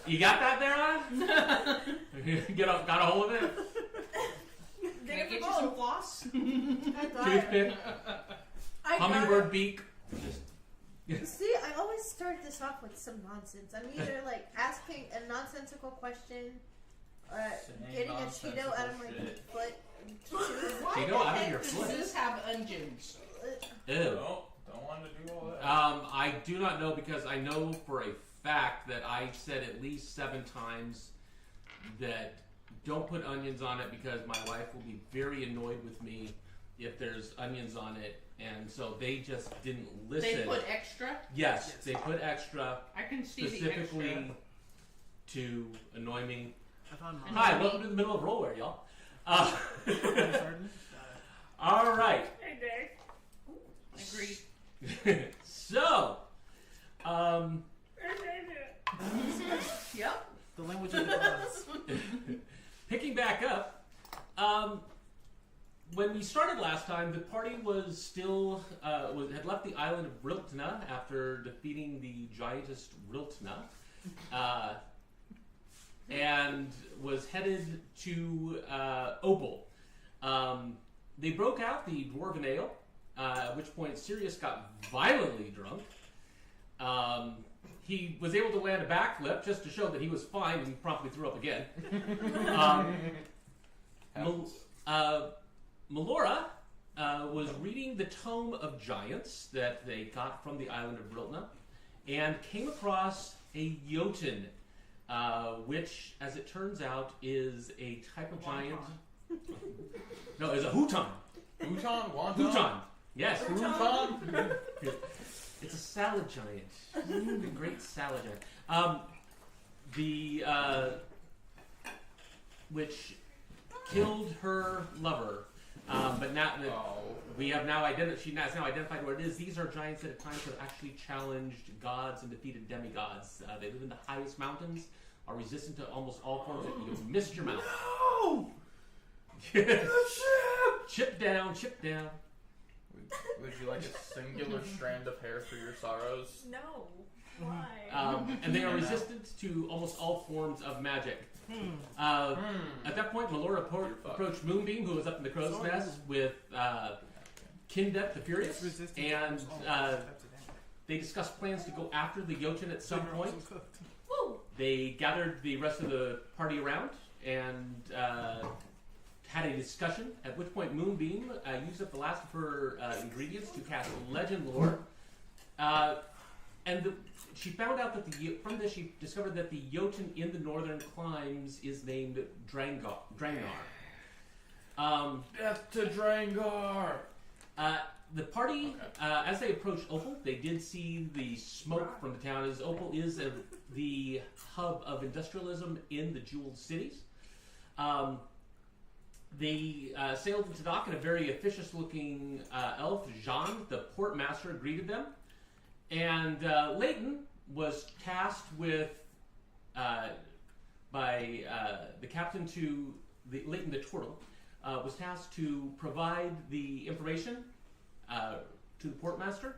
You got that there, on? Got a hold of it? Can I get you some floss? Toothpick? Hummingbird beak? See, I always start this off with some nonsense. I'm either like asking a nonsensical question or getting a Cheeto out of my foot. Cheeto out of your foot? Does this have onions? Ew. No, don't want to do all that. I do not know because I know for a fact that I said at least 7 times that don't put onions on it because my wife will be very annoyed with me if there's onions on it, and so they just didn't listen. They put extra? Yes, they put extra. I can see specifically the extra. To annoy me. Hi, Hi, welcome to the middle of Rollware, y'all. All right. Hey, Dave. Agreed. So, Yep. The language of the gods. picking back up, when we started last time, the party was still had left the island of Riltna after defeating the giantess Riltna, and was headed to Opal. They broke out the Dwarven Ale, at which point Sirius got violently drunk. He was able to land a backflip just to show that he was fine and promptly threw up again. Melora was reading the Tome of Giants that they got from the island of Briltna and came across a Jotun, which, as it turns out, is a type of giant. No, it's a Huton. Huton? Wonton? Huton. Yes. Huton? It's a salad giant. The great salad giant. Which killed her lover. But now that we have now she has now identified what it is. These are giants that at times have actually challenged gods and defeated demigods. They live in the highest mountains, are resistant to almost all forms of you missed your mouth. No! Chip down, chip down. Would you like a singular strand of hair for your sorrows? No. Why? And they are resistant to almost all forms of magic. At that point, Melora approached Moonbeam, who was up in the crow's nest, with Kindet the Furious, and they discussed plans to go after the Jotun at some point. They gathered the rest of the party around and had a discussion, at which point Moonbeam used up the last of her ingredients to cast Legend Lore. She found out that from this she discovered that the Jotun in the northern climes is named Drangar. Death to Drangar! The party, as they approached Opal, they did see the smoke from the town, as Opal is the hub of industrialism in the Jeweled Cities. They sailed into dock, and a very officious-looking elf, Jean, the port master, greeted them. And Leighton was tasked with, by the captain to Leighton the Turtle, was tasked to provide the information to the port master.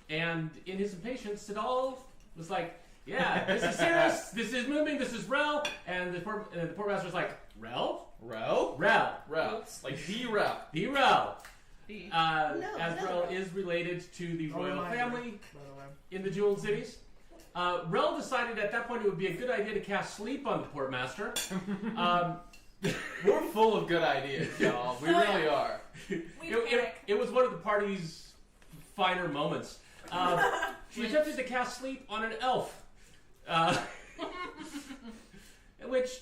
And in his impatience, Sidal was like, "Yeah, this is Sirius, this is Moonbeam, this is Rel," and the port master was like, "Rel? Rel? Rel. Rel. Like the Rel. The Rel." No, as no. Rel is related to the royal family in the Jeweled Cities. Rel decided at that point it would be a good idea to cast sleep on the port master. We're full of good ideas, y'all. We really are. It was one of the party's finer moments. She attempted to cast sleep on an elf, which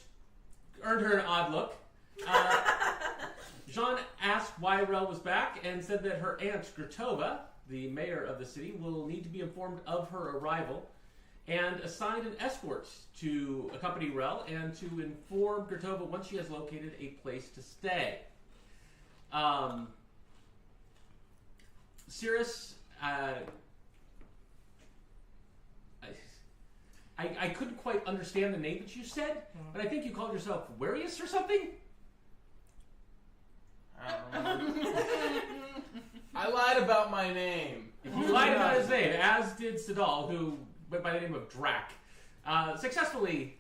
earned her an odd look. Jean asked why Rel was back and said that her aunt, Gertova, the mayor of the city, will need to be informed of her arrival, and assigned an escort to accompany Rel and to inform Gertova once she has located a place to stay. Cirrus, I couldn't quite understand the name that you said, but I think you called yourself Warius or something? I lied about my name. You lied about his name, as did Sidal, who went by the name of Drac, successfully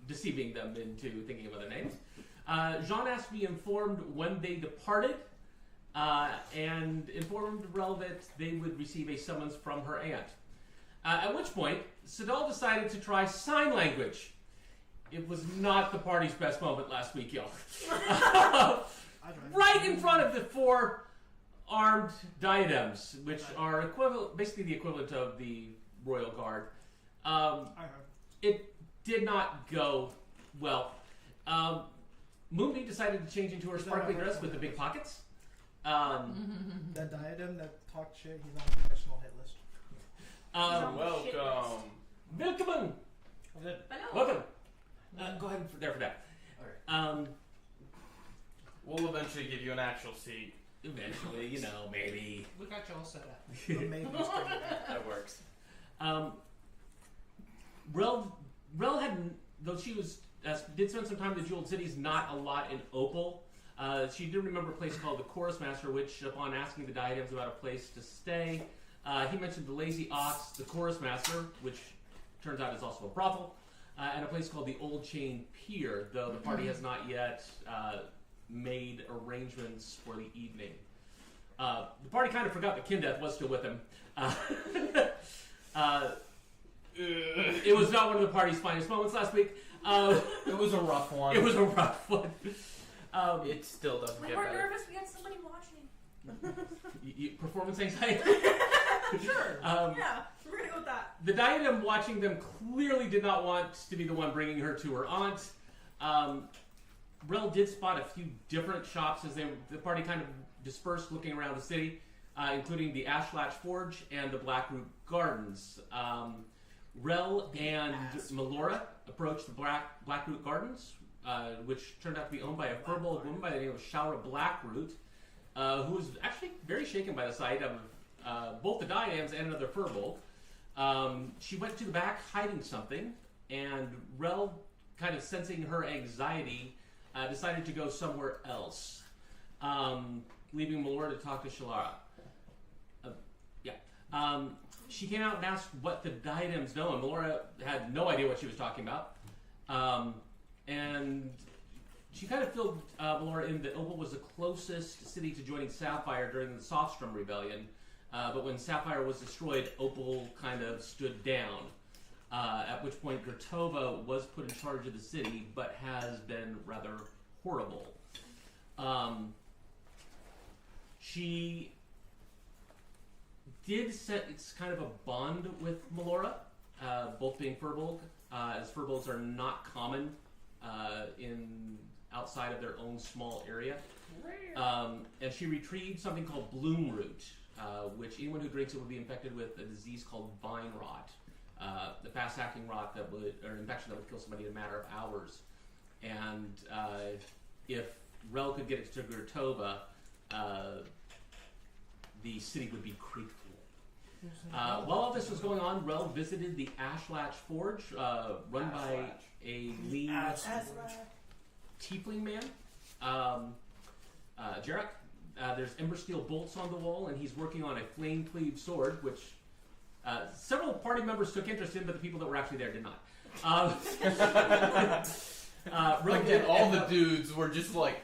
deceiving them into thinking of other names. Jean asked to be informed when they departed, and informed Rel that they would receive a summons from her aunt. At which point, Sidal decided to try sign language. It was not the party's best moment last week, y'all. Right in front of the 4 armed diadems, which are basically the equivalent of the Royal Guard. It did not go well. Moonbeam decided to change into her sparkly dress with the big pockets. That diadem that talked shit, he's on the professional hit list. Welcome. Welcome. Good. Welcome. Go ahead for that. Alright. We'll eventually give you an actual seat. Eventually, maybe. We got you all set up. Maybe That works. Rel had, though she did spend some time in the Jeweled Cities, not a lot in Opal. She did remember a place called the Chorus Master, which, upon asking the diadems about a place to stay, he mentioned the Lazy Ox, the Chorus Master, which turns out is also a brothel, and a place called the Old Chain Pier, though the party has not yet made arrangements for the evening. The party kind of forgot that Kindeth was still with him. It was not one of the party's finest moments last week. It was a rough one. It was a rough one. It still doesn't We get were better. nervous. We had somebody watching. Performance anxiety. Sure. Yeah, we're gonna go with that. The diadem watching them clearly did not want to be the one bringing her to her aunt. Rel did spot a few different shops as the party kind of dispersed looking around the city, including the Ashlatch Forge and the Blackroot Gardens. Rel and Melora approached the Blackroot Gardens, which turned out to be owned by a furbolg woman by the name of Shaura Blackroot, who was actually very shaken by the sight of both the diadems and another furbolg. She went to the back hiding something, and Rel, kind of sensing her anxiety, decided to go somewhere else, leaving Melora to talk to Shalara. She came out and asked what the diadems know, and Melora had no idea what she was talking about. And she kind of filled Melora in that Opal was the closest city to joining Sapphire during the Softstrom Rebellion. But when Sapphire was destroyed, Opal kind of stood down. At which point Gertova was put in charge of the city, but has been rather horrible. She did set kind of a bond with Melora, both being furbolg, as furbolgs are not common outside of their own small area. And she retrieved something called Bloomroot, which anyone who drinks it would be infected with a disease called vine rot, the fast-acting rot or infection that would kill somebody in a matter of hours. And if Rel could get it to Gertova, the city would be creekful. While all this was going on, Rel visited the Ashlatch Forge, run by a lean tiefling man, Jarek. There's ember steel bolts on the wall, and he's working on a flame cleave sword, which several party members took interest in, but the people that were actually there did not. Again, all the dudes were just like,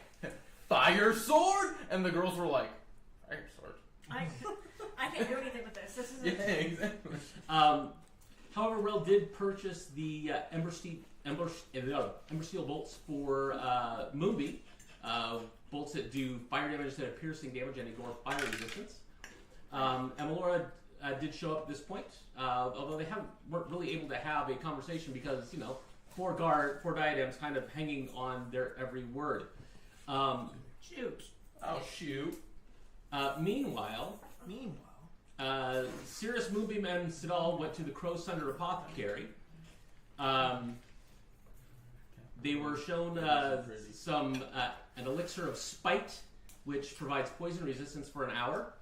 fire sword? And the girls were like, fire sword. I can't do anything with this. This Yeah, isn't exactly. However, Rel did purchase the ember steel bolts for Moonbeam, bolts that do fire damage instead of piercing damage and ignore fire resistance. And Melora did show up at this point, although they weren't really able to have a conversation because, four diadems kind of hanging on their every word. Shoot. Oh, shoot. Meanwhile, Cirrus, Moonbeam, and Sidal went to the Crow Sunder Apothecary. They were shown an elixir of spite, which provides poison resistance for an hour,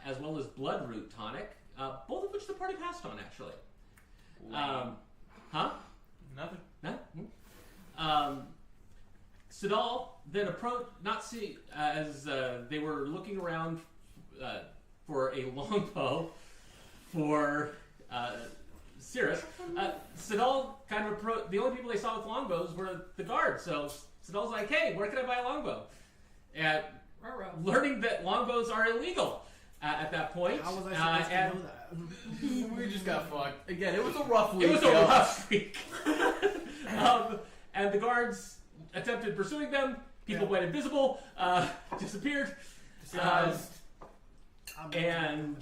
as well as Bloodroot tonic, both of which the party passed on, actually. Nothing. No? Sidal then approached, as they were looking around for a longbow for Cirrus, Sidal kind of approached. The only people they saw with longbows were the guards, so Sidal's like, hey, where can I buy a longbow? And learning that longbows are illegal at that point. How was I supposed to know that? We just got fucked. Again, it was a rough week. It was a rough week. And the guards attempted pursuing them. People went invisible, disappeared. And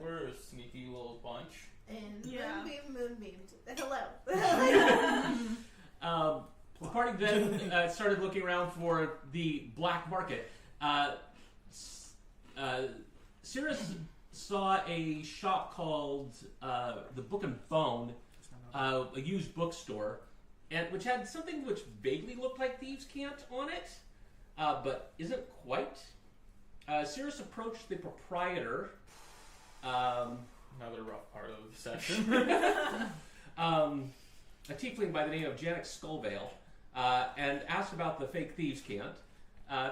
We're a sneaky little bunch. Moonbeamed. Hello. The party then started looking around for the black market. Cirrus saw a shop called the Book and Bone, a used bookstore, which had something which vaguely looked like Thieves' Cant on it, but isn't quite. Cirrus approached the proprietor. Another rough part of the session. A tiefling by the name of Janek Skullvale, and asked about the fake Thieves' Cant.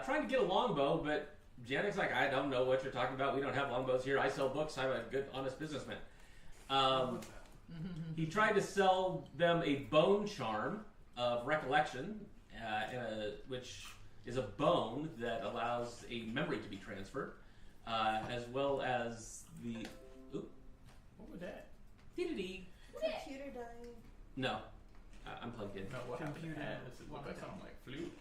Trying to get a longbow, but Janek's like, I don't know what you're talking about. We don't have longbows here. I sell books. I'm a good, honest businessman. He tried to sell them a bone charm of recollection, which is a bone that allows a memory to be transferred, as well as the. Oop, What was that? dee-dee-dee. Computer dying. No, I'm plugged in. No, what happened to Computer that? Does it look like something like flute?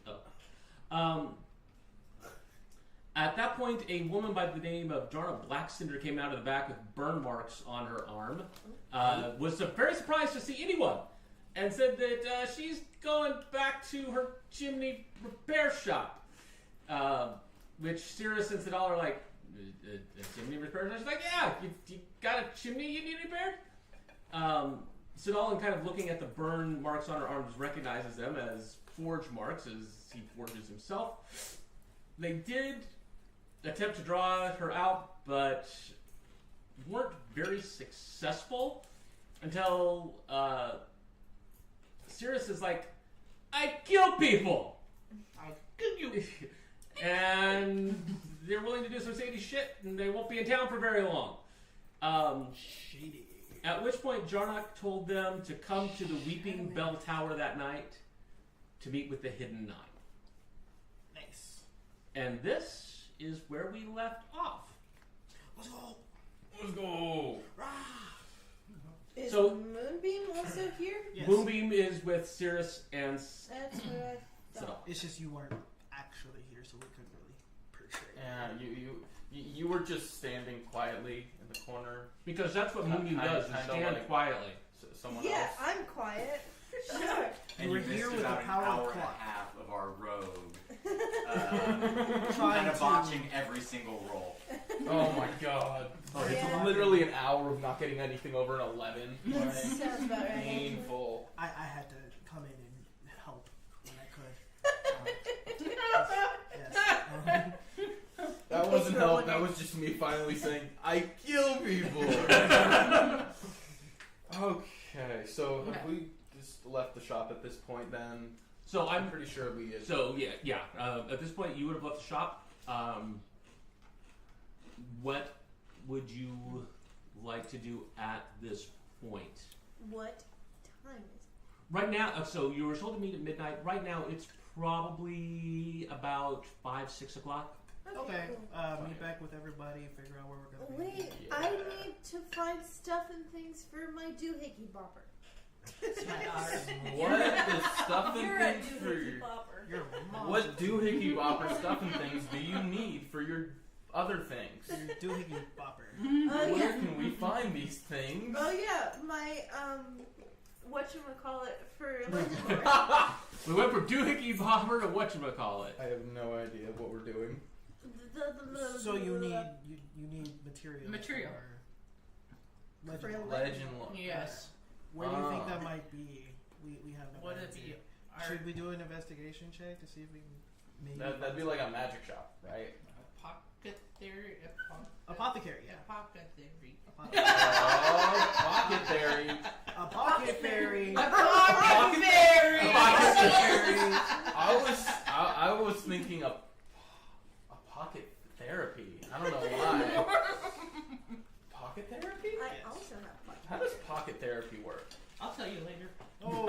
At that point, a woman by the name of Darna Blackcinder came out of the back with burn marks on her arm. Was very surprised to see anyone, and said that she's going back to her chimney repair shop. Which Cirrus and Sidal are like, a chimney repair shop? She's like, yeah, you got a chimney you need repaired? Sidal, kind of looking at the burn marks on her arms, recognizes them as forge marks, as he forges himself. They did attempt to draw her out, but weren't very successful until Cirrus is like, I kill people! I'll kill you. And they're willing to do some shady shit, and they won't be in town for very long. Shady. At which point, Jarnock told them to come to the Weeping Bell Tower that night to meet with the Hidden Nine. Nice. And this is where we left off. Let's go. Let's go. Is So- Moonbeam also here? Yes. Moonbeam is with Cirrus and That's what I Sidal. thought. It's just you weren't actually here, so we couldn't really portray. Yeah, you were just standing quietly in the corner. Because that's what Moonbeam Kinda- does, is kinda stand like- quietly. Someone Yeah, else. I'm quiet. Sure. You were missed here with the about power an of hour and clock. a half of our rogue, Trying kind of to- botching every single roll. Oh my god. Yeah. It's literally an hour of not getting anything over an 11. That Like, sounds about right. painful. I had to come in and help when I could. Yes. That wasn't help. That was just me finally saying, I kill people. Okay, so have we just left the shop at this point then? So I'm I'm pretty sure we did. So yeah. At this point, you would have left the shop. What would you like to do at this point? What time is Right now, so you were told to meet at midnight. Right now, it's probably about 5, 6 o'clock. it? Okay, cool. meet back with everybody, figure out where we're gonna be. Wait, Yeah. I need to find stuff and things for my doohickey bopper. My daughter. What the stuff and You're a things for doohickey your... bopper. Your mom. What doohickey bopper stuff and things do you need for your other things? Your doohickey bopper. Oh Where yeah. can we find these things? Oh yeah, my whatchamacallit for legendary. We went from doohickey bopper to whatchamacallit. I have no idea what we're doing. So you need material. Material. For For legend. Legend look. Yes. Where do you think Ah. that might be? We have no Would it idea. be our Should we do an investigation check to see if we can maybe That'd be like a magic shop, right? apothecary? apothecary? Yeah. Apothecary. Oh, pocket fairy. A pocket fairy. Apothecary. I was thinking a pocket therapy. I don't know why. Pocket therapy? I also have pocket. How does pocket therapy work? I'll tell you later. Oh.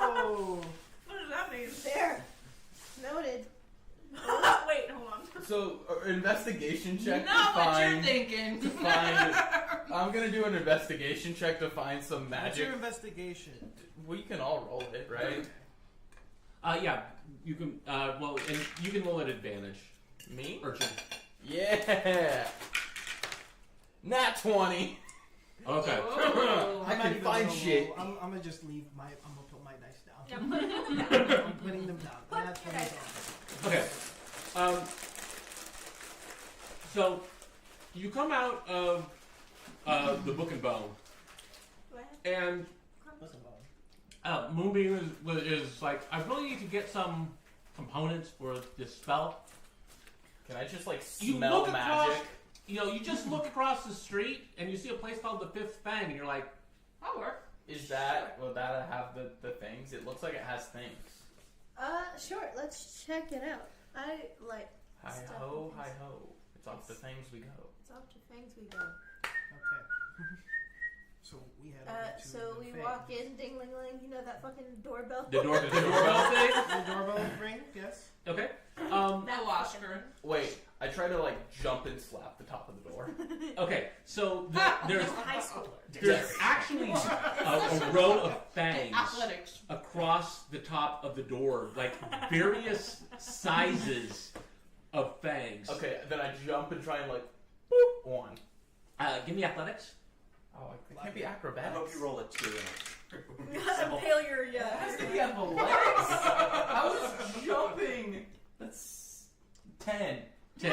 Oh. What does that mean? There. Noted. Wait, hold on. So, investigation check Not to what you're find. thinking. To find. I'm gonna do an investigation check to find some What's magic. your investigation? We can all roll it, right? Yeah, you can. Well, and you can roll at advantage. Me? Urchin. Yeah. Nat 20. Okay. Whoa. I I'm not can even find gonna shit. roll. I'm gonna just leave my. I'm gonna put my dice down. Yeah, put it down. I'm putting them down. Put That's your what dice I'm Okay. So you come out of the Book and Bone, What? and Listen, Bob. Moonbeam is like, I really need to get some components for this spell. Can I just like You smell look across, magic? you just look across the street and you see a place called the Fifth Fang, and you're like, I'll work. Is that will that have the things? It looks like it has things. Sure. Let's check it out. I like. Hi stuff ho, and hi things. ho. It's off the things we go. It's off to things we go. Okay. So we head Uh, over to so the we Fae. walk in, ding ling ling. You know that fucking doorbell. The doorbell thing. The doorbell ring, yes. Okay. That wash her. Wait, I try to like jump and slap the top of the door. Okay. So there's High schooler. there's actually a row of fangs Athletics. across the top of the door, like various sizes of fangs. Okay, then I jump and try and like, boop, one. Give me athletics. Oh, it can't be I acrobatics. hope you roll a 2. Impale your It has to be athletics. I was jumping. That's 10. 10.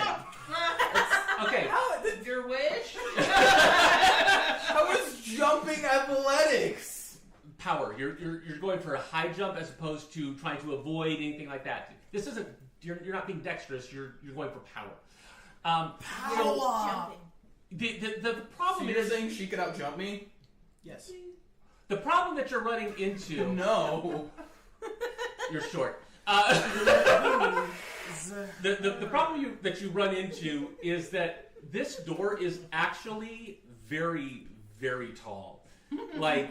Okay. Oh, your wish? I was jumping athletics. Power. You're going for a high jump as opposed to trying to avoid anything like that. This isn't. You're not being dexterous. You're going for power. Jumping. The So problem you're is saying she could outjump me? Yes. the problem that you're running into. No. You're short. Z- The problem that you run into is that this door is actually very, very tall. Like,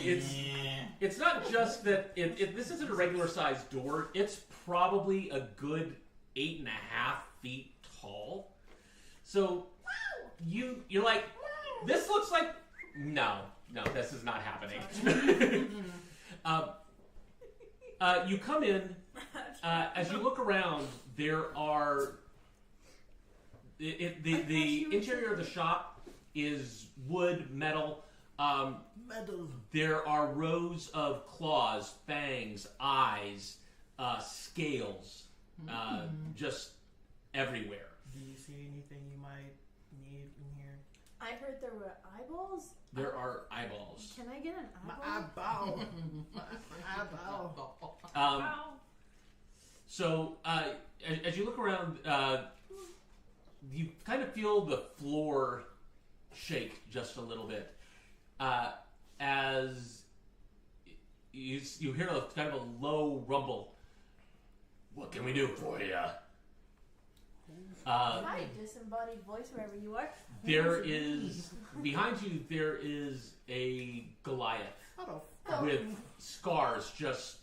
it's not just that this isn't a regular sized door. It's probably a good 8.5 feet tall. So you're like, this looks like no, this is not happening. You come in. As you look around, there are the interior of the shop is wood, metal. Metal. There are rows of claws, fangs, eyes, scales, just everywhere. Do you see anything you might need in here? I heard there were eyeballs. There are eyeballs. Can I get an My eyeball? eyeball. My eyeball. Wow. So as you look around, you kind of feel the floor shake just a little bit as you hear a kind of a low rumble. What can we do for you? Hi, disembodied voice, wherever you are. There is behind you. There is a Goliath How the fuck? with scars just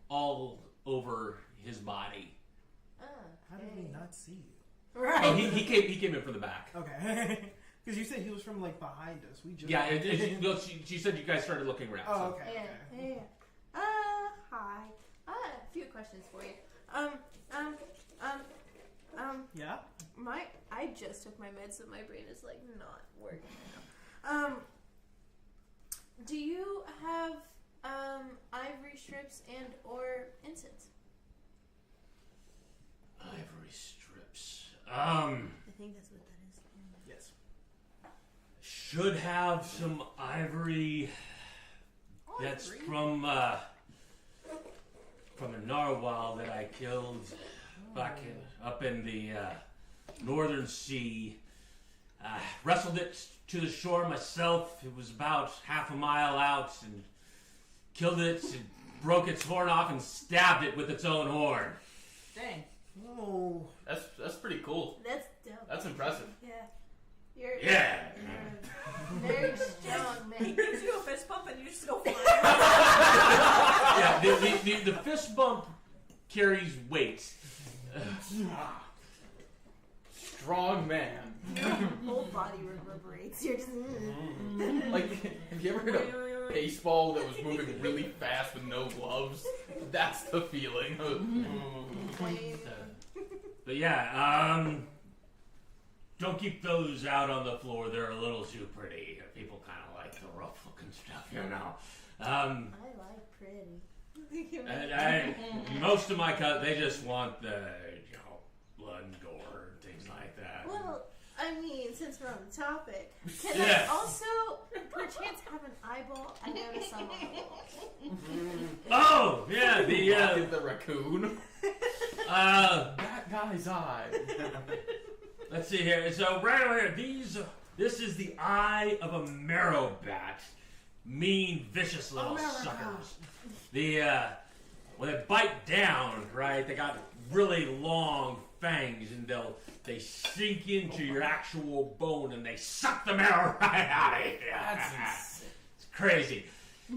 all over his body. How did we not see you? Right. Oh, he came in from the back. Okay. Because you said he was from like behind us. We just. Yeah, well, she said you guys started looking around. Oh, so. okay. Yeah, Okay. yeah. Hi. I had a few questions for you. Yeah. I just took my meds, so my brain is like not working right now. Do you have ivory strips and or incense? Ivory strips. I think that's what that is. Yes. Should have some ivory. That's from a narwhal that I killed back up in the northern sea. Wrestled it to the shore myself. It was about half a mile out, and killed it and broke its horn off and stabbed it with its own horn. Dang. Oh. That's pretty cool. That's dope. That's impressive. Yeah. You're Yeah. you're a very strong He man. gives you a fist bump and you just go flying. Yeah, the fist bump carries weight. Strong man. Whole body reverberates. You're just. Like, have you ever heard a baseball that was moving really fast with no gloves? That's the feeling. But yeah, don't keep those out on the floor. They're a little too pretty. People kind of like the rough looking stuff, you know. I like pretty. And most of my they just want the blood and gore and things like that. Well, I mean, since we're on the topic, can Yeah. I also perchance have an eyeball? I noticed some on the wall. Oh yeah, the raccoon. uh, That guy's eye. let's see here. So right over here, this is the eye of a marrow bat. Mean, vicious little America. suckers. When they bite down, right, they got really long fangs, and they sink into your actual bone, and they suck the marrow right out of you. That's insane. It's crazy.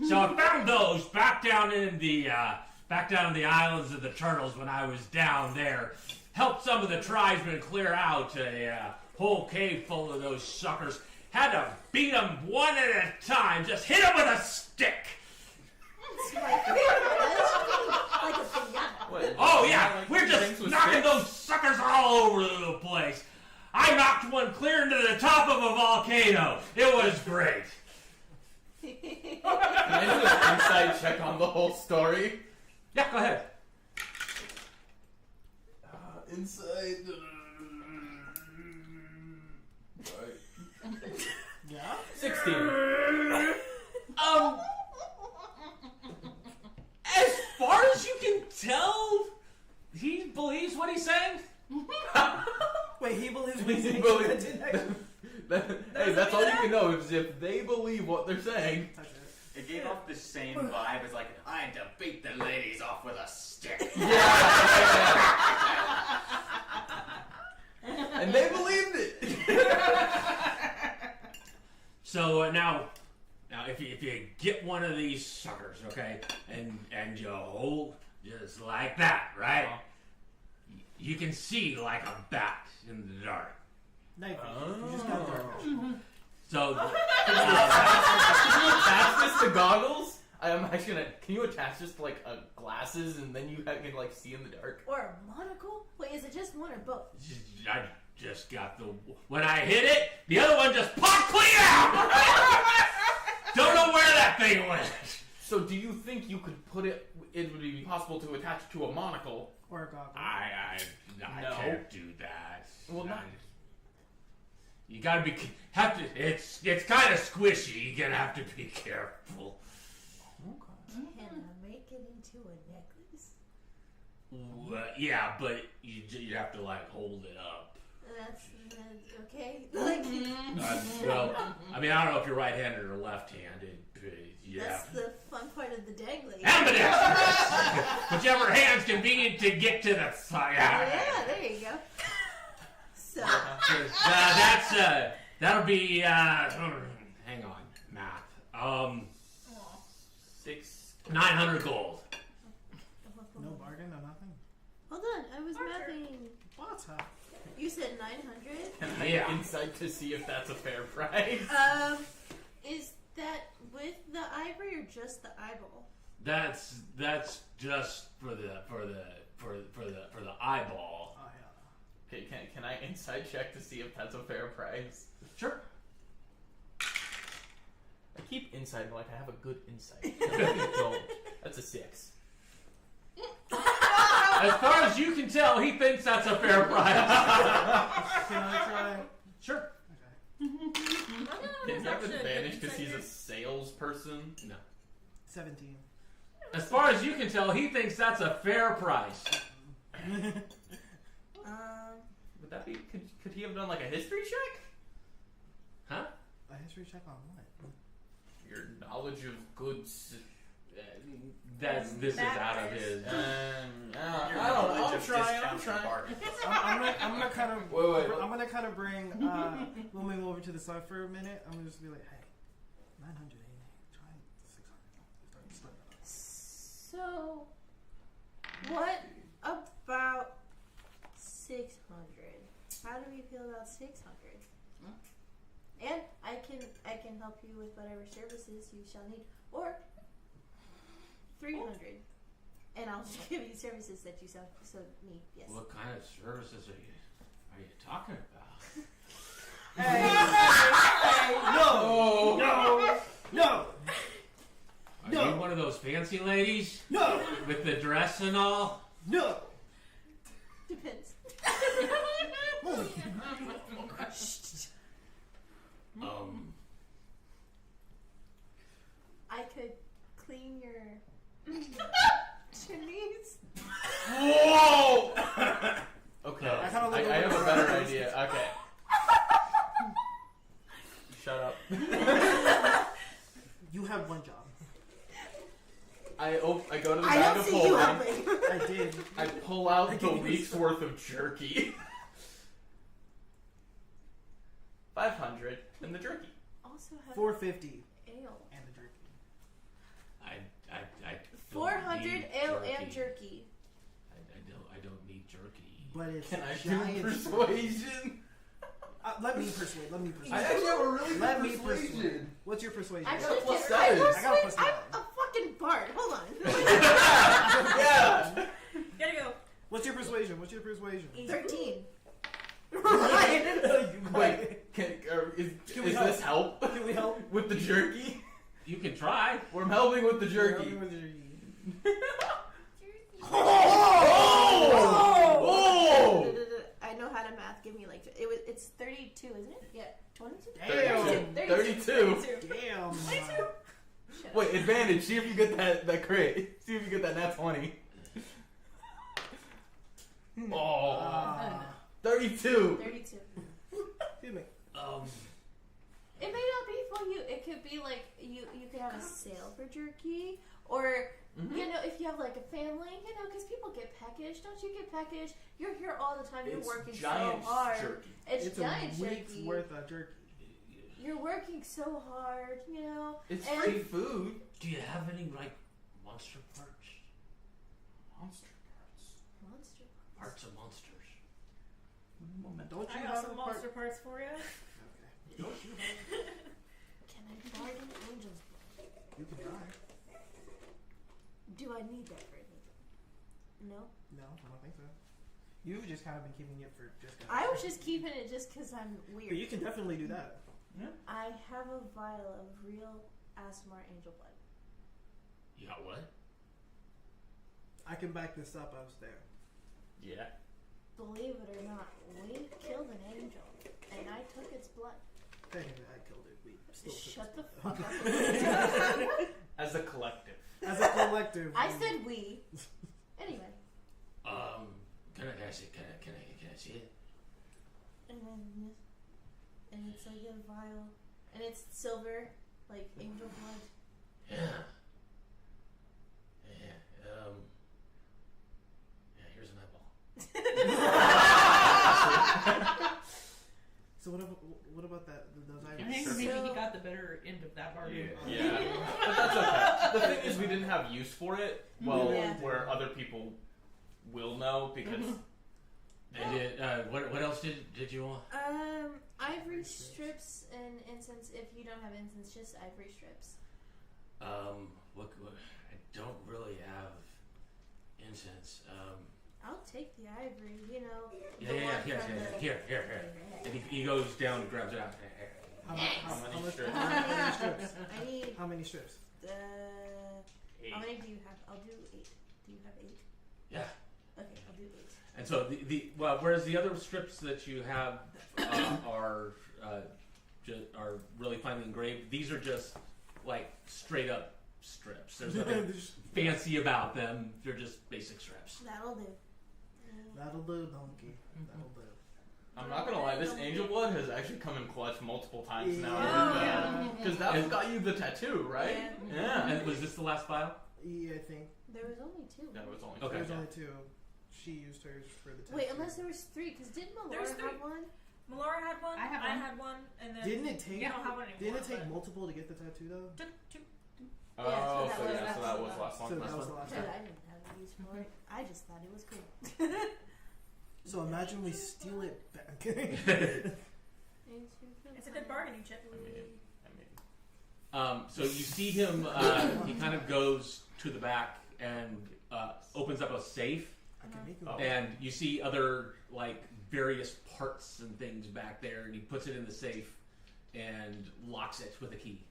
So I found those back down in the islands of the turtles when I was down there. Helped some of the tribesmen clear out a whole cave full of those suckers. Had to beat them one at a time. Just hit them with a stick. Like a piñata. What, Oh yeah, like we're things just with knocking sticks? those suckers all over the place. I knocked one clear into the top of a volcano. It was great. Can I do an inside check on the whole story? Yeah, go ahead. Inside. Yeah? 16. As far as you can tell, he believes what he's saying. Wait, he believes He we think believes- that didn't actually Hey, that's all you can know is if they believe what they're saying. touch it. It gave off the same vibe as like, I had to beat the ladies off with a stick. And they believed it. So now if you get one of these suckers, okay, and you hold just like that, right? You can see like a bat in the dark. Night vision. You just got dark vision. So Can you attach this to goggles? I'm actually gonna. Can you attach this to like glasses and then you can like see in the dark? Or a monocle? Wait, is it just one or both? I just got the. When I hit it, the other one just popped clean out. Don't know where that thing went. So do you think you could put it? It would be possible to attach it to a monocle. Or a goggle. I No. can't do that. Well, not. You gotta be It's kind of squishy. You're gonna have to be careful. Can I make it into a necklace? Yeah, but you have to like hold it up. That's okay. Like Well, I mean, I don't know if you're right-handed or left-handed. But yeah. that's the fun part of the dangly. Ambidextrous! Whichever hand's convenient to get to the side. Yeah, there you go. So That'll be, hang on, math. 900 gold. No bargain, no nothing. hold on, I was mapping. What's up? You said 900. Can I Yeah. insight to see if that's a fair price? Is that with the ivory or just the eyeball? That's just for the eyeball. Oh, yeah. Okay, can I insight check to see if that's a fair price? Sure. I keep insight like I have a good insight. I don't. That's a 6. As far as you can tell, he thinks that's a fair price. Can I try? Sure. Okay. Does he have advantage because he's a salesperson? No. 17. As far as you can tell, he thinks that's a fair price. Would that be? Could he have done like a history check? Huh? A history check on what? Your knowledge of goods. This is out of his. I don't know. I'm trying. I'm gonna kind of. Wait. I'm gonna kind of bring Looming over to the side for a minute. I'm gonna just be like, hey, 900, try 600. So, what about 600? How do we feel about 600? And I can help you with whatever services you shall need, or 300, and I'll just give you services that you so need. Yes. What kind of services are you talking about? No! Are you one of those fancy ladies No! with the dress and all? No! Depends. I could clean your chimneys. Whoa! Okay, I kinda look I have a over better around. idea. Okay. Shut up. You have one job. I go to the I bag don't of see you holding. helping. I did. I pull out the week's worth of jerky. 500 and the jerky. Also have 450 ale. and the jerky. I don't 400 need ale and jerky. I don't need jerky. But it's Can I giant. do persuasion? Let me persuade. Let me persuade. I actually have a really good Let me persuasion. persuade. What's your persuasion? Actually, plus can I 7. persuade? I got a plus I'm 9. a fucking bard. Hold on. Yeah. Gotta go. What's your persuasion? What's your persuasion? 13. Wait, can Can we is help? this help Can we help? with the jerky? You can try. We're helping with the jerky. With the jerky. Oh! I know how to math. Give me like it's 32, isn't it? Yeah, 22. Damn. 32. Damn. Shut up. Wait, advantage. See if you get that crit. See if you get that nat 20. Oh. Ah. 32. 32. Excuse me. It may not be for you. It could be like you could have a sale for jerky, or you know, if you have like a family, you know, because people get peckish. Don't you get peckish? You're here all the time. You're It's working giant so hard. jerky. It's giant a week's jerky. worth of jerky. You're working so hard, you know. It's And- free food. Do you have any like monster parts? Monster parts. Monster. Parts of monsters. Don't you I have got some a part? monster parts for you. Okay. Don't you have? Can I bard an angel's blood? You can try. Do I need that for anything? No. No, I don't think so. You've just kind of been keeping it for just. I was just keeping it just because I'm But weird. you can definitely do that. I have a vial of real Asmar angel blood. You got what? I can back this up. I was there. Yeah. Believe it or not, we killed an angel, and I took its blood. Technically, I killed it. We still took Shut the it. fuck up. As a collective. As a collective. I said we. Anyway, Can I see? Can I see it? and then this, and it's like a vial, and it's silver, like angel blood. Yeah. Yeah. Here's an eyeball. So what about that? Those I items? think Sure. maybe he So- got the better end of that bargain. Yeah. But that's okay. The thing is, we didn't have use for it. Well, Yeah. where other people will know because. And what else did you want? Ivory strips and incense. If you don't have incense, just ivory strips. What I don't really have incense. I'll take the ivory. You know. Yeah, the yeah, one yeah, from the- here. And he goes down and grabs it out. How many much strips? How many strips? I need. How many strips? How many do you have? I'll do 8. Do you have 8? Yeah. Okay, I'll do 8. And so whereas the other strips that you have are really finely engraved, these are just like straight up strips. There's nothing fancy about them. They're just basic strips. That'll do. That'll do, donkey. That'll do. I'm not gonna lie, this angel blood has actually come in clutch multiple times now. Yeah. Because that's what got you the tattoo, right? Yeah. And was this the last file? Yeah, I think There was only 2. That was only Okay. there's only 2. She used hers for the tattoo. Wait, unless there was 3, because didn't There's Melora 3. have one? Melora had one. I have one. had one, and then Didn't it take? you don't have one anymore. Didn't it take but- multiple to get the tattoo though? Took 2. Oh, Yeah, so so that was last So one. that was the last Because one. I didn't have a use for it. I just thought it was cool. So imagine we steal it back. It's a good bargaining chip. I mean, So you see him. He kind of goes to the back and opens up a safe, I can make Oh. it. and you see other like various parts and things back there, and he puts it in the safe and locks it with a key.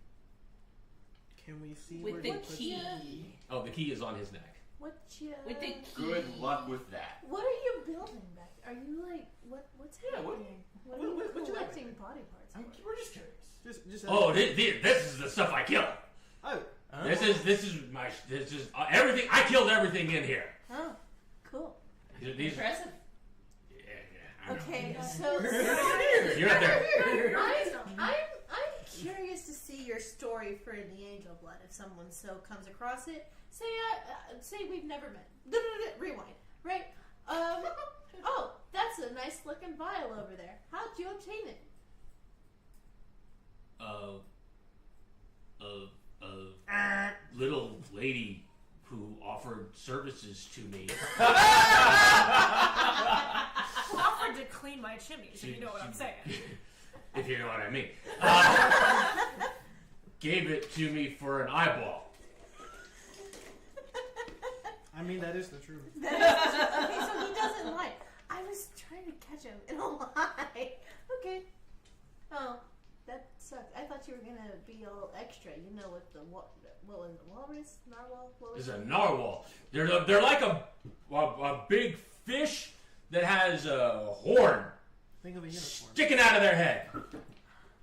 Can we see With where the he puts key. it? Oh, the key is on his neck. What you? With the Good luck with that. What are you building back? Are you like what's Yeah, what- happening? What, what- are you what you collecting doing? body parts for? we're just curious. Just. Oh, this is the stuff I killed. Oh. This is everything. I killed everything in here. Oh, cool. These, Impressive. yeah, I know. Okay, so You're up there. I'm curious to see your story for the angel blood. If someone so comes across it, say we've never met. Rewind. Right. Oh, that's a nice looking vial over there. How'd you obtain it? A little lady who offered services to me. Who offered to clean my chimneys, if you know what I'm saying. If you know what I mean. Gave it to me for an eyeball. I mean, that is the truth. Okay, so he doesn't lie. I was trying to catch him in a lie. Okay. Oh, that sucked. I thought you were gonna be all extra. You know, with the what was it, walrus, narwhal? What was It's a it? narwhal. They're like a big fish that has a horn Think of a unicorn. sticking out of their head.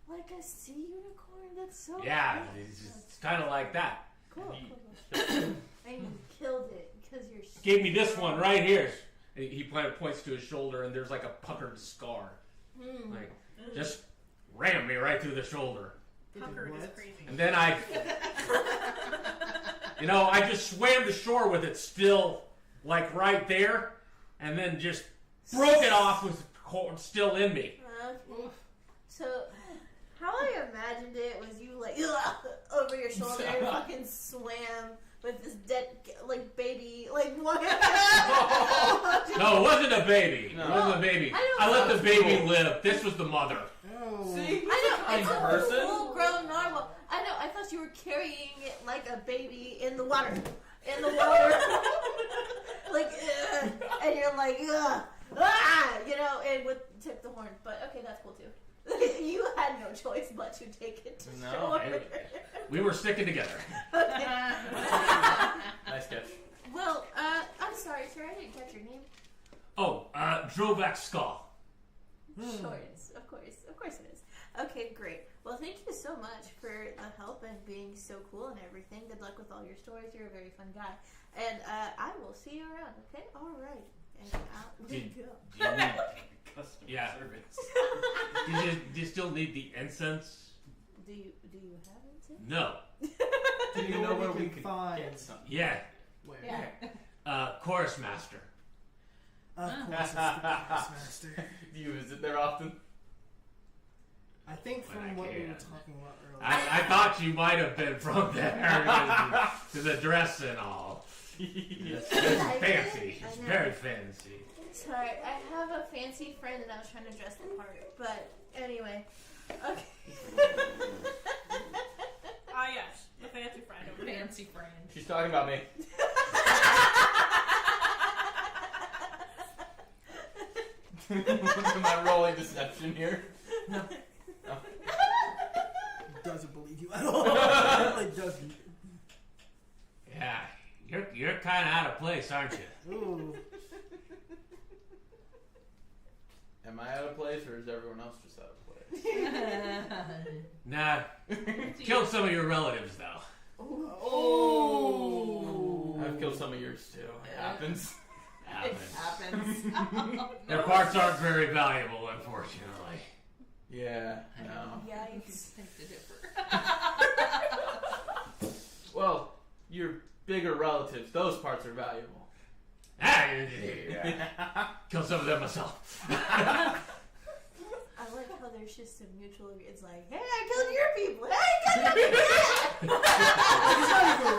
Like a sea unicorn? That's so Yeah, cool. it's kind of like that. Cool. And you killed it because you're. Gave me this one right here. He points to his shoulder, and there's like a puckered scar. Like, just rammed me right through the shoulder. Pucker is What? crazy. And then I just swam the shore with it still, like right there, and then just broke it off with corn still in me. Okay. So, how I imagined it was you like over your shoulder and fucking swam with this dead like baby like one. No, it wasn't a baby. No. It wasn't a baby. I I don't let the baby live. This was the mother. Oh. See? I know, Kind it's a person. full-grown narwhal. I know. I thought you were carrying it like a baby in the water, like, and you're like, you know, and with tip the horn. But okay, that's cool too. You had no choice but to take it to No, shore. We were sticking together. Nice catch. Well, I'm sorry, sir. I didn't catch your name. Oh, Drovak Skull. Sure it is. Of course it is. Okay, great. Well, thank you so much for the help and being so cool and everything. Good luck with all your stories. You're a very fun guy. And I will see you around, okay? All right. And out we Did- go. Do you need, Customer Yeah. service. do you still need the incense? Do you have it? No. Do you know where we can could find? get some? Yeah. Where? Chorus Master. Of course, it's the Chorus Master. Do you visit there often? I think When I from what we were can. talking about earlier. I thought you might have been from there to the dress and all. It's fancy. It's very fancy. Sorry, I have a fancy friend and I was trying to dress the part. But anyway. Okay. Ah, yes. The fancy friend over there. Fancy friend. She's talking about me. Am I rolling deception here? Doesn't believe you at all. Like, doesn't. Yeah, you're kind of out of place, aren't you? Ooh. Am I out of place, or is everyone else just out of place? Nah, killed some of your relatives though. Oh. I've killed some of yours too. It happens. It happens. Their parts aren't very valuable, unfortunately. Yeah, no. Yikes. Beg to differ. Well, your bigger relatives, those parts are valuable. Killed some of them myself. I like how there's just a mutual. It's like, hey, I killed your people. Hey, I killed It's not even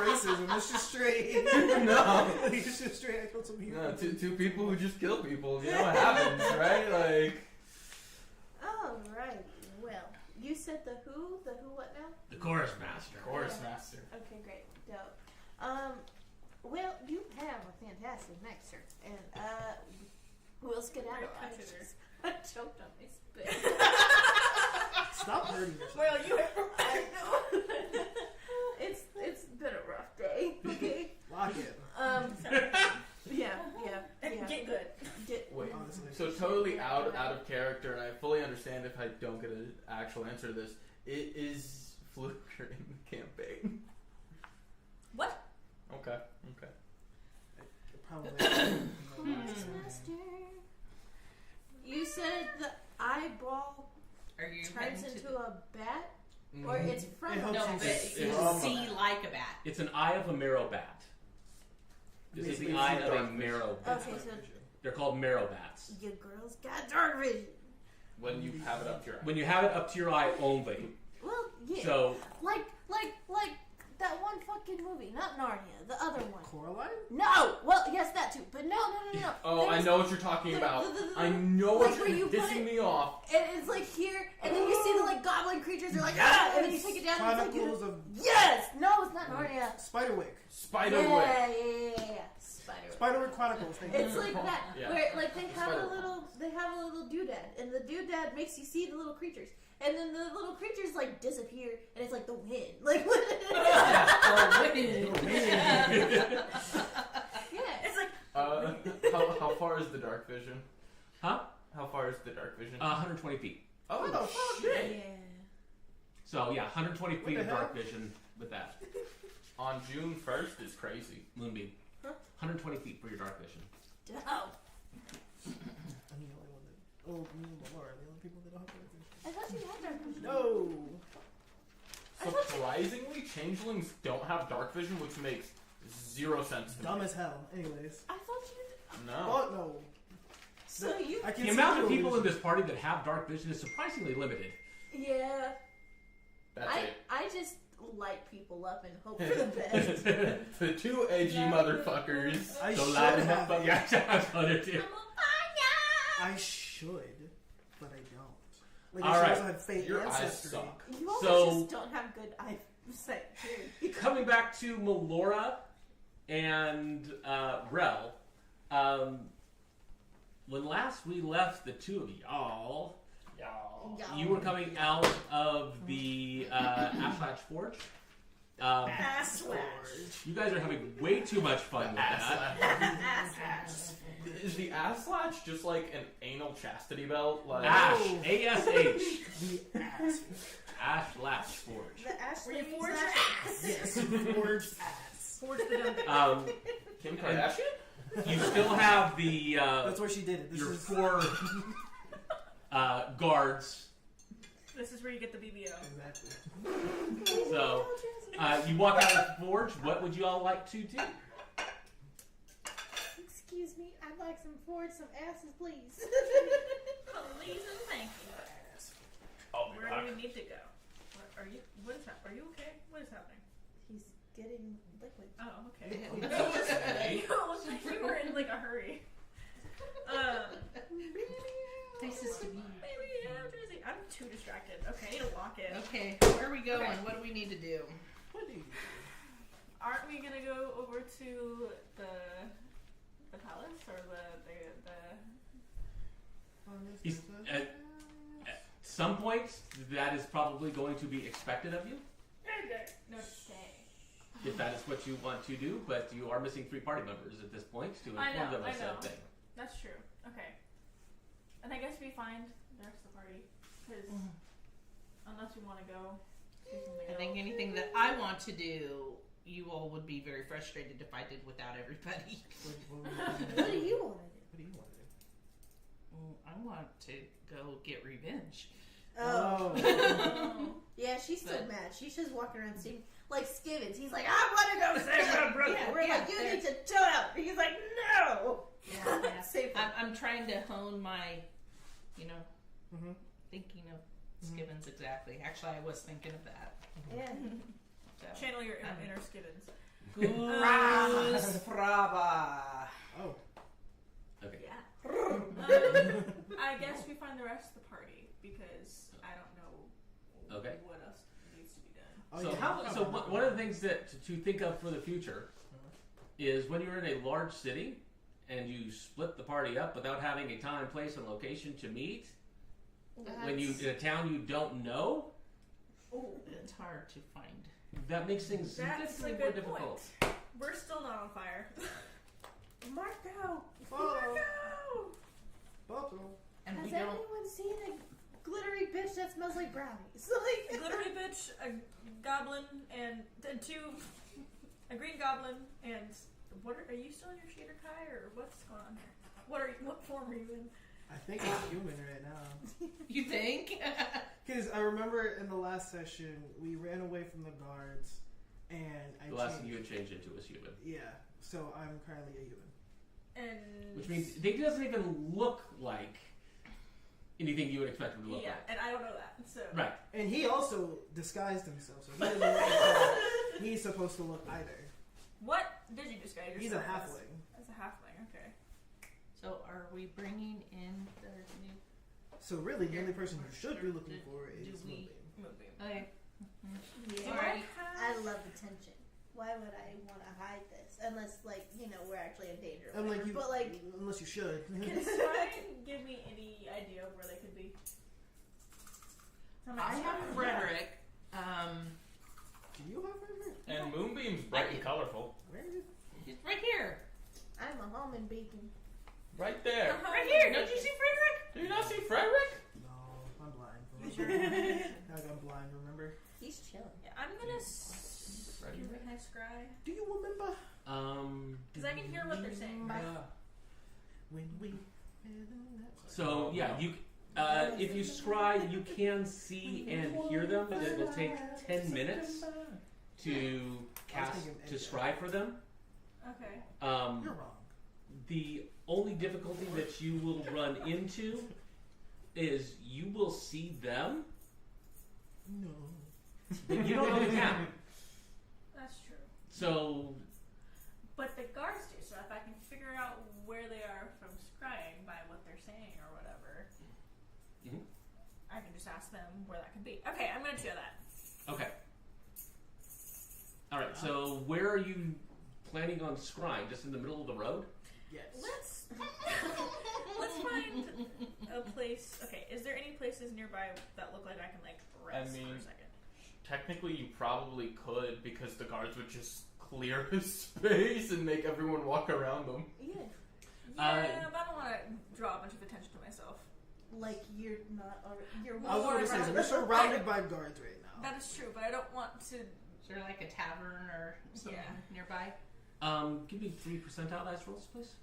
racism. It's just straight. No. It's just straight. I killed some people. No, two people who just kill people. You know what happens, right? Like, All right. Well, you said the who what now? The Chorus Master. Chorus Master. Okay, great, dope. Well, you have a fantastic night, sir, and we'll skedaddle. Great touches. I choked on my spit. Stop hurting yourself. Well, you I know. It's been a rough day. Okay. Lock it. Yeah. get good. Wait. Honestly. So totally out of character, and I fully understand if I don't get an actual answer to this. It is Fluker in the campaign. What? Okay. Probably. Chorus Master. You said the eyeball Are you turns heading into to a bat, or it's from It a helps No, bat? you but see. you It's- see like a bat. It's an eye of a marrow bat. This is Basically, the eye it's of a dark vision. marrow. Okay, so They're called marrow bats. Your girl's got dark vision. When you have it up to your eye. When you have it up to your eye only. well, yeah, So like that one fucking movie, not Narnia, the other one. Coraline? No, well, yes, that too, but no. Oh, I There's- know what you're talking the- about. the- I know like what where you're you put dissing it- me off. And it's like here, and then you see the like goblin creatures are like, ah, and then you take it down, and it's like, Chronicles of yes, no, it's not Narnia. Spiderwick. Spiderwick. Yeah. Spiderwick. Spiderwick Chronicles. Thank you. It's like that, Yeah. where like they have a Spider-Man. little doodad, and the doodad makes you see the little creatures, and then the little creatures like disappear, and it's like the wind, like yeah. It's like How far is the dark vision? Huh? How far is the dark vision? 120 feet. Oh, shit. Yeah. So yeah, 120 feet the of dark hell? vision with that On June 1st is crazy. moonbeam. Huh? 120 feet for your dark vision. Dope. I'm the only one that. Oh, me and Laura are the only people that don't have dark vision. I thought you had dark vision. No. Surprisingly, changelings don't have dark vision, which makes zero sense to Dumb me. as hell. Anyways. I thought you. No. Oh no. So you. I can The see amount of through people in illusion. this party that have dark vision is surprisingly limited. Yeah. That's I just light people up and hope for the best. it. The two edgy motherfuckers. I Don't should lie to have them, it. yeah, that's what it is. I should, but I don't. Like, All I should right. also have fate Your eyes ancestry. suck. You also So- just don't have good eyesight, too. Coming back to Melora and Rel, when last we left the two of y'all, you were coming out of the Ashlash Forge. ass slash. You guys are having way too much fun with that. Ass slash. Is the ass latch just like an anal chastity belt? Like Ash, A-S-H, The ass. Ashlash Forge. The Ashley Where you forge your ass. Yes. Forged ass. Forge the dumb. Kim Kardashian? You still have the That's where she did it. This your is 4 guards. This is where you get the BBO. exactly. So you walk out of the forge. What would you all like to do? Excuse me, I'd like some forge, some asses, please. Please and thank you. I'll be Where back. do we need to go? Are you? What is that? Are you okay? What is happening? He's getting liquid. Oh, okay. Okay. You look like you were in like a hurry. Places to be. Maybe Jersey. I'm too distracted. Okay, I need to walk in. Okay, where are we going? Okay. What do we need to do? What do you Aren't we gonna go over to the palace or the He's, at some point, that is probably going to be expected of you, no stay? if that is what you want to do. But you are missing 3 party members at this point to I inform know, them I of said know. thing. That's true. Okay. And I guess we find the rest of the party because unless we want to go, do something I think else. anything that I want to do, you all would be very frustrated if I did without everybody. What do you want to do? What do you want to do? I want to go get revenge. Oh. Oh. Yeah, she's still But- mad. She's just walking around seeing like Skivens. He's like, I want to go save my brother. Yeah, We're yeah, like, you there. need to chill out. He's like, no. Yeah, Save him. I'm trying to hone my, Mm-hmm. thinking of Skibbins exactly. Actually, I was thinking of that. Yeah. So. Channel your inner Skibbins. Goose Fraba. Oh. Okay. Yeah. I guess we find the rest of the party because I don't know Okay. what else needs to be done. Oh, So yeah. one of the things that to think of for the future is when you're in a large city and you split the party up without having a time, place, and location to meet. When you in a town you don't know, It's hard to find. that makes things That's a significantly more good difficult. point. We're still not on fire. Marco, Oh. Bubble. And has we don't. anyone seen a glittery bitch that smells like brownies? Like, Glittery bitch, a goblin, and a green goblin, and what are you still in your shader Kai, or what's going on here? What form are you in? I think it's human right now. You think? Because I remember in the last session, we ran away from the guards, and I The last thing changed. you would change into was human. Yeah, so I'm currently a human. And Which means they doesn't even look like anything you would expect them to look yeah, like. and I don't know that. So Right. And he also disguised himself, so he doesn't look like he's supposed to look either. what did you disguise yourself He's a as? halfling. As a halfling, okay. So are we bringing in the new? So really, the only person you should be looking for Do is we- Moonbeam. Moving. Okay. Do Yeah. I I have? love attention. Why would I want to hide this? Unless, like, you know, we're actually in danger. Or I'm like whatever. you, But, like, unless you should. Can Ryan give me any idea of where they could be? I have Frederick. Do you have Frederick? And Moonbeam's bright and colorful. Where is it? He's right here. I'm a home and beacon. Right there. Right here. Don't you see Frederick? Do you not see Frederick? No, I'm blind. Now I'm blind. Remember? He's chilling. Yeah, I'm gonna. Ready? Can I scry? Do you remember Because I can hear what they're saying. when we? So yeah, you if you scry, you can see and hear them, but it will take 10 minutes to cast to scry for them. Okay. You're wrong. The only difficulty that you will run into is you will see them, No. but you don't know the town. That's true. So But the guards do, so if I can figure out where they are from scrying by what they're saying or whatever, Mhm. I can just ask them where that could be. Okay, I'm gonna do that. okay. All right. So where are you planning on scrying? Just in the middle of the road? Yes. Let's find a place. Okay, is there any places nearby that look like I can like rest I mean- for a second? Technically, you probably could because the guards would just clear his space and make everyone walk around them. Yeah. Yeah, but I don't want to draw a bunch of attention to myself. Like, you're not already. You're I was Or going to say, around- you're surrounded by guards right now. That is true, but I don't want to. Is there like a tavern or something Yeah. nearby? Give me 3 percentile dice rolls, please.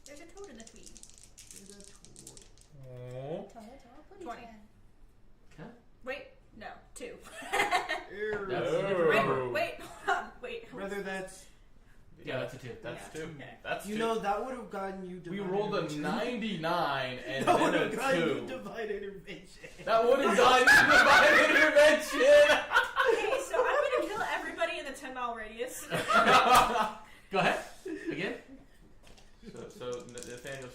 There's a toad in the tree. 20. Okay. Wait, no, 2. That's Oh. Wait, hold on, wait. Whether that's, Yeah, that's a 2. That's Yeah, two. okay. That's you two. know, that would have gotten you. We divine rolled a intervention. 99 and That would then have a gotten you 2. divine intervention. That would have gotten you divine intervention. Okay, so I'm gonna kill everybody in the 10-mile radius. Go ahead. Again. So Nathaniel,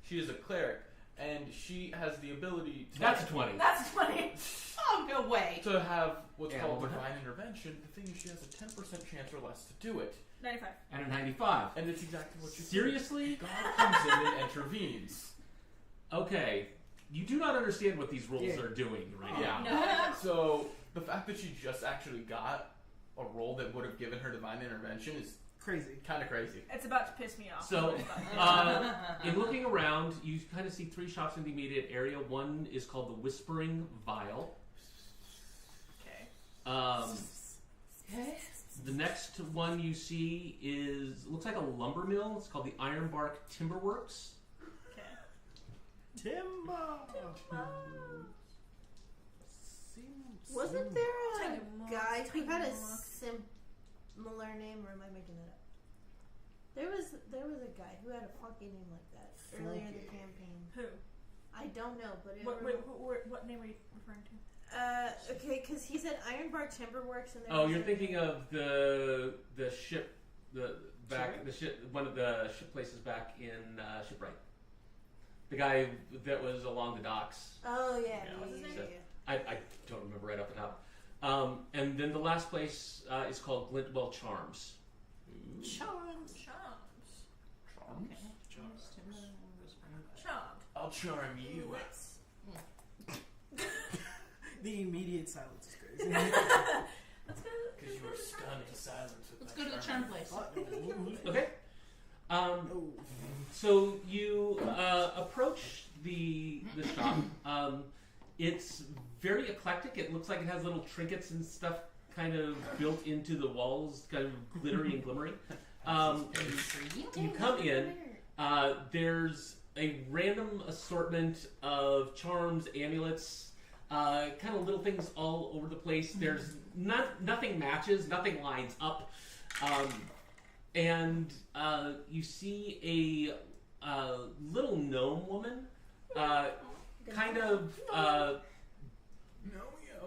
she is a cleric, and she has the ability to That's a 20. That's 20. Oh, no way. to have what's Yeah, called what? divine intervention. The thing is, she has a 10% chance or less to do it, 95. And a 95. and it's exactly what you Seriously? God comes in and intervenes. Okay. You do not understand what these rolls Yeah. are doing right Yeah. now. No. So the fact that she just actually got a roll that would have given her divine intervention is Crazy. kind of crazy. It's about to piss me off. So, in looking around, you kind of see 3 shops in the immediate area. One is called the Whispering Vial. okay. The next one you see looks like a lumber mill. It's called the Ironbark Timber Works. Okay. Timber. Wasn't there a Timber. guy who had a Timber. similar name, or am I making that up? There was a guy who had a funky name like that earlier in the Funky. campaign. Who? I don't know, but it What name are you referring to? okay, because he said Ironbark Timber Works, and there Oh, was you're a- thinking of the ship, the Shipwright? ship, one of the ship places back in Shipwright. The guy that was along the docks. Oh yeah, Yeah, yeah, what's his yeah, name? yeah. I don't remember right off the top. And then the last place is called Glintwell Charms. Charms. Okay. Charmed. I'll charm you. The immediate silence is crazy. Let's go. Because you were stunned into silence with Let's my go to the charm. charm place. Okay. Oh. So you approach the shop. It's very eclectic. It looks like it has little trinkets and stuff kind of built into the walls, kind of glittery and glimmery. You come in. There's a random assortment of charms, amulets, kind of little things all over the place. There's nothing matches, nothing lines up, and you see a little gnome woman, kind of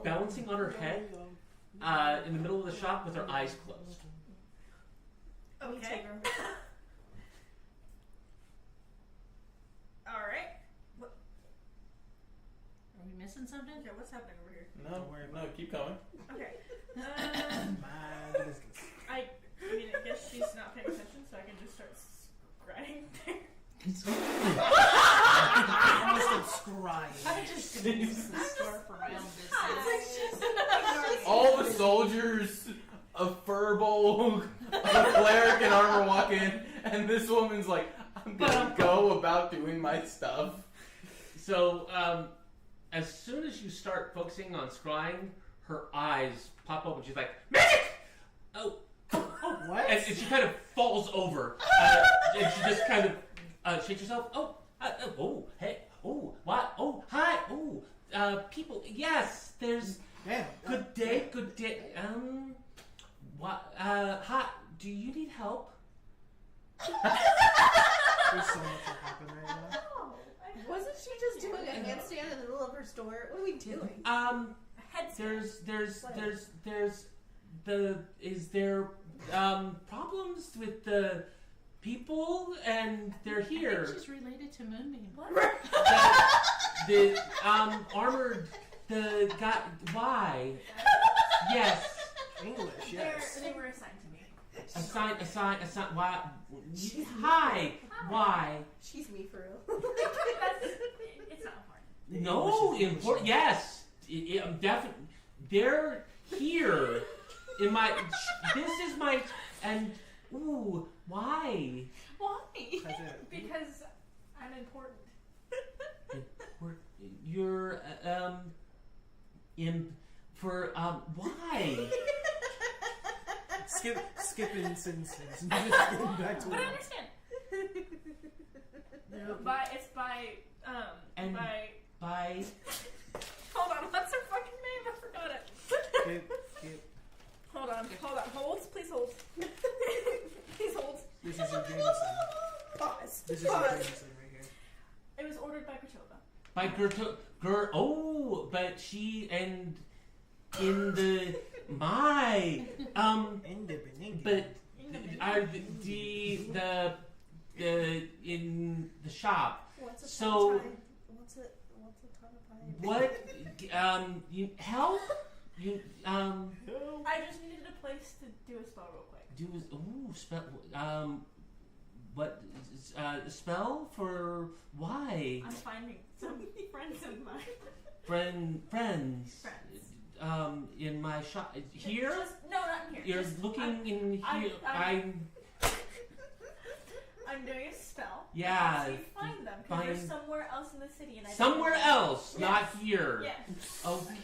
balancing on her head in the middle of the shop with her eyes closed. Okay. All right. What? Are we missing something? Okay, what's happening over here? No, keep going. Okay. My business. I mean, I guess she's not paying attention, so I can just start scrying there. I'm scrying. I just use the store for my own business. All the soldiers, a furbolg, a cleric in armor walk in, and this woman's like, I'm gonna go about doing my stuff. So, as soon as you start focusing on scrying, her eyes pop open. She's like, magic! Oh, What? and she kind of falls over, and she just kind of shakes herself. Oh, hey, oh, what? Oh, hi, oh, people. Yes, there's. Damn. Good day. What? Hi. Do you need help? There's so much that happened right now. Wasn't she just doing a handstand in the middle of her store? What are we doing? Is there problems with the people and they're I here? think she's related to Moonbeam. The armored the guy. Why? Yes. English, yes. They were assigned to me. Assign. Why? Hi. Why? She's me for real. It's not hard. No, important. Yes, definitely. They're here in my. This is my. And ooh, why? Why? That's it. Because I'm important. You're why? Skipping sentences. Just getting back to But I it. understand. It's by And- by. By Hold on, what's her fucking name? I forgot it. Skip. Hold on. Hold. Please hold. Please hold. This is your Jameson. Pause. This is your Jameson right here. It was ordered by Kachova. by Ger. Oh, but she and in the my but the in the shop. What's a So- ton of pie? What's a ton of pie? What you help you I just needed a place to do a spell real quick. do spell what spell for why I'm finding some friends of mine. friends Friends. in my shop here. No, not in here. You're Just- looking in here. I'm doing a spell. Yeah, So you find them because they're find- somewhere else in the city, and I somewhere else, Yes. not here. Yes. Okay.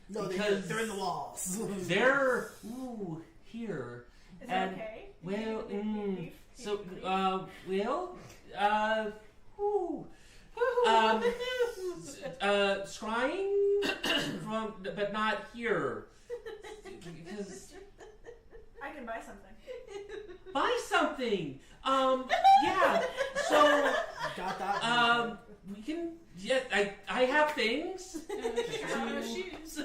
No, Because they're in the walls. They're here. Is And- that okay? Well, Leave. so scrying from, but not here. Because I can buy something. buy something. Yeah. So Got that. we can. Yeah, I have things. Shoes.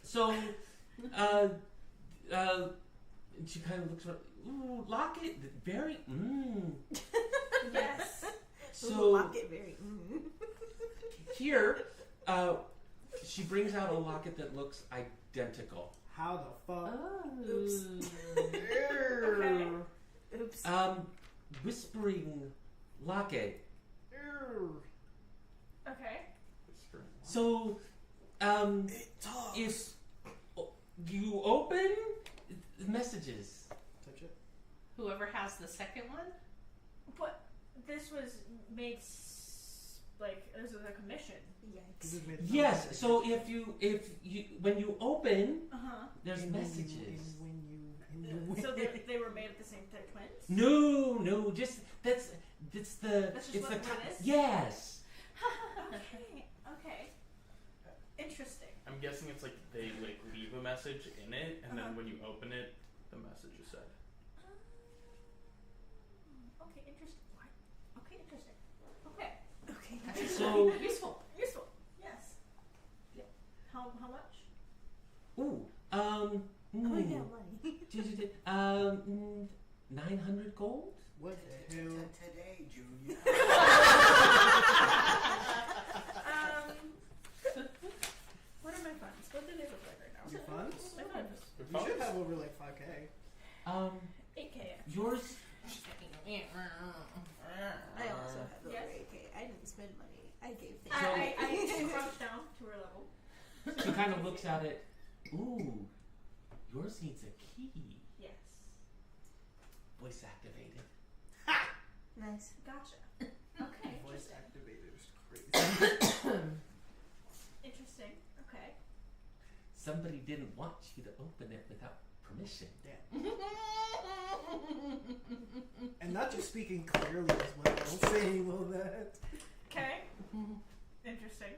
So, she kind of looks around. Ooh, locket, very. Yes. So Locket very. here, she brings out a locket that looks identical. How the fuck? Oops. Okay. Oops. Whispering locket. Okay. So, It talks. if you open messages, Touch it. Whoever has the second one. But this was made this was a commission. This Yikes. is made of yes. noise. So if you when you open, Uh huh. there's And messages. when you So they were made at the same time, twins. No, just that's the That's just it's what the it is? yes. Okay. message in it, and Uh-huh. then when you open it, the message is said. Okay, interesting. What? Okay, interesting. Okay. Okay. So, Useful. Useful. Yes. Yeah. How much? ooh, Oh mm, yeah, money. 900 gold? What the hell? Today, Junior. What are my funds? What do they look like right now? Your funds? My funds. You should have over like 5k. 8K. Yours, I also have over Yes. 8K. I didn't spend money. I gave things. I crouched down to her level. she kind of looks at it. Ooh, yours needs a key. Yes. Voice activated. Nice. Gotcha. Okay. Voice Interesting. activator is crazy. Interesting. Okay. Somebody didn't want you to open it without permission. And not just speaking clearly as well, saying all that. Okay. Interesting.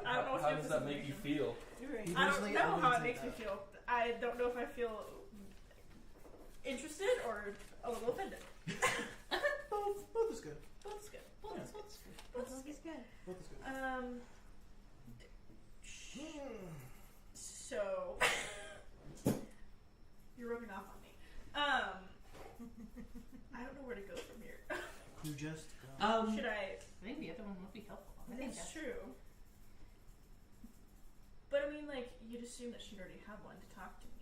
I don't know what How to do does with that this make you information. feel? Right. I don't Personally, know I how wouldn't it take makes me that. feel. I don't know if I feel interested or a little offended. Both is good. Both is good. Yeah. Both is good. good. Both is good. So you're rubbing off on me. I don't know where to go from here. You just Should I? I think the other one would be helpful. I think That's that's true. But I mean, like, you'd assume that she'd already have one to talk to me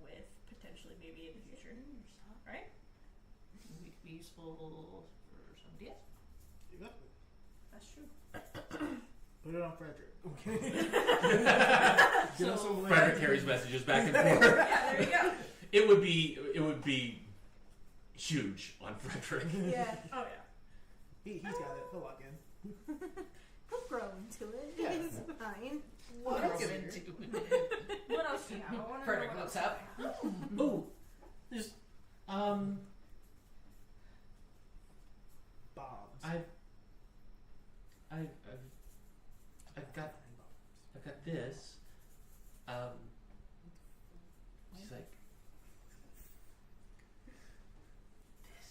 with, potentially, maybe in the future, right? we could be useful for somebody else. Exactly. That's true. Put it on Frederick. Okay. Get us So- some Frederick carries messages back and forth. Yeah, there you go. It would be huge on Frederick. Yeah. Oh yeah. He's got it. He'll lock in. He'll grow into it. Yeah. It's fine. What else else is into What else do you have? I want to know Frederick what looks else up. you have. Oh, there's Bombs. I've got this. She's like, this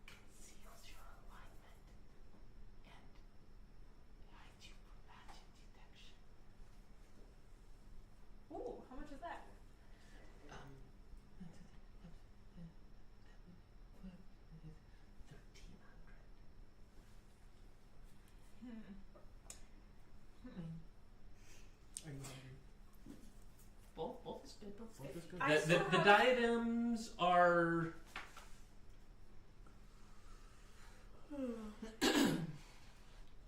conceals your alignment and hides you from magic detection. Ooh, how much is that? 1,300. Are you hungry? Both is good. Both is good. I still The have- diadems are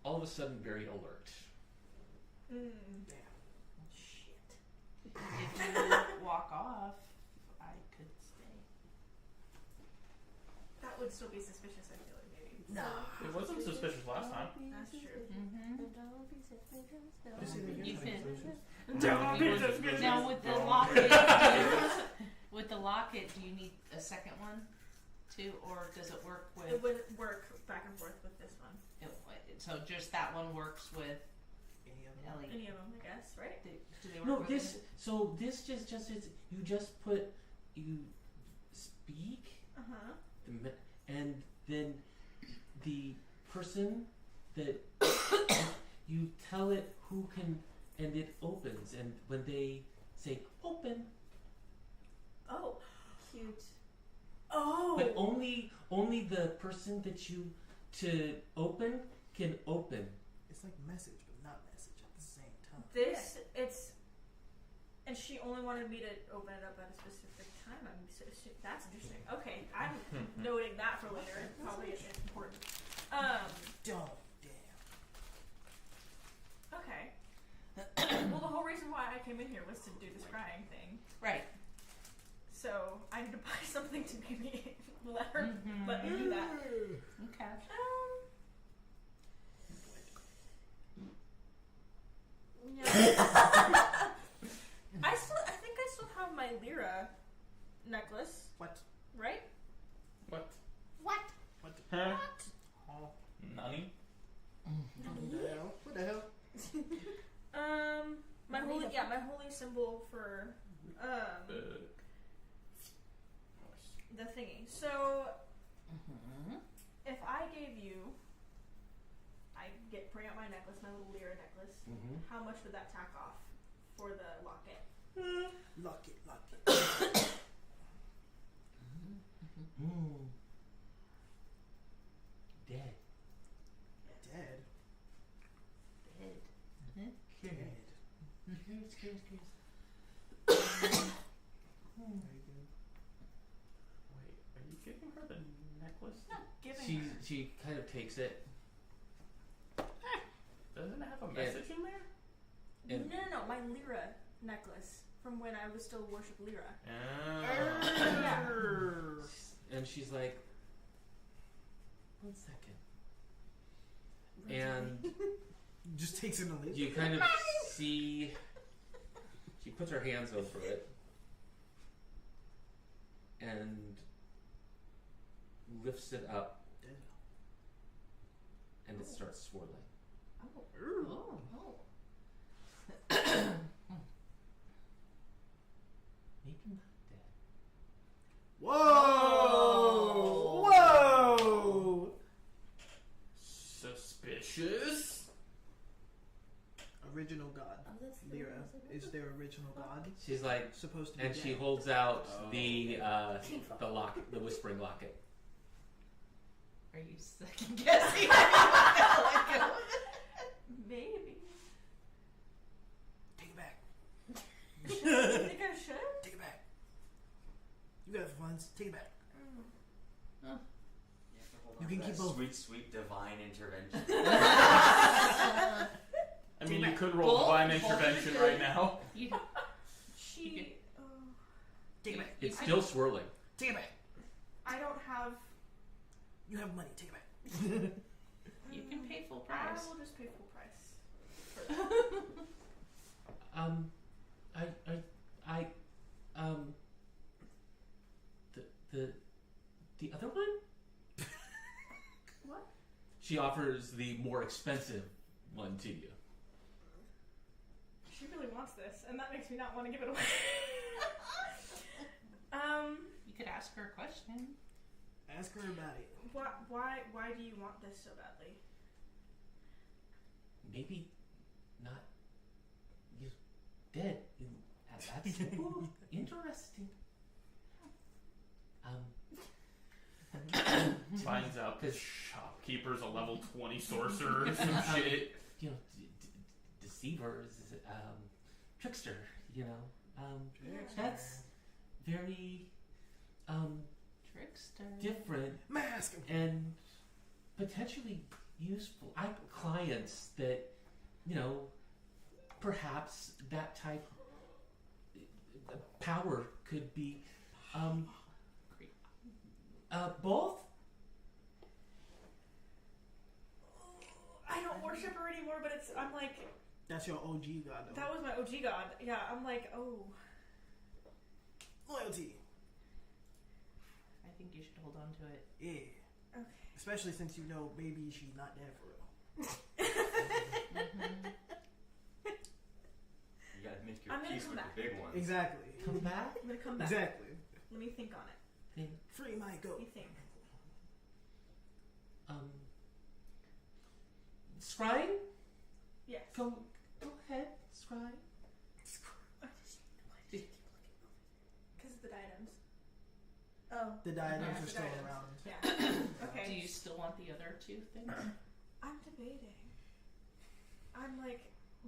all of a sudden very alert. Shit. If you walk off, I could stay. That would still be suspicious, I feel like, maybe. No. It wasn't suspicious last time. That's true. Mm-hmm. Don't be suspicious. Just see the You good can- things. Don't be suspicious. Now with the Wrong. locket, with the locket, do you need a second one too, or does it work with? It wouldn't work back and forth with this one. So just that one works with Any of them? Ellie. Any of them, I guess, right? Do they work No, with this. So this just is you just put you speak Uh-huh. and then the person that you tell it who can and it opens and when they say open Oh. Cute. Oh. but only the person that you to open can open. It's like message, but not message at the same time. This, it's, and she only wanted me to open it up at a specific time. That's interesting. Okay, I'm noting that for later. Probably is important. Don't. Damn. Okay. Well, the whole reason why I came in here was to do the scrying thing. Right. So I need to buy something to maybe let me do that. Okay. I think I still have my Lyra necklace, What? right? What? What? What? Huh? Oh. Nani? What the hell? What the hell? holy symbol for the thingy. So if I gave you, bring out my necklace, my little Lyra necklace. Mm-hmm. How much would that tack off for the locket? Lock it. Dead. Dead. Curious. Very good. Wait, are you giving her the necklace? No, giving She her. she kind of takes it. Doesn't it have a message in there? And No, my Lyra necklace from when I was still worship Lyra. and she's like, 1 second. And Just takes it and leaves. you kind of see she puts her hands over it and lifts it up and it starts swirling. Oh. Maybe not dead. Whoa! Suspicious. Original god. Oh, that's the Lyra one I said. is their original god. She's like, Supposed to be and dead. she holds out Oh. the whispering locket. Are you second guessing? Maybe. Take it back. You think I should? Take it back. You got the funds. Take it back. You can keep both. Sweet divine intervention. I mean, you could roll divine intervention right now. You, She. Take it back. It's still swirling. Take it back. I don't have. You have money. Take it back. you can pay full I price. will just pay full price. The other one? What? She offers the more expensive one to you. She really wants this, and that makes me not want to give it away. You could ask her a question. Ask her about it. Why do you want this so badly? Maybe not. You're dead. That's ooh, interesting. Finds out the shopkeeper's a level 20 sorcerer or some shit. You know, deceivers, trickster. You know, that's very Trickster. different Mask. and potentially useful. I have clients that, you know, perhaps that type of power could be both. I don't worship her anymore, but I'm like, That's your OG god, though. that was my OG god. Yeah, I'm like, oh. Loyalty. I think you should hold on to it. Yeah. Okay. Especially since you know maybe she's not dead for real. You gotta make your I'm gonna peace come with back. the big ones. Exactly. Come back. I'm gonna come back. Exactly. Let me think on it. Free my goat. Let me think. Scrying? Yes. Go ahead, scry. Because of the diadems. Oh. The diadems Yeah, are the still diadems. around. Yeah. Do Okay. you still want the other two things? I'm debating. I'm like,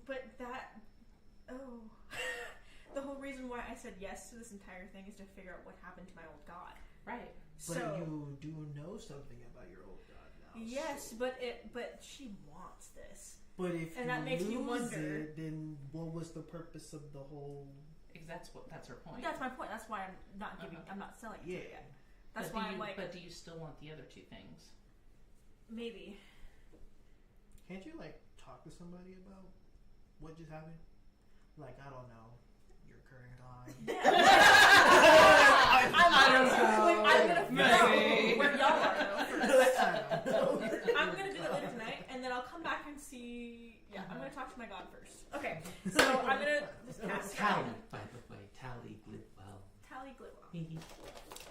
but that. Oh. The whole reason why I said yes to this entire thing is to figure out what happened to my old god. Right. But So. you do know something about your old god now. Yes, so- but she wants this. But if and you that makes lose me wonder- it, then what was the purpose of the whole? Because that's her point. That's my point. That's why I'm not giving. I'm not selling it to you Yeah. yet. That's but why do you, I'm like, But do you still want the other two things? maybe. Can't you like talk to somebody about what just happened? Like, I don't know, your current time. I don't know. I'm gonna figure out Maybe. where y'all are though. I don't know. I'm gonna do that later tonight, and then I'll come back and see. Yeah, I'm gonna talk to my god first. Okay, so I'm gonna. This Tally Glitwell.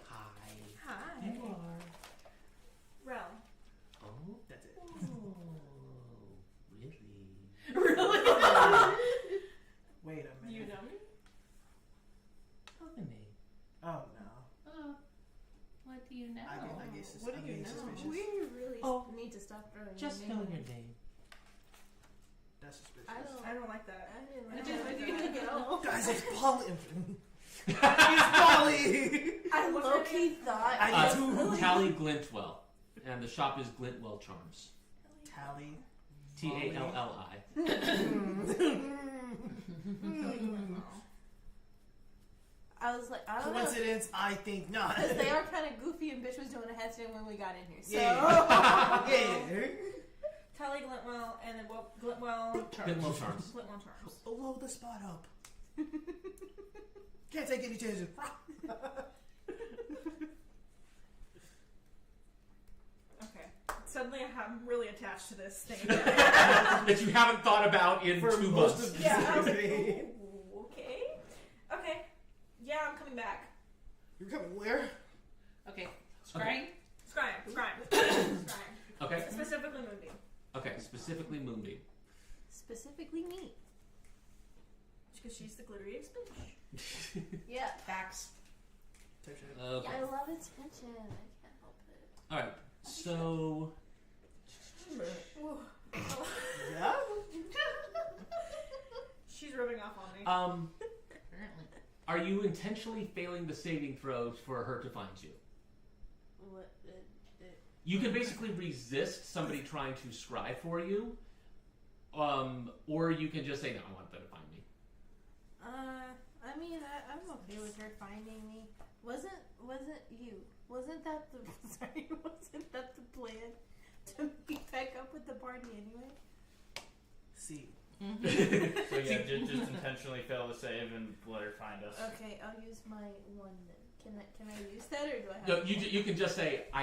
Hi. Hi. You are. Rel. Oh. That's it. Oh. Really? Really? Wait a minute. You know me? Tell the name. Oh no. Oh, what do you know? I guess it's, What do I'm you getting know? suspicious. We really Oh. need to stop throwing Just your know name your out. name. That's suspicious. I don't like that. I I didn't didn't like that at all. Guys, it's Polly. It's Polly. I What's low her key name? thought. I do. Tally Glintwell. And the shop is Glintwell Charms. Tally. T-A-L-L-I. I was like, I don't know. Coincidence? I think not. Because they are kind of goofy and bitch was doing a headstand when we got in here. So. Yeah. Yeah. Tally Glintwell and then Glintwell. Glintwell Charms. Glintwell Charms. Blow the spot up. Can't take any chances. Okay. Suddenly I'm really attached to this thing. That you haven't thought about in For 2 most months. of Yeah, I was like, ooh, okay. Okay. Yeah, I'm coming back. You're coming where? Okay, scrying. Scrying. Okay. Specifically Moonbeam. Okay, specifically Moonbeam. Specifically me. Because she's the glittery expansion. Yeah. Facts. Type shit. Okay. I love attention. I can't help it. Alright, so... Ooh. Yeah? She's rubbing off on me. Apparently. Are you intentionally failing the saving throws for her to find you? What? You can basically resist somebody trying to scry for you, or you can just say, no, I want them to find me. I mean, I'm okay with her finding me. Wasn't you? Wasn't that the sorry? Wasn't that the plan to meet back up with the party anyway? See. So yeah, just intentionally fail to save and let her find us. Okay, I'll use my one then. Can I use that or do I have? No, you can just say, I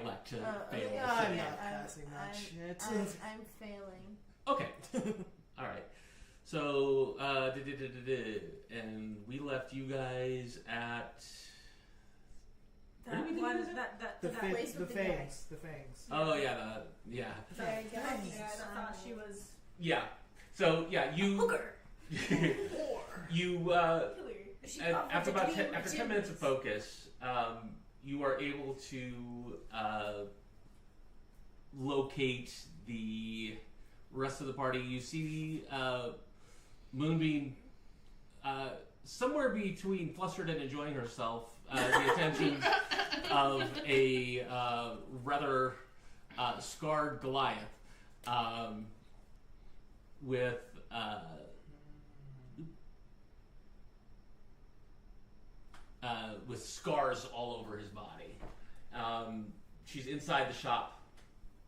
elect to fail. okay, the I'm saving not throw." passing that shit. I'm failing. Okay. All right. So, and we left you guys at. Where That did we one, leave it? The that fangs. place The with the guy. fangs. The fangs. Oh yeah, yeah, There you go. Thanks. Yeah, I thought she was yeah. So yeah, you hooker. you She and offered after to about clean my after 10 minutes of chimneys. focus, you are able to locate the rest of the party. You see Moonbeam somewhere between flustered and enjoying herself. The attention of a rather scarred Goliath with scars all over his body. She's inside the shop,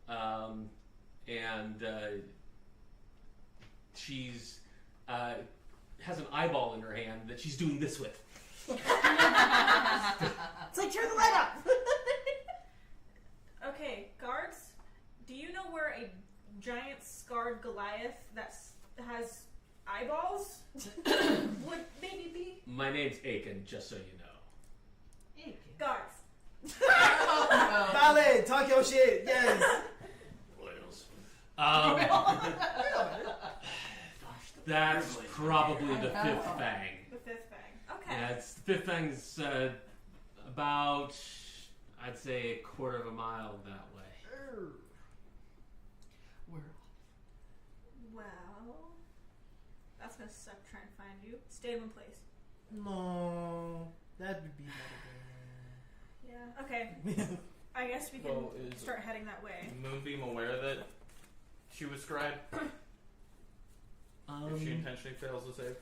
and she's has an eyeball in her hand that she's doing this with. It's like turn the light up. Okay, guards, do you know where a giant scarred Goliath that has eyeballs would maybe be? My name's Aiken, just so you know. Guards. Oh, Ballet, talk your shit. Yes. That's probably the fifth fang. The fifth fang. Okay. Yeah, it's the fifth fang's about, I'd say, a quarter of a mile that way. Well, that's gonna suck trying to find you. Stay in one place. No, that would be Yeah. Okay. better. I guess we can Well, is start heading that way. Moonbeam aware that she was scried if she intentionally fails to save?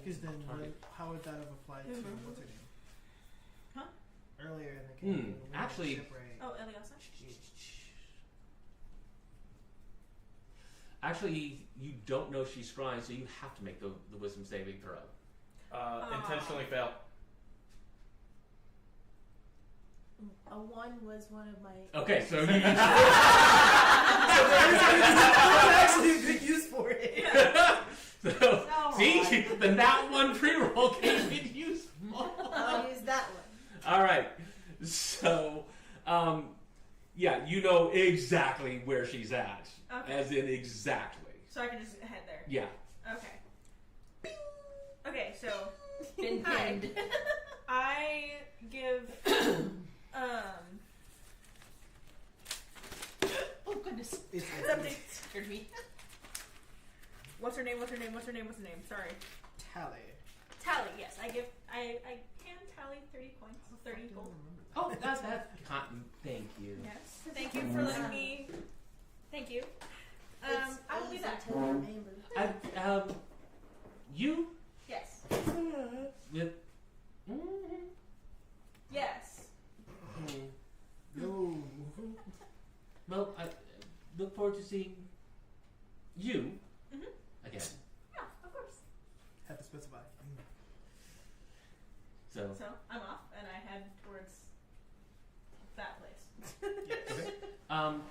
Because then, how would that have applied to Mhm. what's her name? Huh? Earlier in the campaign. when we had actually- shipwreck. Oh, Eliasa? Actually, you don't know she's scrying, so you have to make the wisdom saving throw. Intentionally fail. A 1 was one of my. Okay, so you So there is actually a good use for it. then that one pre-roll came in useful. I'll use that one. All right. So, yeah, you know exactly where she's at. Okay. As in exactly. So I can just head there. Yeah. Okay. Okay, so Been Hi. pinned. I give Oh goodness. It's something. Scared me. What's her name? What's her name? What's her name? What's her name? Sorry. Tally. Tally. Yes, I can Tally 30 points. 30 gold. Oh, that's that. Cotton, thank you. Yes. Thank you for letting me. Thank you. It's I will be easy back. to remember. You? Yes. With, Yes. No. well, I look forward to seeing you Mhm. again. Yeah, of course. Have to specify. So, So I'm off and I head towards that place. Yes.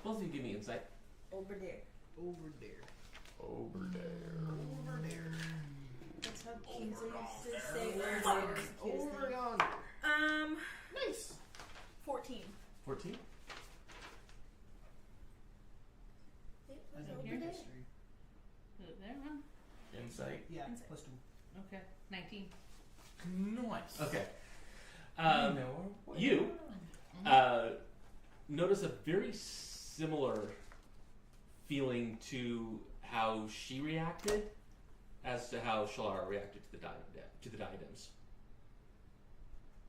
both of you give me insight. Over there. Over there. Over there. Over there. That's how Kingsley used to say over there. was the cutest Over thing. yonder. Nice. 14. 14? It I was know over Here. there. history. Is it there one? Insight. Yeah. Insight. Plus 2. Okay. 19. Nice. Okay. I know her You notice a very similar feeling to how she reacted as to how Shalara reacted to the diadems.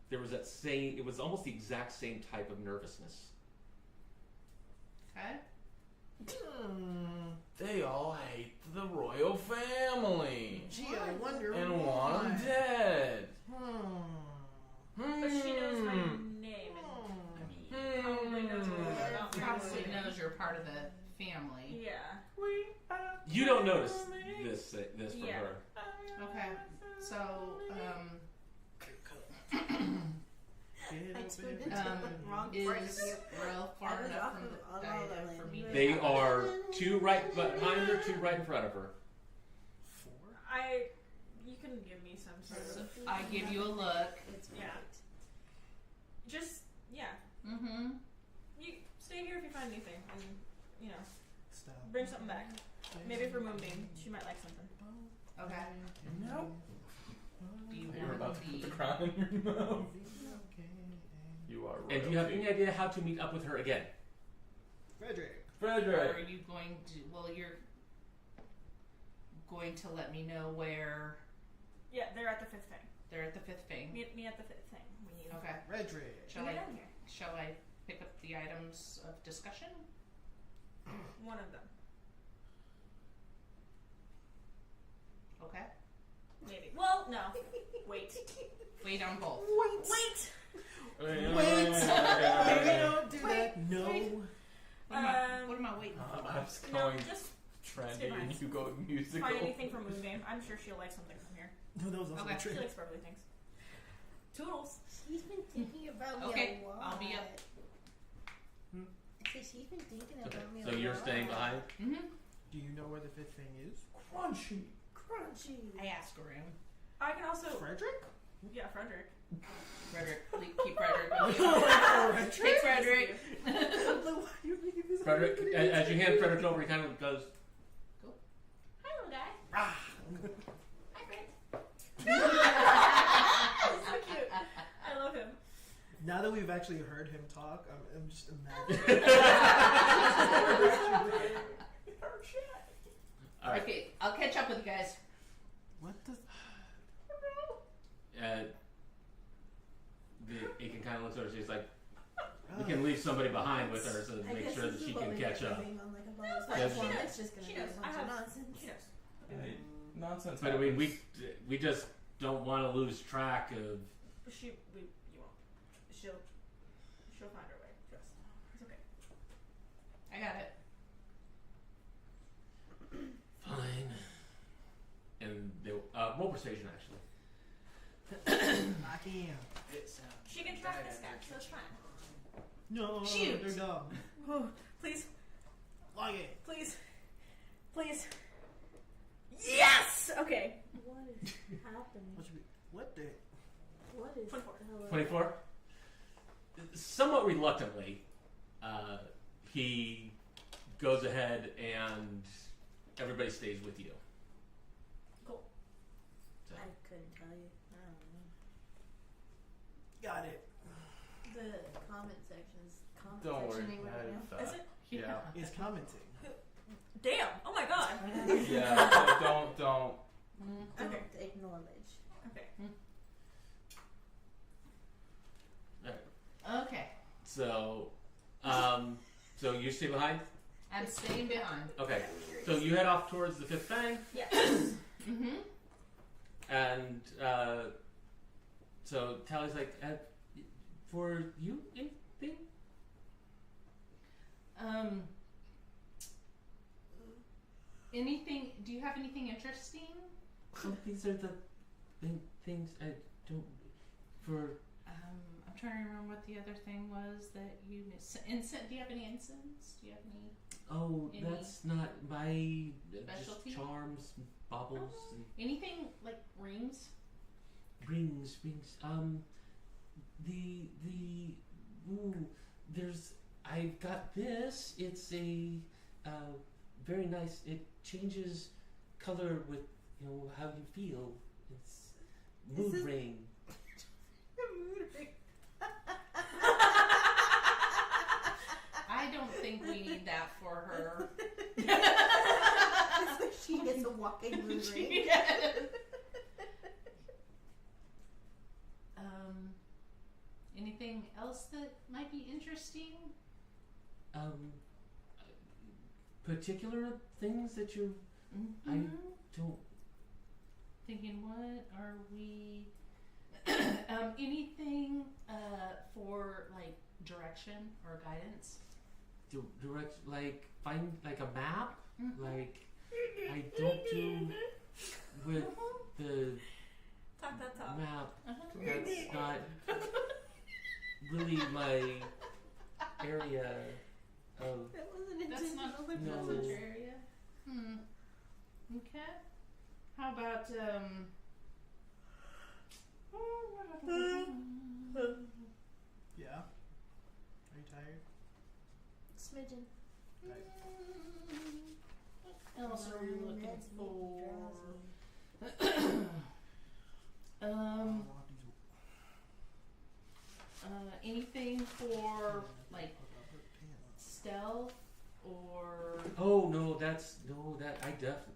There was that same, it was almost the exact same type of nervousness. Okay. They all hate the royal family Gee, I wonder and why. want 'em dead. But she knows my name and probably knows a little bit about me. Probably knows you're part of the family. Yeah. You don't notice this from Yeah. her. Okay. So, I tuned into the wrong part of is you. Rel far I was enough off from of the La La diadem Land. for me to They are 2 right behind her, 2 right in front of her. 4? You can give me some sort So of. I give you a look. It's Yeah. perfect. Just, yeah. Mm-hmm. You stay here if you find anything and, you know, Stop. bring something back. Maybe for Moonbeam. She might like something. Okay. Nope. Do you You're want about to to put be? the crown in your mouth. You are royalty. And do you have any idea how to meet up with her again? Frederick. Or Frederick. are you going to? Well, you're going to let me know where Yeah, they're at the 5th thing. they're at the 5th thing. Meet me at the 5th thing when you Okay. Frederick. Shall when I? you're down here. Shall I pick up the items of discussion? One of them. Okay. Maybe. Well, no. Wait. Wait on both. Wait! Wait. Maybe don't do that. No. What am I waiting for? I was No, going just trendy stay and behind. you go musical. find anything from Moonbeam. I'm sure she'll like something from here. No, that was also Okay. a She trick. likes sparkly things. Toodles. She's been thinking about me Okay, a lot. I'll be up. I say she's been thinking Okay. about me a So lot. you're staying behind? Mm-hmm. Do you know where the 5th thing is? Crunchy. Crunchy. I ask around. I can also. Frederick? Yeah, Frederick. Frederick, keep Frederick with you. Frederick. Hey, Frederick. Frederick, as you hand Frederick over, he kind of goes, Hi, little guy. Ah. Hi, Fred. He's so cute. I love him. Now that we've actually heard him talk, I'm just imagining. all right. Okay, I'll catch up with you guys. What the? Aiken kind of looks over. She's like, we can leave somebody behind with her to I make guess sure that this she is what can we catch were up. doing on, like, a bonus No, platform. she knows. It's just gonna She be a knows. bunch I of have- nonsense. She knows. Nonsense. But I mean, happens. we just don't want to lose track of. You won't. She'll find her way. Trust. It's okay. I got it. Fine. And they roll persuasion actually. I can. She can track this guy, so it's fine. No. Shoot. They're dumb. Oh, please, Like it. please, please. Yes. Okay. What is What the? What is 24. 24. Somewhat reluctantly, he goes ahead and everybody stays with you. Cool. So, I couldn't tell you. I don't know. Got it. The comment section is comment Don't worry. sectioning right now. Is it? Yeah. It's commenting. Damn! Oh my god! Yeah. So don't. Don't Okay. acknowledge. Okay. Okay. so you stay behind? I'm staying behind. Okay. So you head off towards the Fifth Fang, Yes. Mm-hmm. and so Tally's like, for you, anything? Anything? Do you have anything interesting? Oh, these are the things I don't. For I'm trying to remember what the other thing was that you incense. Do you have any incense? Do you have any? Any that's not my specialty? just charms, baubles, and Anything like rings? rings. There's. I've got this. It's a very nice. It changes color with how you feel. It's mood This is- ring. I don't think we need that for her. So she gets a walking mood ring. Yes. Anything else that might be interesting? Particular things that you Mm-hmm. don't. Thinking, what are we? Anything for like direction or guidance? Direct, like find like a map. Mhm. Like I don't do with the Talk that talk. map. Uh-huh. That's not really my area of. That wasn't That's not intentional. No. that's your area. Okay. How about Yeah. Are you tired? Smidgen. What else are we looking That's for? Anything for like stealth or Oh no, that's no. That I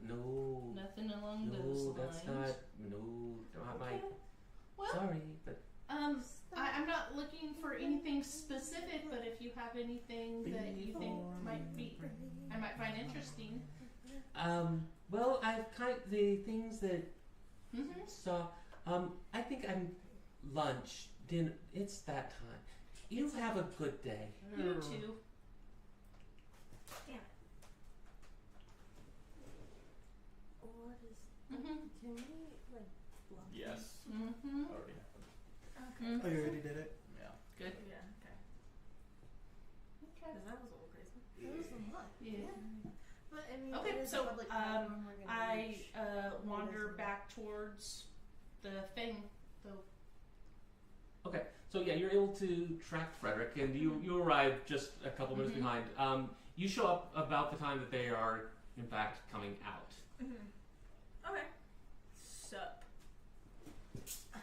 no. nothing along those No, lines? that's not. No, not my. Okay. Well, Sorry, but I'm not looking for anything specific, but if you have anything that you think might be, I might find interesting. well, I've the things that Mm-hmm. saw. I think I'm lunch, dinner. It's that time. You have a good day. You too. What is? Mm-hmm. Can we like block? Yes. Mm-hmm. Already happened. Okay. Oh, you already did it? Yeah. Good. Yeah. Okay. Okay. That was a little crazy. That was a lot. Yeah. But I mean, Okay, it is so, a public platform, we're gonna I reach. wander back towards the thing. Okay, so yeah, you're able to track Frederick, and you arrive just a couple minutes Mhm. behind. You show up about the time that they are, in fact, coming out. Mm-hmm. Okay. Sup. I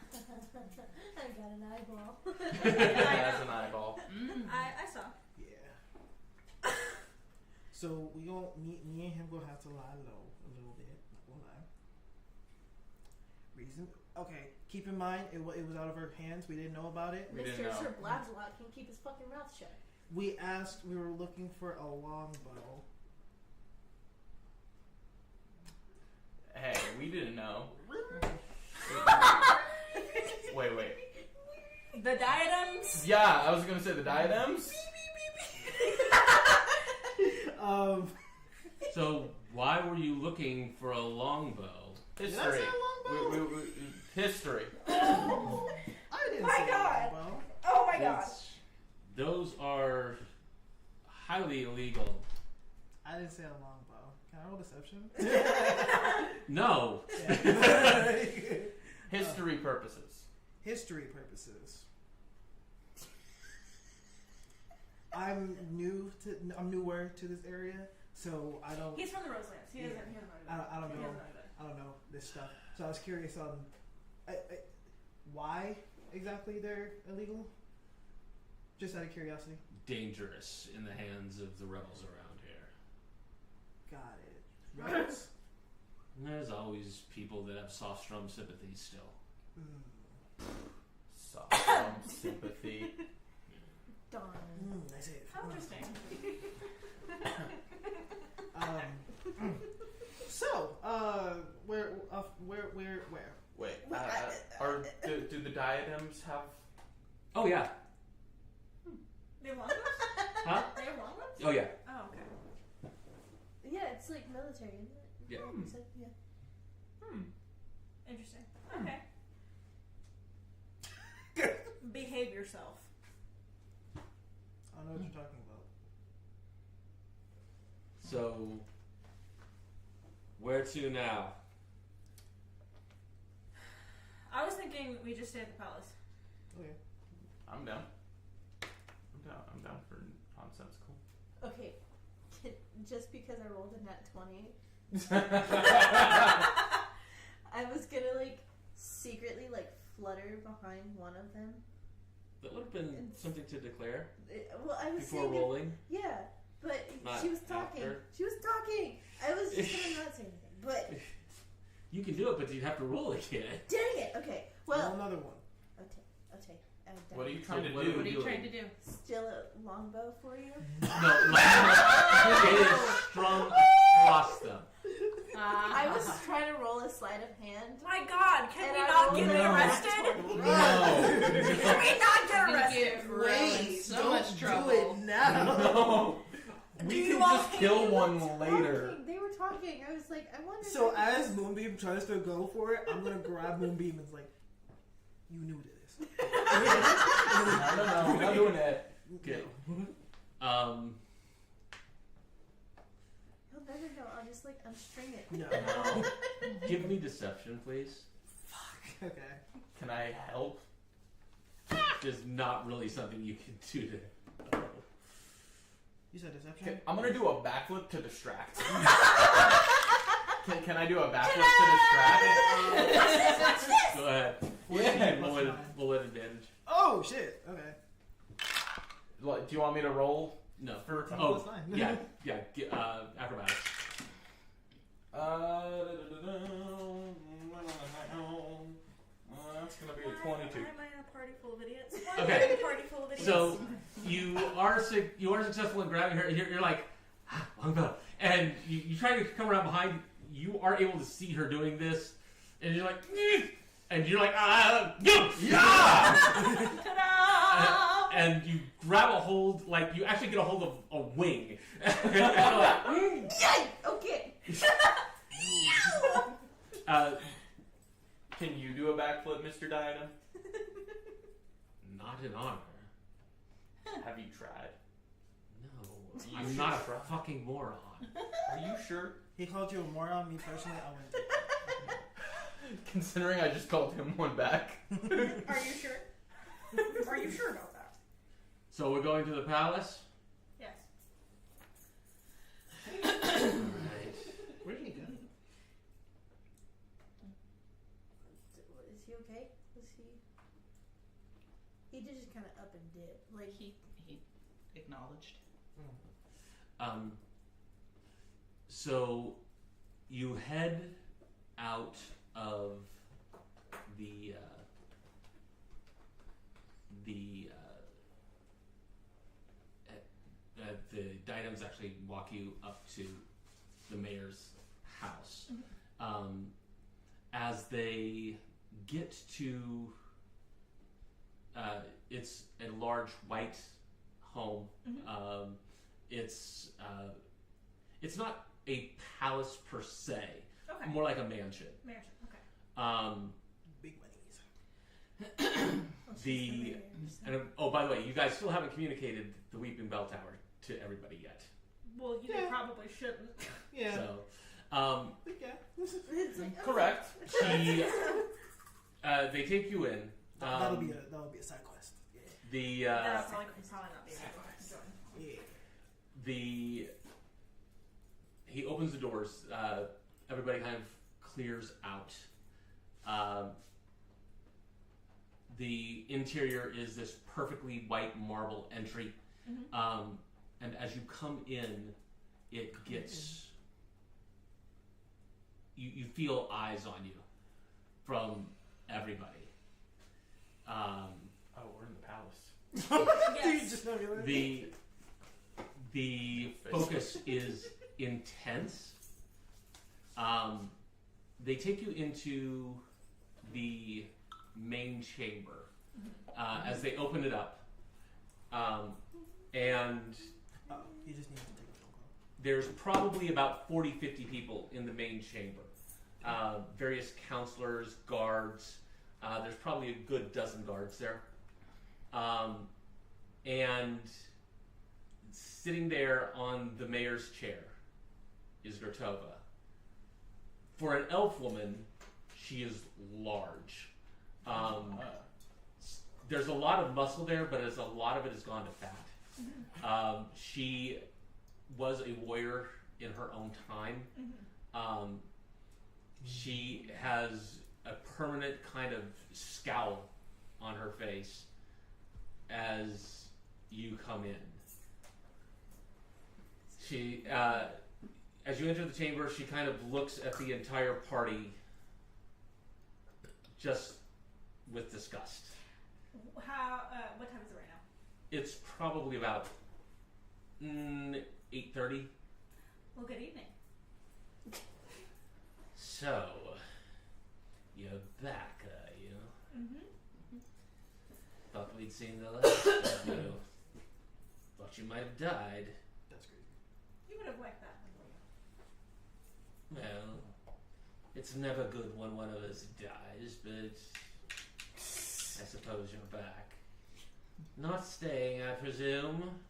got an eyeball. That's an eyeball. Mm. I saw. Yeah. So we gonna me and him gonna have to lie low a little bit. Not gonna lie. Reason. Okay. Keep in mind it was out of our hands. We didn't know about it. We didn't Mr. know. Sir Blabslot can keep his fucking mouth shut. We asked. We were looking for a longbow. Hey, we didn't know. Wait. The diadems. Yeah, I was gonna say the diadems. So why were you looking for a longbow? Did I say History. a longbow? History. I didn't My say God. a longbow. Oh my god. Those are highly illegal. I didn't say a longbow. Can I roll deception? No. Yeah. History purposes. History purposes. I'm newer to this area, so I don't. He's from the Roselands. He doesn't know. I don't He know. doesn't know that. I don't know this stuff. So I was curious on why exactly they're illegal. Just out of curiosity. Dangerous in the hands of the rebels around here. Got it. Rebels. There's always people that have soft strum sympathies still. Soft sympathy. Darn. I say it. How interesting. So, where? Wait, Wait, do the diadems have? Oh yeah. They have long ones? Huh? They have long ones? Oh yeah. Oh, okay. Yeah, it's like military, isn't it? Yeah. You said, yeah. Interesting. Okay. Behave yourself. I don't know what you're talking about. So, where to now? I was thinking we just stay at the palace. Okay. I'm down. I'm down for nonsense. Cool. Okay, just because I rolled a nat 20, I was gonna like secretly like flutter behind one of them. That would have been something to declare Well, I was before saying, rolling. yeah, but Not she was talking. after. She was talking. I was just gonna not say anything, but You can do it, but you have to roll again. dang it. Okay, Roll well, another one. okay. What are you trying to What do? are What are you doing? trying to do? Still a longbow for you? No, it is strung across them. I was trying to roll a sleight of hand. My God, can And we I not rolled get a arrested? No. Can we not get You're gonna arrested? get Ro in so much trouble. do it now. No. Do We you can all just hate kill me? one later. Talking. They were talking. I was like, I wonder. So as Moonbeam tries to go for it, I'm gonna grab Moonbeam and like, you knew this. No, I'm not doing that. Okay. You'll never know. I'll just like unstring it. No. Give me deception, please. Okay. Can I help? There's not really something you can do to. You said deception. Okay, I'm gonna do a backflip to distract. Can I do a backflip to distract? Go ahead. Yeah. We'll let advantage. Oh shit. Okay. What, do you want me to roll? No. For Oh, that's fine. Yeah. Acrobatics. That's gonna be a Why 22. am I in a party full of idiots? Why Okay. am I in a party full of idiots? So you are successful in grabbing her. You're like, longbow, and you try to come around behind. You are able to see her doing this, and you're like, and you're like, yeah. Ta-da! And you grab a hold, like you actually get a hold of a wing. And you're like, Yay! Okay. Can you do a backflip, Mr. Diadem? not in honor. Have you tried? No, You I'm should not a try. fucking moron. Are you sure? He called you a moron. Me personally, I wouldn't. Considering I just called him one back. Are you sure? Are you sure about that? So we're going to the palace. Yes. Alright. Where did he go? Is he okay? Was he? He did just kind of up and dip. Like He acknowledged. So you head out of the diadems actually walk you up to the mayor's house. As they get to it's a large white home. It's not a palace per se, Okay. more like a mansion. Mansion. Okay. Big monies. The and oh, by the way, you guys still haven't communicated the Weeping Bell Tower to everybody yet. Well, you Yeah. probably shouldn't. Yeah. So, But yeah. It's like, Correct. They take you in. that'll be a side quest. Yeah. The That'll probably not be able to join. Yeah. He opens the doors. Everybody kind of clears out. The interior is this perfectly white marble entry, and as you come in, it gets you feel eyes on you from everybody. Oh, we're in the palace. You just know you're The focus is intense. They take you into the main chamber as they open it up, and you just need to take a phone call. there's probably about 40-50 people in the main chamber. Various counselors, guards. There's probably a good dozen guards there. And sitting there on the mayor's chair is Gertova. For an elf woman, she is large. There's a lot of muscle there, but a lot of it has gone to fat. She was a warrior in her own time. She has a permanent kind of scowl on her face as you come in. She, as you enter the chamber, she kind of looks at the entire party just with disgust. What time is it right now? It's probably about 8:30. Well, good evening. So, you're back, are you? Thought we'd seen the last of you. Thought you might have died. That's crazy. You would have liked that, wouldn't you? Well, it's never good when one of us dies, but I suppose you're back. Not staying, I presume?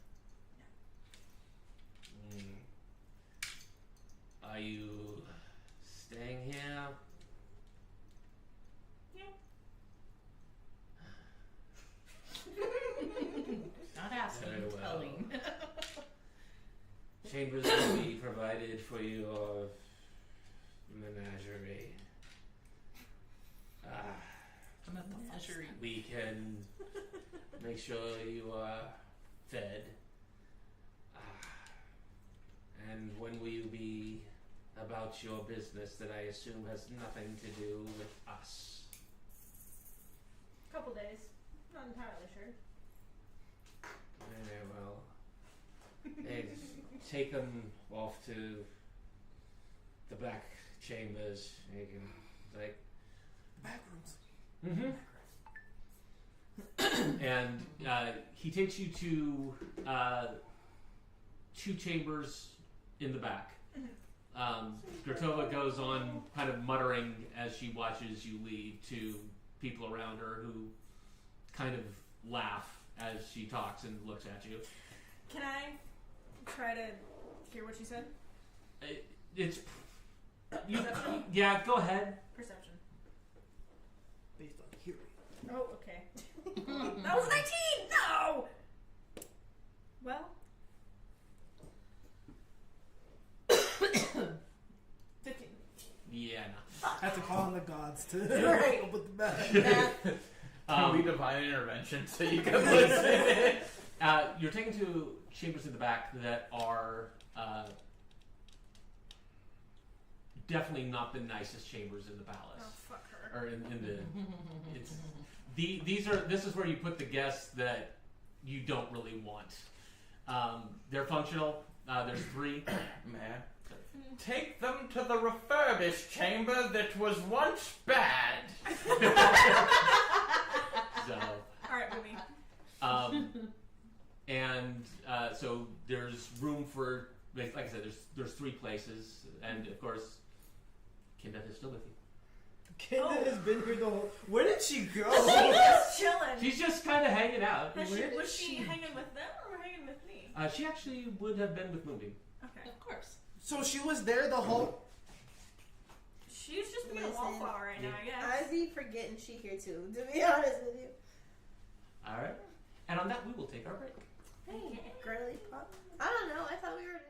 Are you staying here? Not asking, Very well. telling. Chambers will be provided for your menagerie. Menagerie. We can make sure you are fed. And when will you be about your business that I assume has nothing to do with us? Couple days. Not entirely sure. Very well. Hey, take them off to the back chambers. You can, like, Back rooms. and he takes you to 2 chambers in the back. Gertova goes on kind of muttering as she watches you leave to people around her who kind of laugh as she talks and looks at you. Can I try to hear what she said? It's yeah, go ahead. Perception. Based on hearing. Oh, okay. That was 19! No! Well. 15. Yeah, I have to call on the gods to Right. open the bag. Can we divine intervention so you can listen? You're taken to chambers in the back that are definitely not the nicest chambers in the palace. Oh, fuck her. Or in the it's this is where you put the guests that you don't really want. They're functional. There's 3. Man. Take them to the refurbished chamber that was once bad. So Alright, movie. and so there's room for, like I said, there's 3 places, and of course Kindeth is still with you. Kendra has been here the whole. Where did she go? She's just chilling. She's just kind of hanging out. Was Where did she hanging with them or hanging with me? She actually would have been with Moonbeam. Okay. Of course. So she was there the whole. She's just being a Listen, wallflower right now, I guess. I be forgetting she here too, to be honest with you. All right. And on that, we will take our break. Hey, girly pop. I don't know. I thought we were.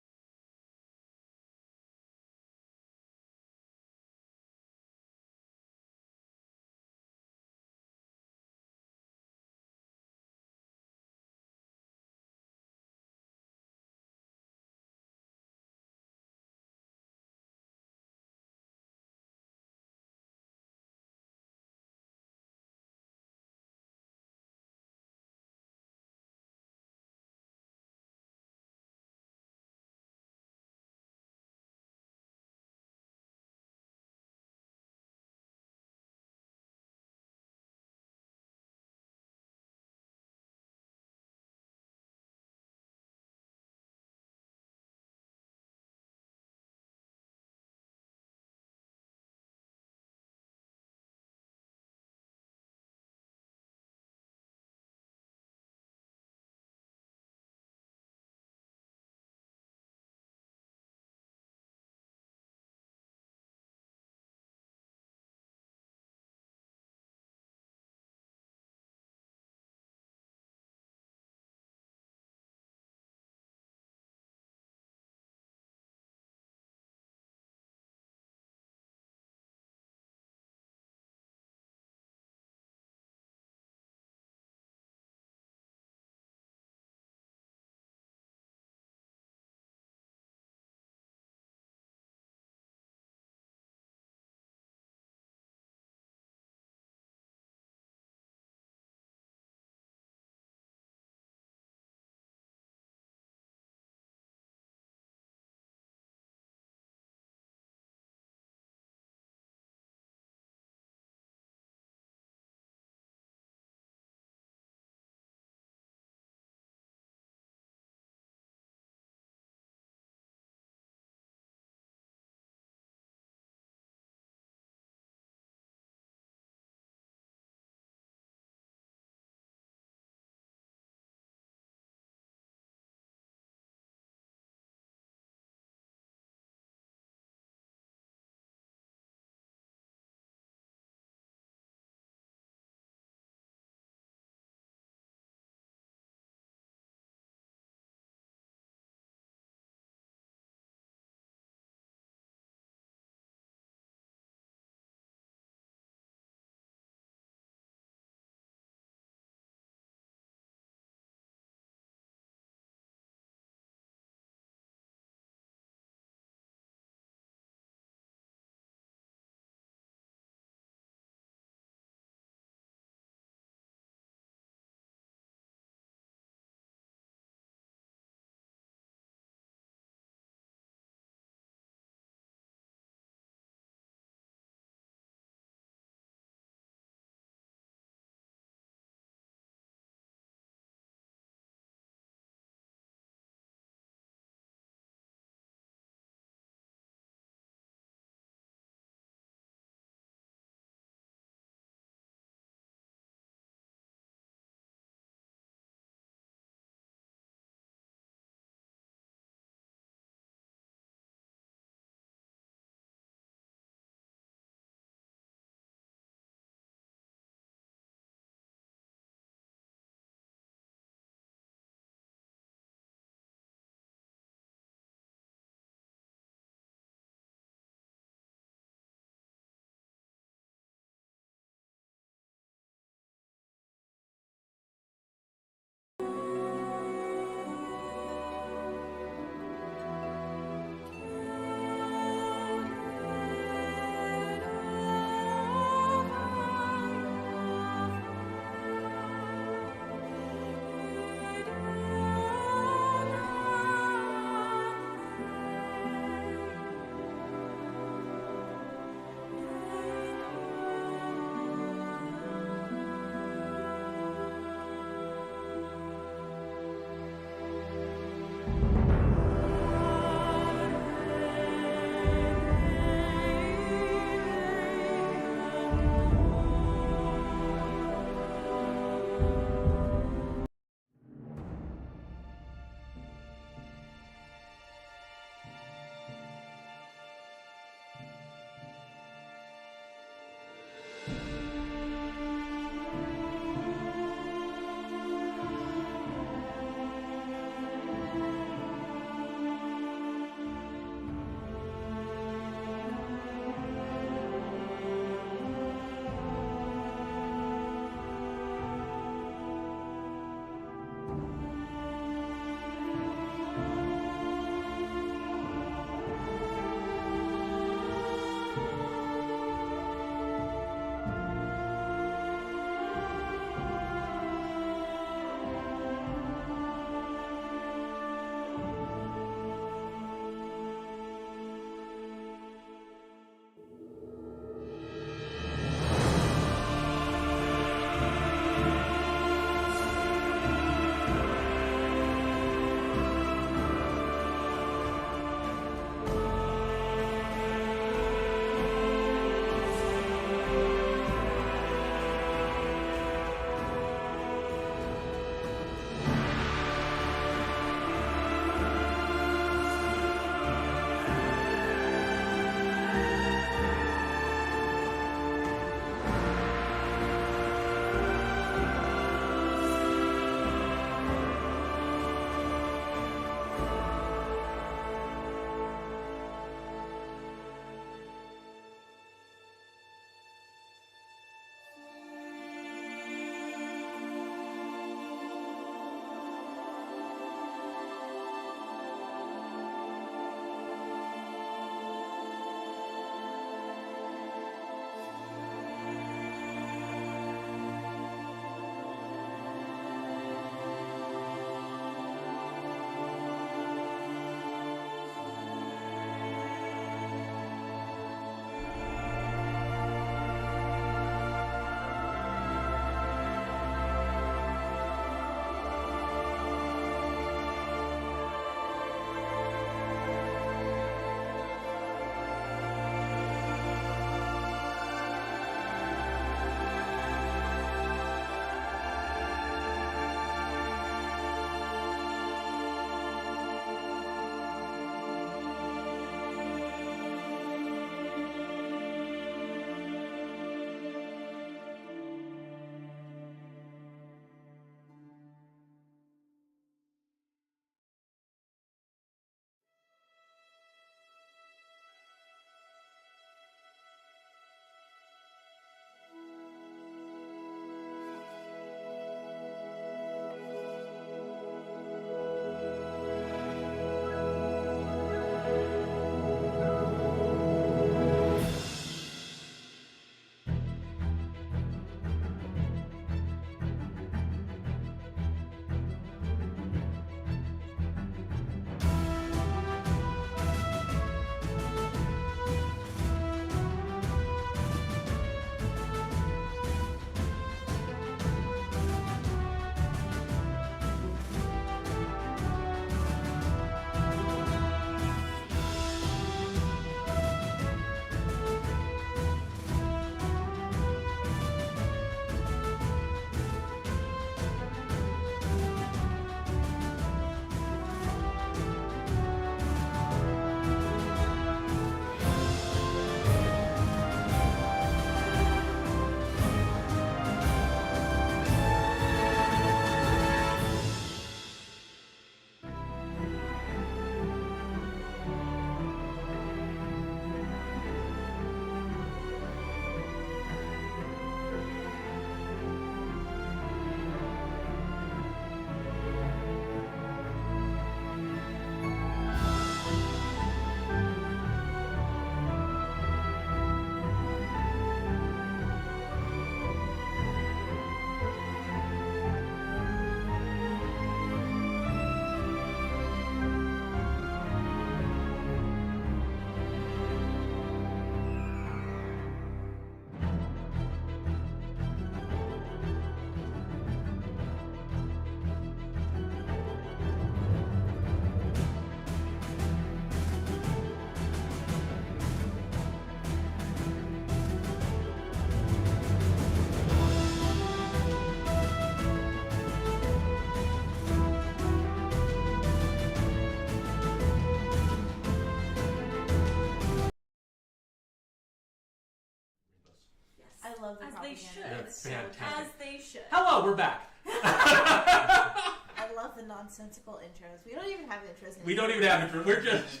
I love the As they propaganda. should. That's So fantastic. As they should. Hello, we're back. I love the nonsensical intros. We don't even have intros anymore. We don't even have it. We're just.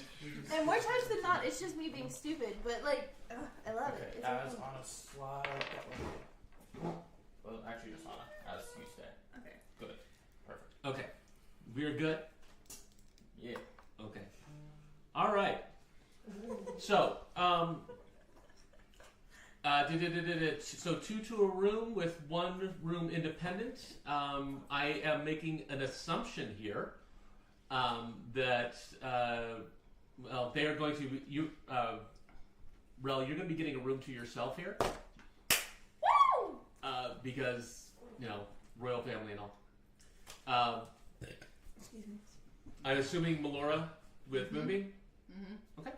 And more times than not, it's just me being stupid. But like, I love it. Okay, It's as okay. on a slide that way. Well, actually, just on a, as you say. Okay. Good. Perfect. Okay. We're good. Yeah. Okay. All right. So, so 2 to a room with 1 room independent. I am making an assumption here that well, they are going to Rel, you're going to be getting a room to yourself here. Woo! Because royal family and all. Excuse me. I'm assuming Melora with Moonbeam. Mm-hmm. Okay.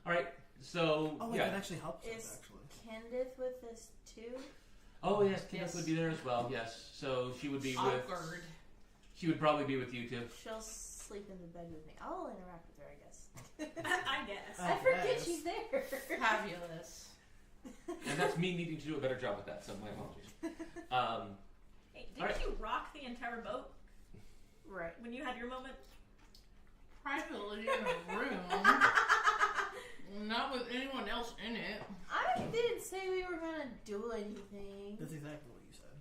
All right. So Oh, wait, yeah. that actually helps us, Is- actually. Candace with this too? Oh yes, Kenneth Yes. would be there as well. Yes. So she would be Awkward. She would probably be with you too. She'll sleep in the bed with me. I'll interact with her, I guess. I guess. I forget guess. she's there. Fabulous. And that's me needing to do a better job with that. So my apologies. Hey, didn't Alright. you rock the entire boat Right. when you had your moment? Privately in a room. Not with anyone else in it. I didn't say we were gonna do anything. That's exactly what you said.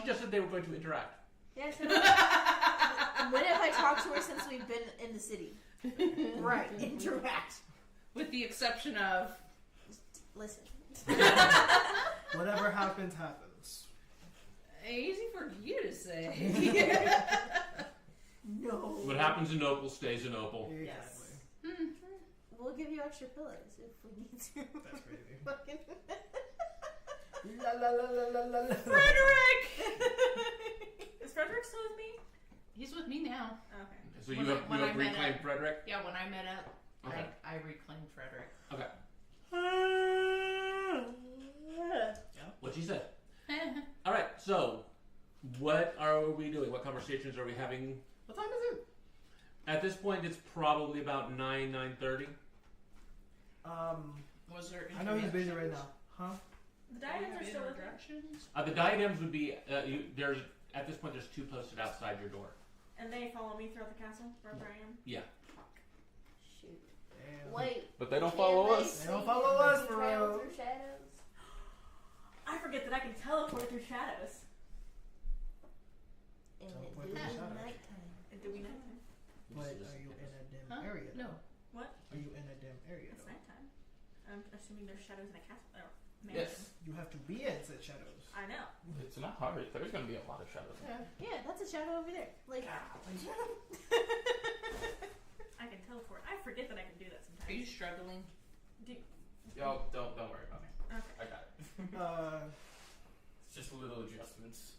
She just said they were going to interact. Yeah, so when have I talked to her since we've been in the city? Right. Interact. With the exception of Listen. Whatever happens, happens. easy for you to say. No. What happens in Opal stays in Opal. Exactly. We'll give you extra pillows if we need to. That's crazy. Fucking La la la la la la la. Frederick! Is Frederick still with me? He's with me now. Okay. So When you I- have when I met reclaimed up. Frederick. Yeah, when I met up, Okay. I reclaimed Frederick. Okay. What she said. All right. So, what are we doing? What conversations are we having? What time is it? At this point, it's probably about 9:30. Was there I know he's busy right now. Huh? The diadems are still with me. introductions? The diadems would be there's at this point there's 2 posted outside your door. And they follow me throughout the castle, wherever I am. Yeah. Shoot. Damn. Wait. But they don't can follow they us. They don't see follow the us, for trail real. through shadows? I forget that I can teleport through shadows. And it Teleport do through in shadows. nighttime. Do we nighttime? But are you in a dim Huh? area? No. What? Are you in a dim area? It's Though? nighttime. I'm assuming there's shadows in a castle. Or mansion. Yes. You have to be in said shadows. I know. It's not hard. There's gonna be a lot of shadows. Yeah, that's a shadow over there. Like, I can teleport. I forget that I can do that Are you sometimes. struggling? Yo, don't worry about me. Okay. I got it. It's just little adjustments.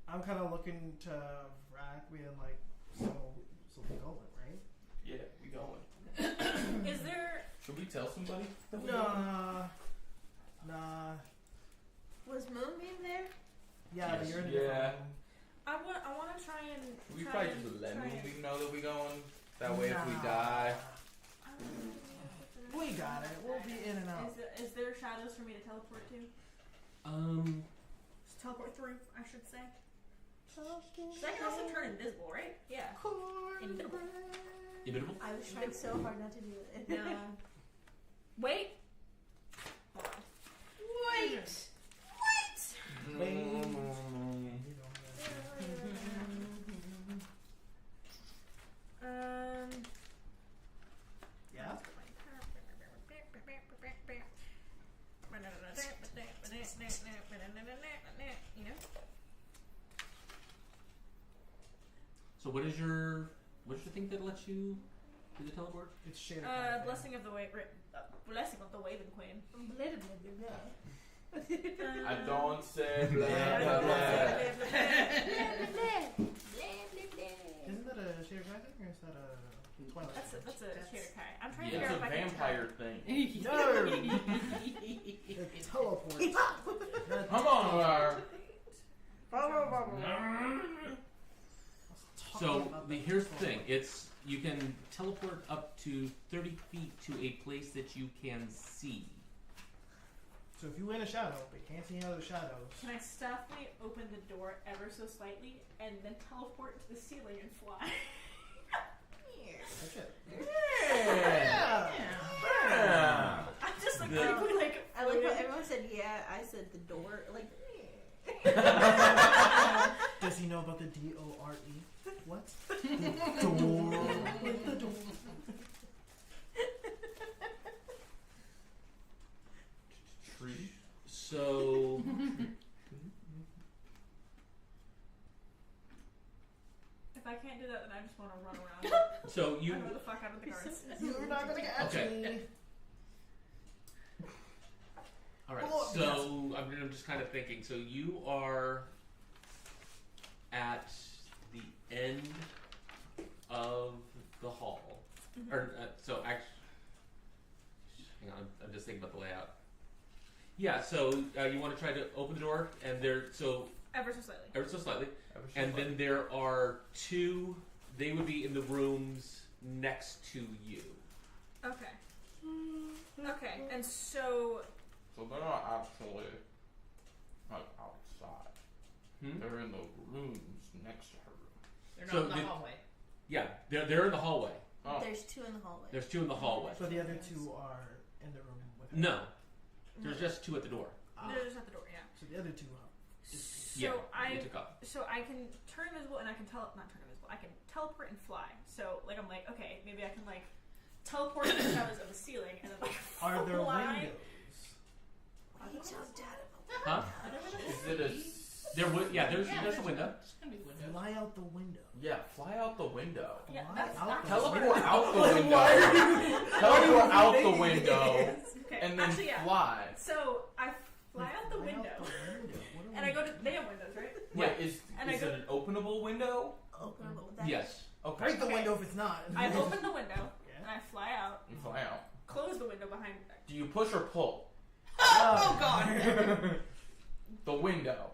I'm kind of looking to rack me and like, so we going, right? Yeah, we going. Is there? Should we tell somebody? That we going? Nah. was Moonbeam there? Yeah, but Yes, you're in a yeah. different room. I want to try and. We try probably and- just let try and- Moonbeam know that we going. That way, if we Nah. die, We got it. We'll be in and out. Is there shadows for me to teleport to? Just teleport through, I should say. So I can also turn invisible, right? Yeah. Invisible. Imitable. I was trying so hard not to do it. No. Wait. Hold on. Wait! Yeah. You know? So what is your thing that lets you do the teleport? It's shaded. Blessing of the Blessing of the Waving Queen. Blah, blah, blah, blah. I don't say blah Yeah, blah blah. Isn't that a shader guy thing or is that a Twilight? That's a Shirakai. I'm trying to Yeah, figure It's out a if I can vampire thing. No. It teleports. Come on, So here's the thing: you can teleport up to 30 feet to a place that you can see. So if you in a shadow but can't see any other shadows, Can I stealthily open the door ever so slightly and then teleport to the ceiling and fly? that's it. Yeah. I'm just like The- quickly like. I like how floating. everyone said, yeah, I said the door. Like, Does he know about the DORE? What? The door. The door. Tree. So If I can't do that, then I just want to run around. so you Run the fuck out of the guards. You're not gonna catch Okay. me. all right. Oh, So I'm just kind of thinking. So you are at the end of the hall, or so actually. Hang on, I'm just thinking about the layout. Yeah. So you want to try to open the door, and there. So Ever so slightly. ever so slightly. And then there are two. They would be in the rooms next to you. Okay. Okay, and so So they're not actually like outside. They're in the rooms next to her room. They're not So in the the- hallway. Yeah, they're in the hallway. Oh. there's two in the hallway. There's two in the hallway. So the other two are in the room with her. No, there's just two at the door. they're just at the door. Yeah. So the other two are. So Yeah, I you took off. so I can turn invisible and I can not turn invisible. I can teleport and fly. So like I'm like okay maybe I can like teleport to the shadows of the ceiling and then like Are there fly. windows? He jumped out of Huh? Is it a? There would yeah. There's a window. There's gonna be windows. Fly out the window. Yeah, fly out the window. Yeah, Fly that's out not the Teleport window. out the Like, window. why are you- Teleport out the thinking window Okay, and then actually yeah. fly. So I fly out the window What are and we I go to they have windows right? Wait, is And I it go- an openable window? open up with that. Yes. Okay. Break the Okay. window if it's not. I open the window and Yeah. I fly out, You fly out. close the window behind. Do you push or pull? Oh God. The window.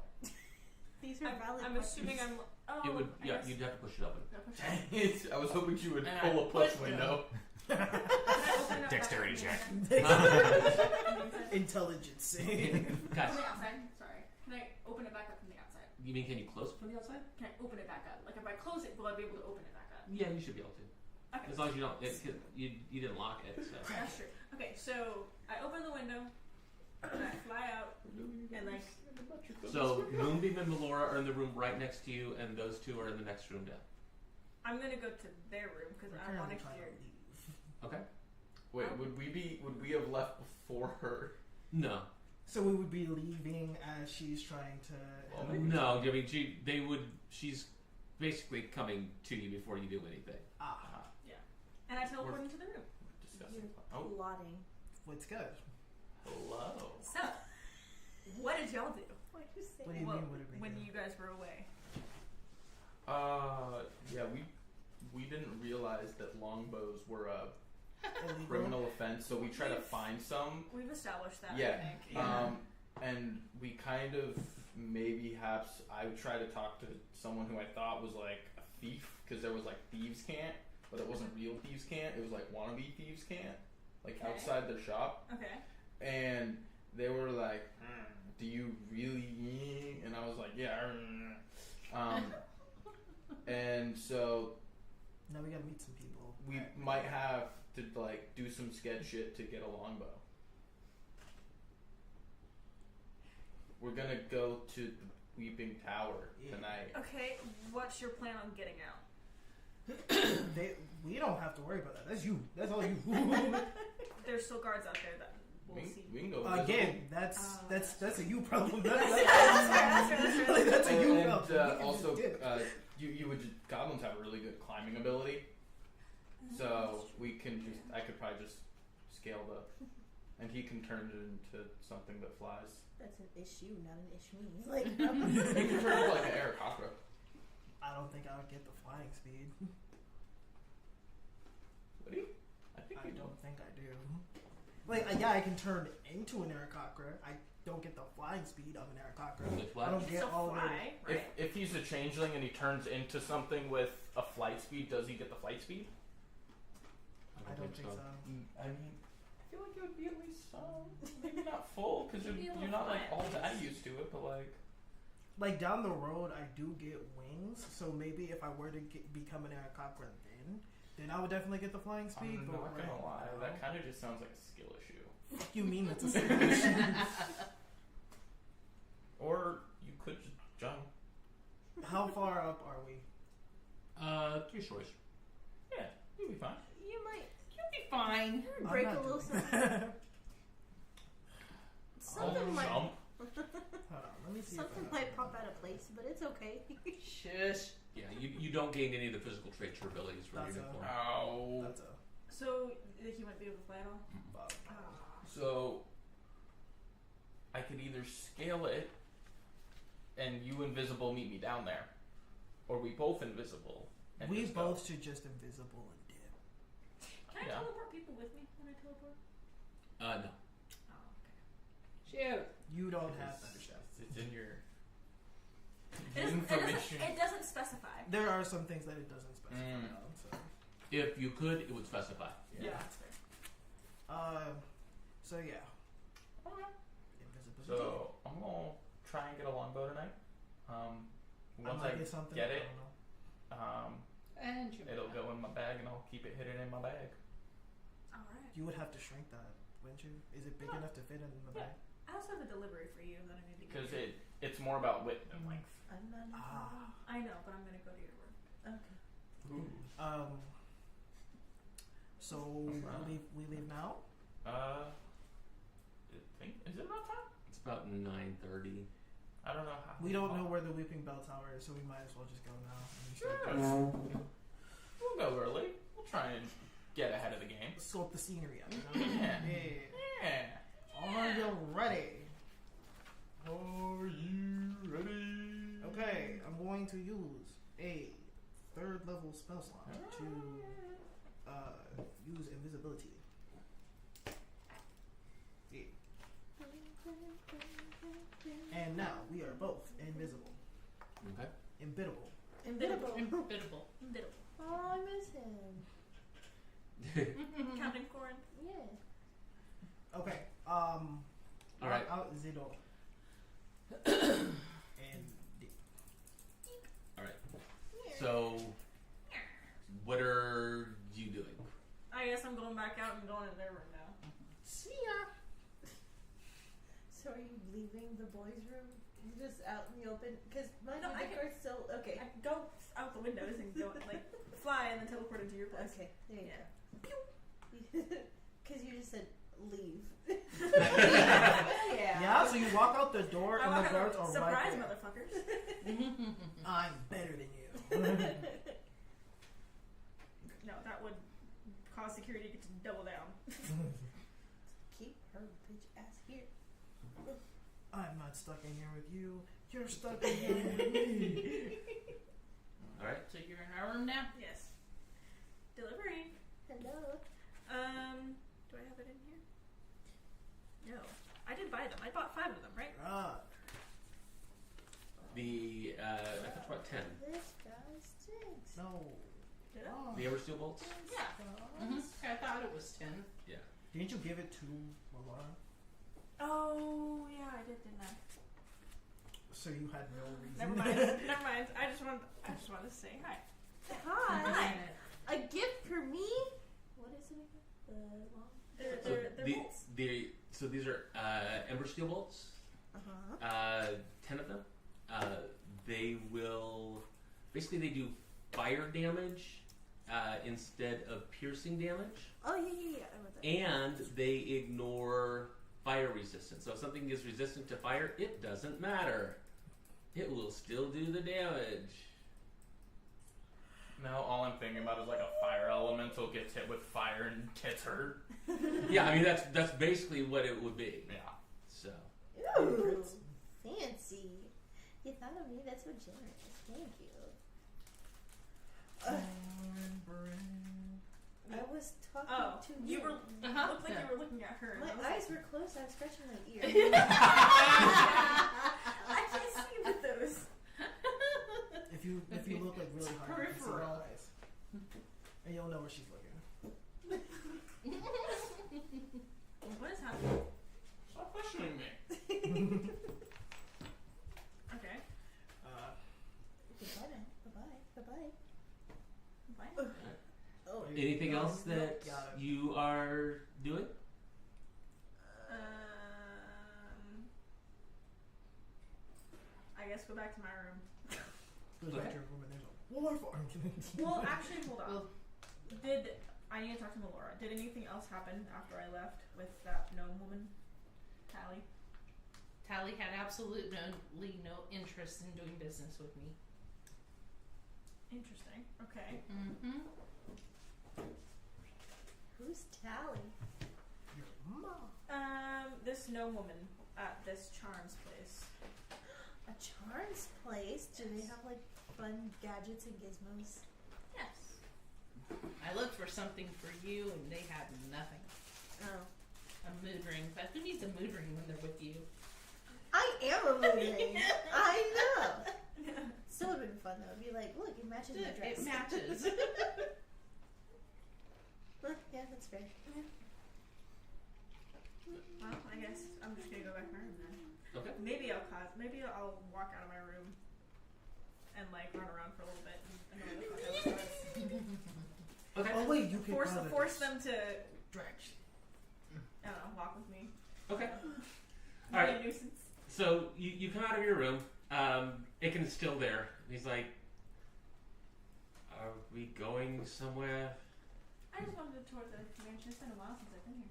These are valid I'm questions. assuming I'm. Oh, It would I yeah. guess- You'd have to push it open. I push it. Dang it! I was hoping you would And pull I a push pushed window. Can I open it Dexterity back? check. Intelligence. Guys, From the outside. Sorry. Can I open it back up from the outside? you mean can you close it from the outside? Can I open it back up? Like if I close it, will I be able to open it back up? Yeah, you should be able to. Okay. As long as you don't. You didn't lock it. So. That's true. Okay, so I open the window and I fly out and like So Moonbeam and Melora are in the room right next to you, and those two are in the next room down. I'm gonna go to their room because We're I want currently to trying hear. to leave. Okay. Wait, would we have left before her? No. So we would be leaving as she's trying to. Well, head maybe- over No, I mean they would. She's basically coming to you before you do anything. Ah, And I teleport into the room. Discussing. Oh, Plotting. what's good? hello. So, what did y'all do What you say? What do you Well, mean? What did we when do? you guys were away? Yeah, we didn't realize that longbows were a Illegal? criminal offense, so we try to find some. We've established that. Yeah. I think. And we kind of maybe I would try to talk to someone who I thought was like a thief because there was like thieves' cant, but it wasn't real thieves' cant. It was like wannabe thieves' cant, like Okay. outside their shop. Okay. And they were like, "Do you really?" And I was like, "Yeah." And so Now we gotta meet some people. we might have to like do some sketch shit to get a longbow. We're gonna go to the Weeping Tower Yeah. tonight. Okay. What's your plan on getting out? We don't have to worry about that. That's you. That's all you. There's still guards out there that we'll see. We can go Again, that's a you problem. That's That's, fair. like, that's a you and problem. We can also, just dip. you would goblins have a really good climbing ability, so we can just I could probably just scale and he can turn it into something that flies. That's an issue, not an issue. Like, He can turn it into like an Aarakocra. I don't think I would get the flying speed. Would he? I think I he don't think I do. Like, yeah, I can turn into an Aarakocra. I don't get the flying speed of an Aarakocra. They fly? I don't You get still all of it. fly, right? If he's a changeling and he turns into something with a flight speed, does he get the flight speed? I don't think so. I mean, feel like it would be at least some, maybe not full, because Maybe a you're little not like all flat. that used to it, but like. Like down the road, I do get wings, so maybe if I were to be coming in a copper then I would definitely get the flying speed. I'm but not gonna right lie, now- that kind of just sounds like a skill issue. Fuck you mean that's a situation? Or you could just jump. How far up are we? 3 stories. Yeah, you'll be fine. You might You'll be fine. I'm break a not little doing something. that. Something might jump. Hold on, let me see. something if I might pop out of place, but it's okay. Shush. Yeah, you don't gain any of the physical traits or abilities from That's your a- uniform. Ow. That's a So he wouldn't be able to fly at all. bug. So I could either scale it and you invisible meet me down there, or we both invisible. And We just both should just invisible and dip. Can I Yeah. teleport people with me when I teleport? No. Oh, okay. Shoot. You don't Go. have to understand. It's in your It doesn't specify. There are some things that it doesn't specify Mm. on, so If you could, it would specify. yeah. That's fair. So yeah. Okay. Invisibility. So I'm gonna try and get a longbow tonight. Once might I get something. get I it, don't know. And you. it'll go in my bag and I'll keep it hidden in my bag. All right. You would have to shrink that, wouldn't you? Is it big enough to fit in the bag? I also have a delivery for you that I need to Because get. it's more about width than length. I'm not. Ah. I know, but I'm gonna go to your work. Okay. So we leave now. I think is it about time? It's about 9:30. I don't know how. We don't know where the Weeping Bell Tower is, so we might as well just go now. And Sure. We'll go early. We'll try and get ahead of the game. scope the scenery out. You know? Yeah. Yeah. Yeah. Are you ready? Are you ready? Okay, I'm going to use a 3rd level spell slot to use invisibility. Yeah. And now we are both invisible. Okay. Imbiddable. Invincible. Inevitable. Diddle. Oh, I miss him. Captain Corn. Yeah. Okay. All right. Out Zidor. And D. All right. So, what are you doing? I guess I'm going back out and going in their room now. See ya. So are you leaving the boys' room? You're just out in the open? Because my No, I music can- are still okay. I can go out the windows and go like fly and then teleport into your place. Okay, there you Yeah. go. Because you just said leave. Yeah, so you walk out the door I and walk the out, guards are surprise, right there. motherfuckers. I'm better than you. No, that would cause security to double down. Keep her bitch ass here. I'm not stuck in here with you. You're stuck in here with me. All right. So you're in our room now? Yes. Delivering. Hello. Do I have it in here? No. I did buy them. I bought 5 of them, right? Ah, The I thought you bought 10. This guy stinks. no. Did I? The Ever Steel bolts. Yeah. Mm-hmm. I thought it was 10. Yeah. Didn't you give it to Malora? Oh, yeah, I did, didn't I? So you had no reason. Never mind. Never mind. I just wanted to say hi. Hi. A gift for me? What is it again? The long. They're the, bolts. so these are Ember Steel bolts. Uh-huh. 10 of them. They will basically they do fire damage instead of piercing damage, Oh yeah. I read that. and they ignore fire resistance. So if something is resistant to fire, it doesn't matter. It will still do the damage. Now all I'm thinking about is like a fire elemental gets hit with fire and gets hurt. Yeah, I mean that's basically what it would be. Yeah. So Ooh, fancy. You thought of me. That's so generous. Thank you. I was talking Oh, to you were. Uh-huh. Looked like you were looking at her. and I was My eyes like, were closed. I was scratching my ear. I can't see with those. If you look like really hard, you can see her Peripheral. eyes, and you'll know where she's looking. Okay. Goodbye now. Bye-bye. Bye-bye. Bye. Oh. Anything else that Got it. you are doing? I guess go back to my room. Goes Okay. back to your room and there's a war farm. Well, actually, hold on. Well, I need to talk to Melora. Did anything else happen after I left with that gnome woman, Tally? Tally had absolutely no interest in doing business with me. Interesting. Okay. Mm-hmm. Who's Tally? Your mom. This gnome woman at this Charms place. A Charms place? Do they have like fun gadgets and gizmos? Yes. I looked for something for you, and they had nothing. Oh. A mood ring, but who needs a mood ring when they're with you? I am a mood ring. I know. Still would have been fun though. It'd be like, look, it matches my dress. It matches. Yeah, that's fair. Well, I guess I'm just gonna go back to my room then. Okay. Maybe I'll walk out of my room and like run around for a little bit and annoy the fuck out of us. Okay. Oh wait, you can Force them to Drax. I don't know, walk with me. Okay. Be All right. a nuisance. So you come out of your room. Aiken's still there. He's like, "Are we going somewhere?" I just wanted to tour the mansion. It's been a while since I've been here.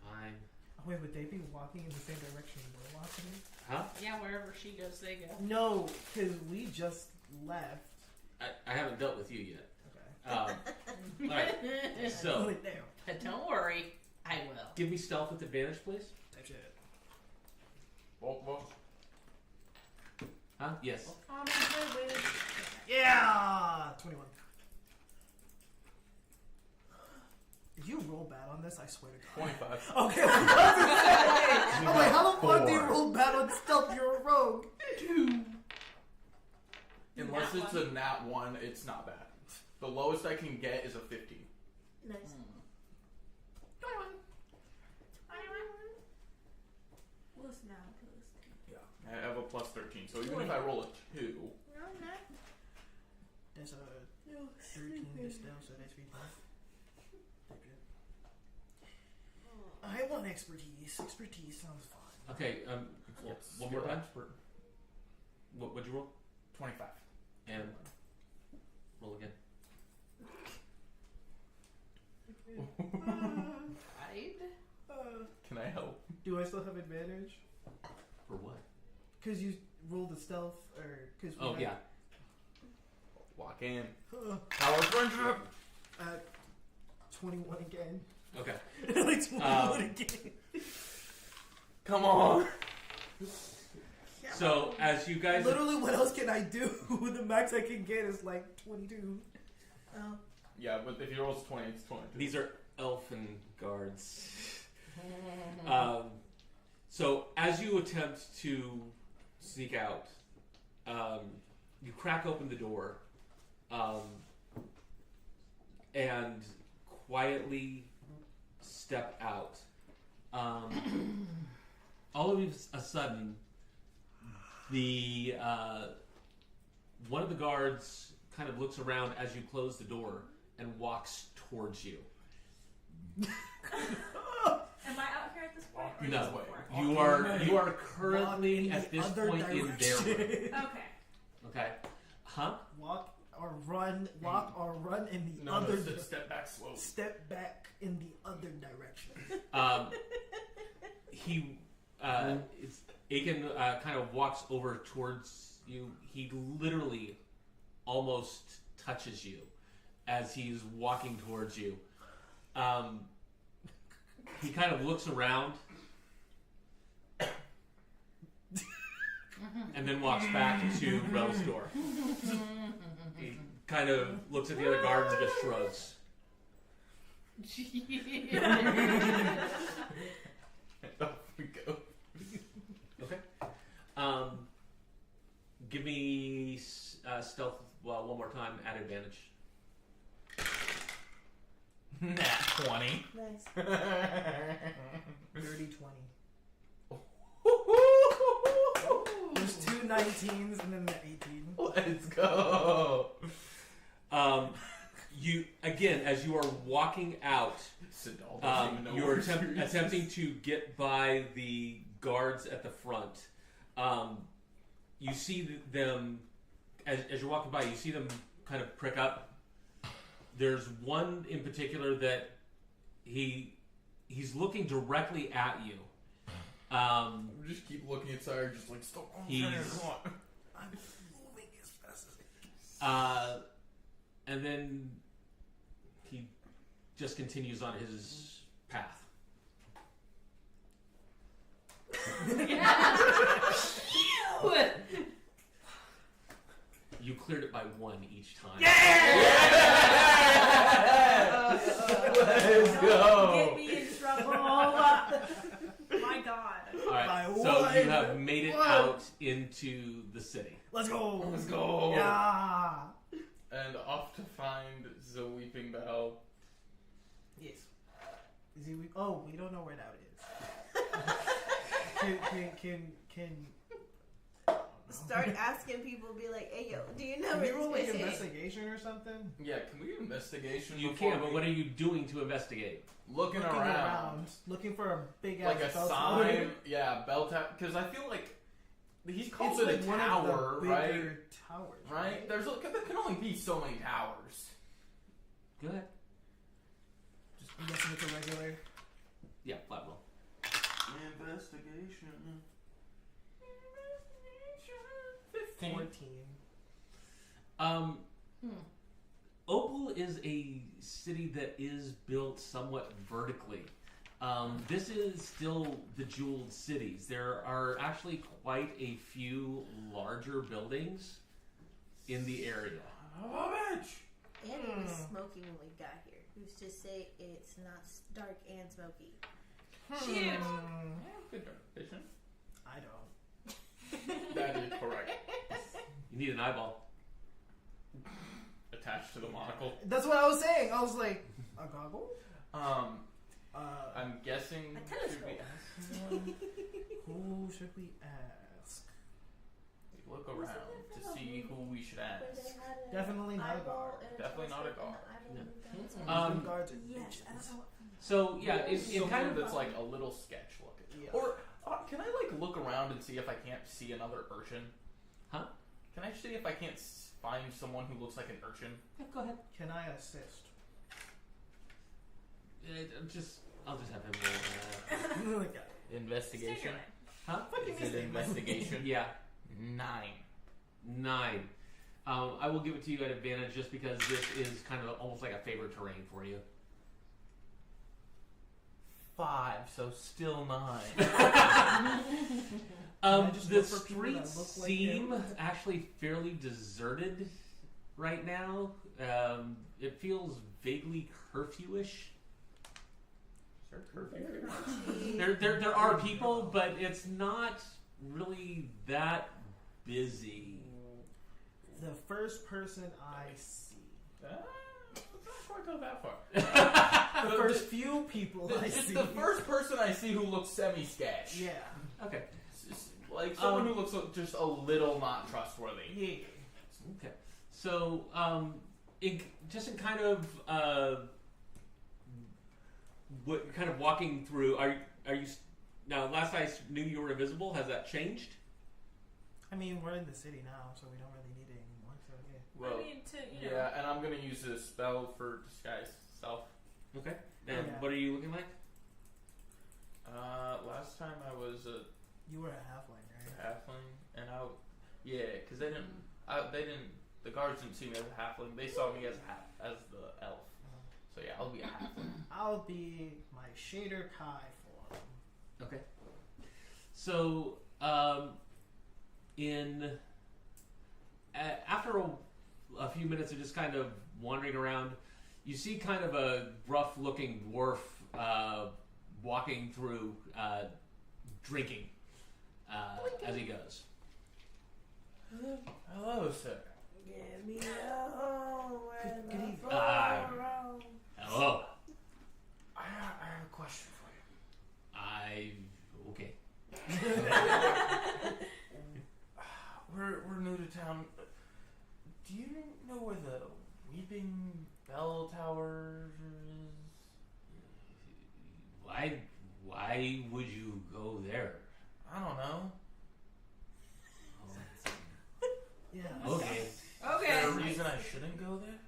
Fine. Oh, wait, would they be walking in the same direction we're walking? Huh? Yeah, wherever she goes, they go. No, because we just left. I haven't dealt with you yet. Okay. All right. So Wait, there. But don't worry, I will. give me stealth with advantage, please. That's it. Well, Huh? Yes. Oh my god, Yeah! 21. If you roll bad on this, I swear to God. 25. Okay, I was about to say, I'm like, how the fuck do you 4. roll bad on stealth? You're a rogue. 2. Unless Nat it's a nat 1, it's not bad. The lowest I can get is a 15. Nice. Listen now, please. Yeah. I have a plus 13, so even if I roll a 2, No, not. That's a 13 to stealth, so that's 15. That's it. I want expertise. Expertise sounds fun. Okay. Yes. One more Skill time. expert. What'd you roll? 25. And roll again. Can I help? Do I still have advantage? For what? Because you rolled the stealth, or because Oh yeah. Walk in. Power friendship! 21 again. Okay. Like 21 again. Come on! So as you guys, Literally, what else can I do? The max I can get is like 22. Oh. Yeah, but if you roll 20, it's 22. these are elfin guards. So as you attempt to sneak out, you crack open the door, and quietly step out. All of a sudden, the one of the guards kind of looks around as you close the door and walks towards you. Am I out here at this point? Or No. just before? You are currently Walk in at the this other point in their room. direction. Okay. Okay. Huh? Walk or run in the No, other step back slowly. step back in the other direction. He Aiken kind of walks over towards you. He literally almost touches you as he's walking towards you. He kind of looks around and then walks back to Rel's door. He kind of looks at the other guards and just shrugs. Off we go. Okay. Give me stealth one more time at advantage. Nat 20. Nice. 30, 20. 19s and then the 18. Let's go. You again, as you are walking out, Sidal doesn't even know you're we're serious. attempting to get by the guards at the front. You see them as you're walking by. You see them kind of prick up. There's one in particular that he's looking directly at you. We just keep looking inside, just like stop. He's- Come on. I'm moving as fast as I can. And then he just continues on his path. You cleared it by 1 each time. Let's Don't go. get me in trouble. My God. All right, By so you one. have made it One. out into the city. Let's go. Let's go. Yeah. And off to find the Weeping Bell. Yes. Is he? Oh, we don't know where that is. Can Start asking people, be like, "Hey, yo, do you know Can we where roll this like place is?" investigation or something? Yeah, can we do investigation? You before can, but we- what are you doing to investigate? looking around, looking for a big like ass a bell sign? tower. Yeah, bell tower. Because I feel like he's called It's it like a one tower, of the right? bigger towers, Right? There can only be so many towers. Good. I'm guessing it's a regular. Yeah, flat roll. Investigation. 14. Opal is a city that is built somewhat vertically. This is still the jeweled cities. There are actually quite a few larger buildings in the area. Oh, bitch! And it was smoky when we got here. Who's to say it's not dark and smoky? Shit. Good vision. I don't. That is correct. You need an eyeball. Attached to the monocle. That's what I was saying. I was like, a goggle? I'm guessing. A telescope. Should we ask Who should we ask? look around to see who we should ask? Definitely not a guard. Definitely not a guard. Um, Guards are Yes, bitches. I don't know what. So yeah, in Someone kind of that's like a little sketch looking. Yeah. Or can I like look around and see if I can't see another urchin? Huh? Can I see if I can't find someone who looks like an urchin? Yeah, go ahead. Can I assist? I'll just have him roll. Like, Investigation. Huh? Is it investigation? Yeah, 9. 9. I will give it to you at advantage just because this is kind of almost like a favorite terrain for you. 5, so still 9. I just The look for people that streets look like seem him? actually fairly deserted right now. It feels vaguely curfew-ish. Is there curfew? There are people, but it's not really that busy. the first person I see. Let's not quite go that far. The first few people I It's see. the first person I see who looks semi-sketch. Yeah. Okay. Like someone who looks just a little not trustworthy. Yeah. Okay. So, in kind of what kind of walking through? Are you now? Last I knew you were invisible. Has that changed? I mean, we're in the city now, so we don't really need it anymore. So yeah. Well, I mean, to, you know. yeah, and I'm gonna use a spell for disguise self. Okay. And Yeah. what are you looking like? Last time I was a You were a halfling, right? halfling, and because they didn't, the guards didn't see me as a halfling. They saw me as the elf. So yeah, I'll be a halfling. I'll be my Shader Kai form. Okay. So, after a few minutes of just kind of wandering around, you see kind of a rough-looking dwarf walking through, drinking as he goes. Hello, sir. Give me a home where Good the evening. floor Hello. I have a question for you. Okay. keeping bell towers? Why would you go there? I don't know. Yeah. Okay. Is there a reason I shouldn't go there?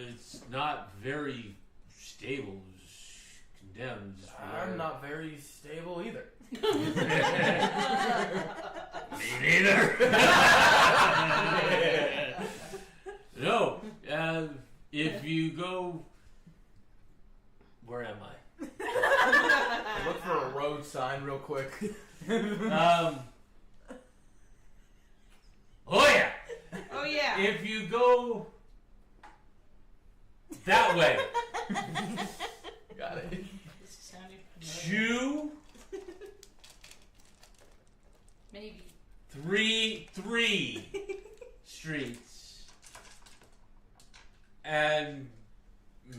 It's not very stable. It's condemned. I'm not very stable either. Me neither. No. If you go, where am I? Look for a road sign real quick. Oh yeah. Oh yeah. If you go that way, Got it. This is sounding two, maybe. 3 streets, and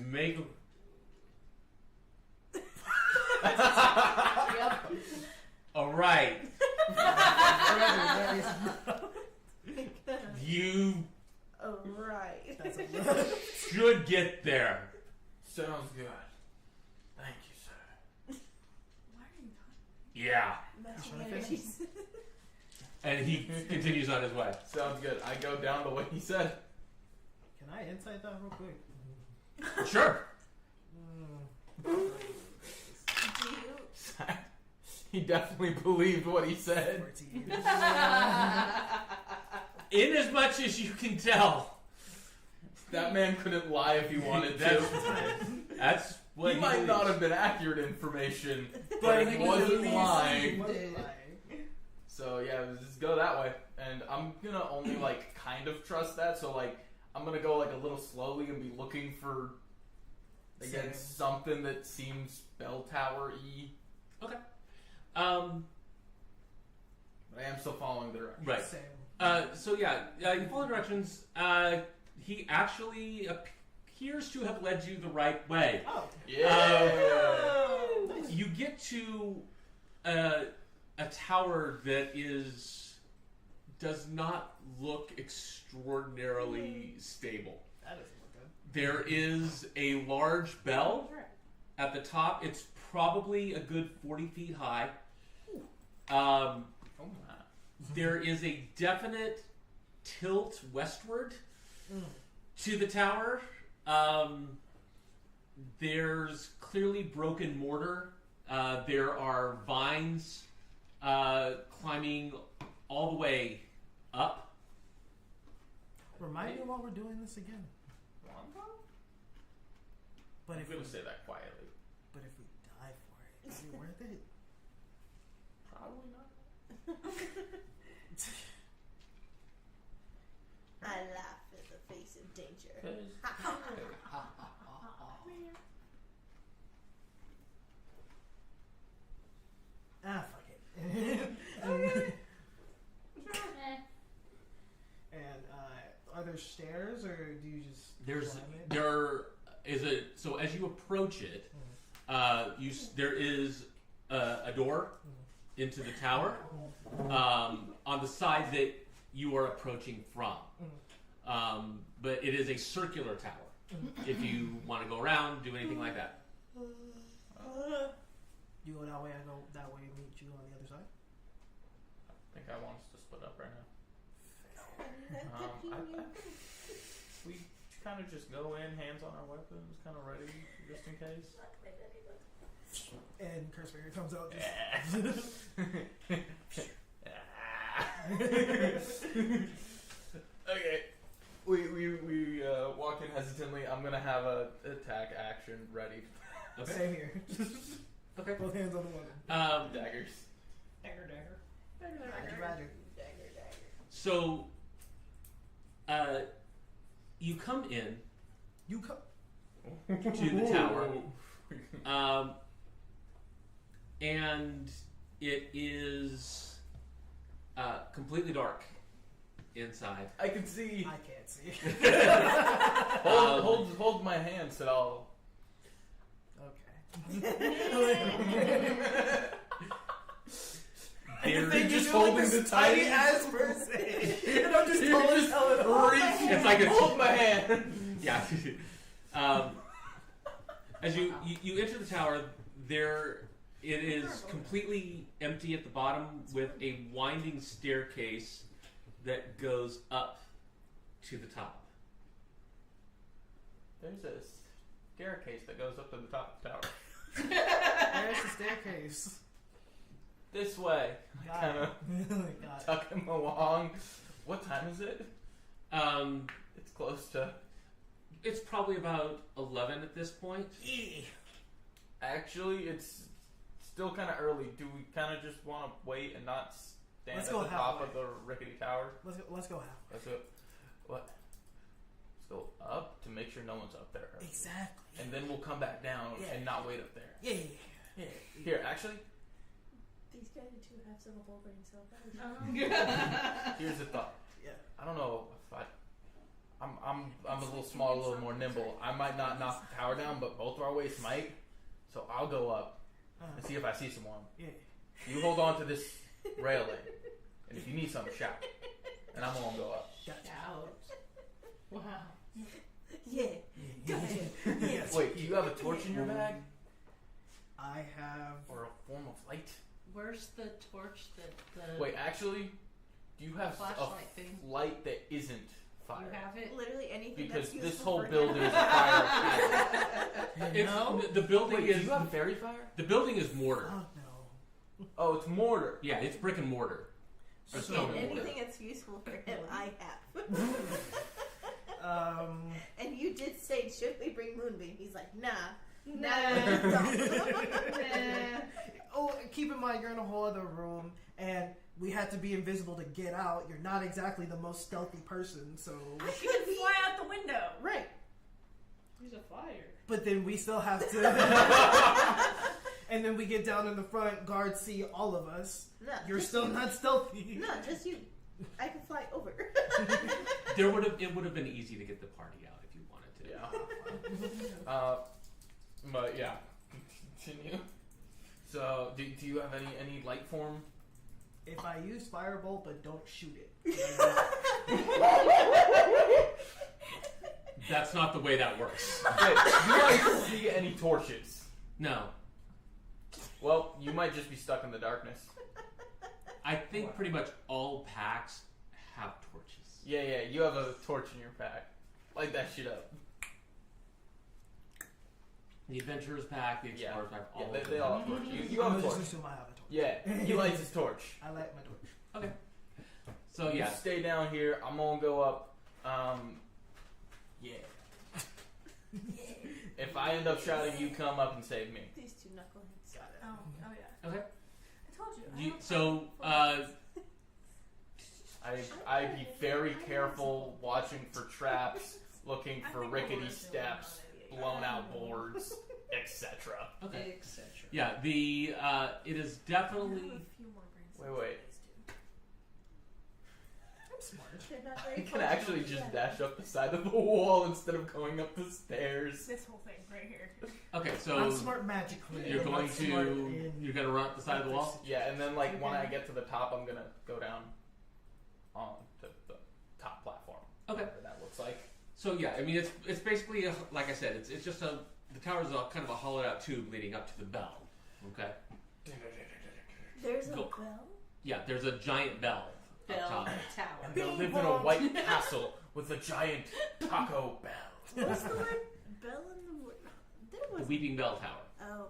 make a right. You Oh right. That's a should get there. Sounds good. Thank you, sir. Why are you talking? Yeah. Matching Trying to energies. And he continues on his way. Sounds good. I go down the way he said. Can I insight that real quick? Sure. Do you? He definitely believed what he said. 14. In as much as you can tell, That man couldn't lie if he wanted to. that's what He might not believes. have been accurate information, But but he he wasn't believes lying. he wasn't lying. So yeah, just go that way. And I'm gonna only like kind of trust that. So like I'm gonna go like a little slowly and be looking for again Same. something that seems bell tower-y. Um. But I am still following the directions. Right. Same. So yeah, you follow directions. He actually appears to have led you the right way. Oh. Yeah. You get to a tower that does not look extraordinarily stable. That doesn't look good. There is a large bell at the top. It's probably a good 40 feet high. Oh my. There is a definite tilt westward to the tower. There's clearly broken mortar. There are vines climbing all the way up. Remind me while we're doing this again. But I'm if gonna we, say that quietly. but if we die for it, is it worth it? Probably not. I laugh in the face of danger. Ah, fuck it. And are there stairs or do you just climb it? There is so as you approach it, there is a door into the tower on the side that you are approaching from. But it is a circular tower. If you want to go around, do anything like that. You go that way, I go that way, meet you on the other side. I think I want us to split up right now. We kind of just go in, hands on our weapons, kind of ready, just in case. And Cursefinger comes out Okay. We walk in hesitantly. I'm gonna have a attack action ready. just same here. Okay. Both hands on the weapon. Daggers. Roger. So, you come in You come. to the tower, and it is completely dark inside. I can see. I can't see. Hold my hand so I'll. Okay. There- just holding the tiny ass person. And I'm just tall as hell. It's like a hold my hand. Yeah. As you enter the tower, there it is completely empty at the bottom with a winding staircase that goes up to the top. There's a staircase that goes up to the top of the tower. Where's the staircase? This way. Got Kind of it. Got it. tuck him along. What time is it? It's close to. It's probably about 11 at this point. Actually, it's still kind of early. Do we kind of just want to wait and not stand Let's at go the top halfway. of the rickety tower? Let's go half. Let's go. What? Let's go up to make sure no one's up there. Exactly. And then we'll come back down Yeah. and not wait up there. Yeah. Here, actually, These guys are two halves of a whole brain cell. here's the thought. Yeah. I don't know if I'm a little smaller, a little more nimble. I might not knock the tower down, but both of our weights might. So I'll go up and see if I see someone. Yeah. You hold on to this railing, and if you need something, shout. And I'm gonna go up. Gotcha. Out. Wow. Yeah. Yes. Wait, do you have a torch in your bag I have. or a form of light? Where's the torch that the Wait, actually, do you have flashlight a thing? light that isn't fire? You have it? Literally anything Because that's useful this whole for building him. is a fire hazard. It's, the building Wait, is do you have fairy fire? the building is mortar. Oh no. Oh, it's mortar. Yeah, it's brick and mortar. Or Okay, stone and mortar. anything that's useful for him, I have. And you did say, should we bring Moonbeam? He's like, nah. Oh, keep in mind you're in a whole other room, and we had to be invisible to get out. You're not exactly the most stealthy person, so. I could fly out the window. Right. He's a fire. But then we still have to. And then we get down in the front, guards see all of us. No. You're just still you. not stealthy. No, just you. I can fly over. It would have been easy to get the party out if you wanted to. Yeah. But yeah, continue. So, do you have any light form? If I use firebolt but don't shoot it. That's not the way that works. Wait, do I see any torches? No. Well, you might just be stuck in the darkness. I think pretty much all packs have torches. Yeah, you have a torch in your pack. Light that shit up. The Adventurers pack, the Explorers pack, all of they them. all have torches. You have a I'm torch. just assume I have a torch. Yeah, he lights his torch. I light my torch. Okay. So You yeah, stay down here. I'm gonna go up. Yeah. If I end up shouting, you come up and save me. These two knuckleheads. Got it. Oh yeah. okay. I told you. I You, don't so I'd be very careful, watching for traps, looking for rickety steps, blown out boards, etc. okay. Etc. Yeah, the it is I have definitely a few more brain Wait. I'm smart. They're not I very can actually just dash up the side of the wall instead of going up the stairs. This whole thing right here. okay. I'm So smart magically. you're I'm going not smart to in- you're gonna run up the side of the wall. Yeah, and then like when I get to the top, I'm gonna go down on the top platform. Okay. Whatever that looks like. So yeah, I mean it's basically like I said, it's just the tower's a kind of a hollowed out tube leading up to the bell. Okay. There's a Go. bell? Yeah, there's a giant bell up Bell top. Tower. And they live in a white castle with a giant Taco Bell. What's the word? Bell in the word? There The was. Weeping Bell Tower. Oh.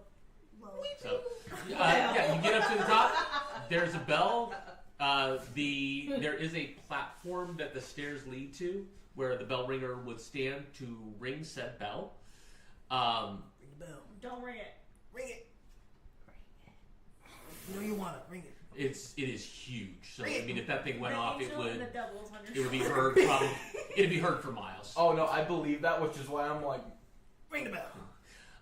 Well. So yeah, you get up to the top. There's a bell. There is a platform that the stairs lead to, where the bell ringer would stand to ring said bell. Ring the bell. Don't ring it. Ring it. You know you want it. Ring it. It is huge. So I mean, if that thing went The off, it angel and would the devil's on it your would be heard from it'd be heard for miles. Oh no, I believe that, which is why I'm like, Ring the bell.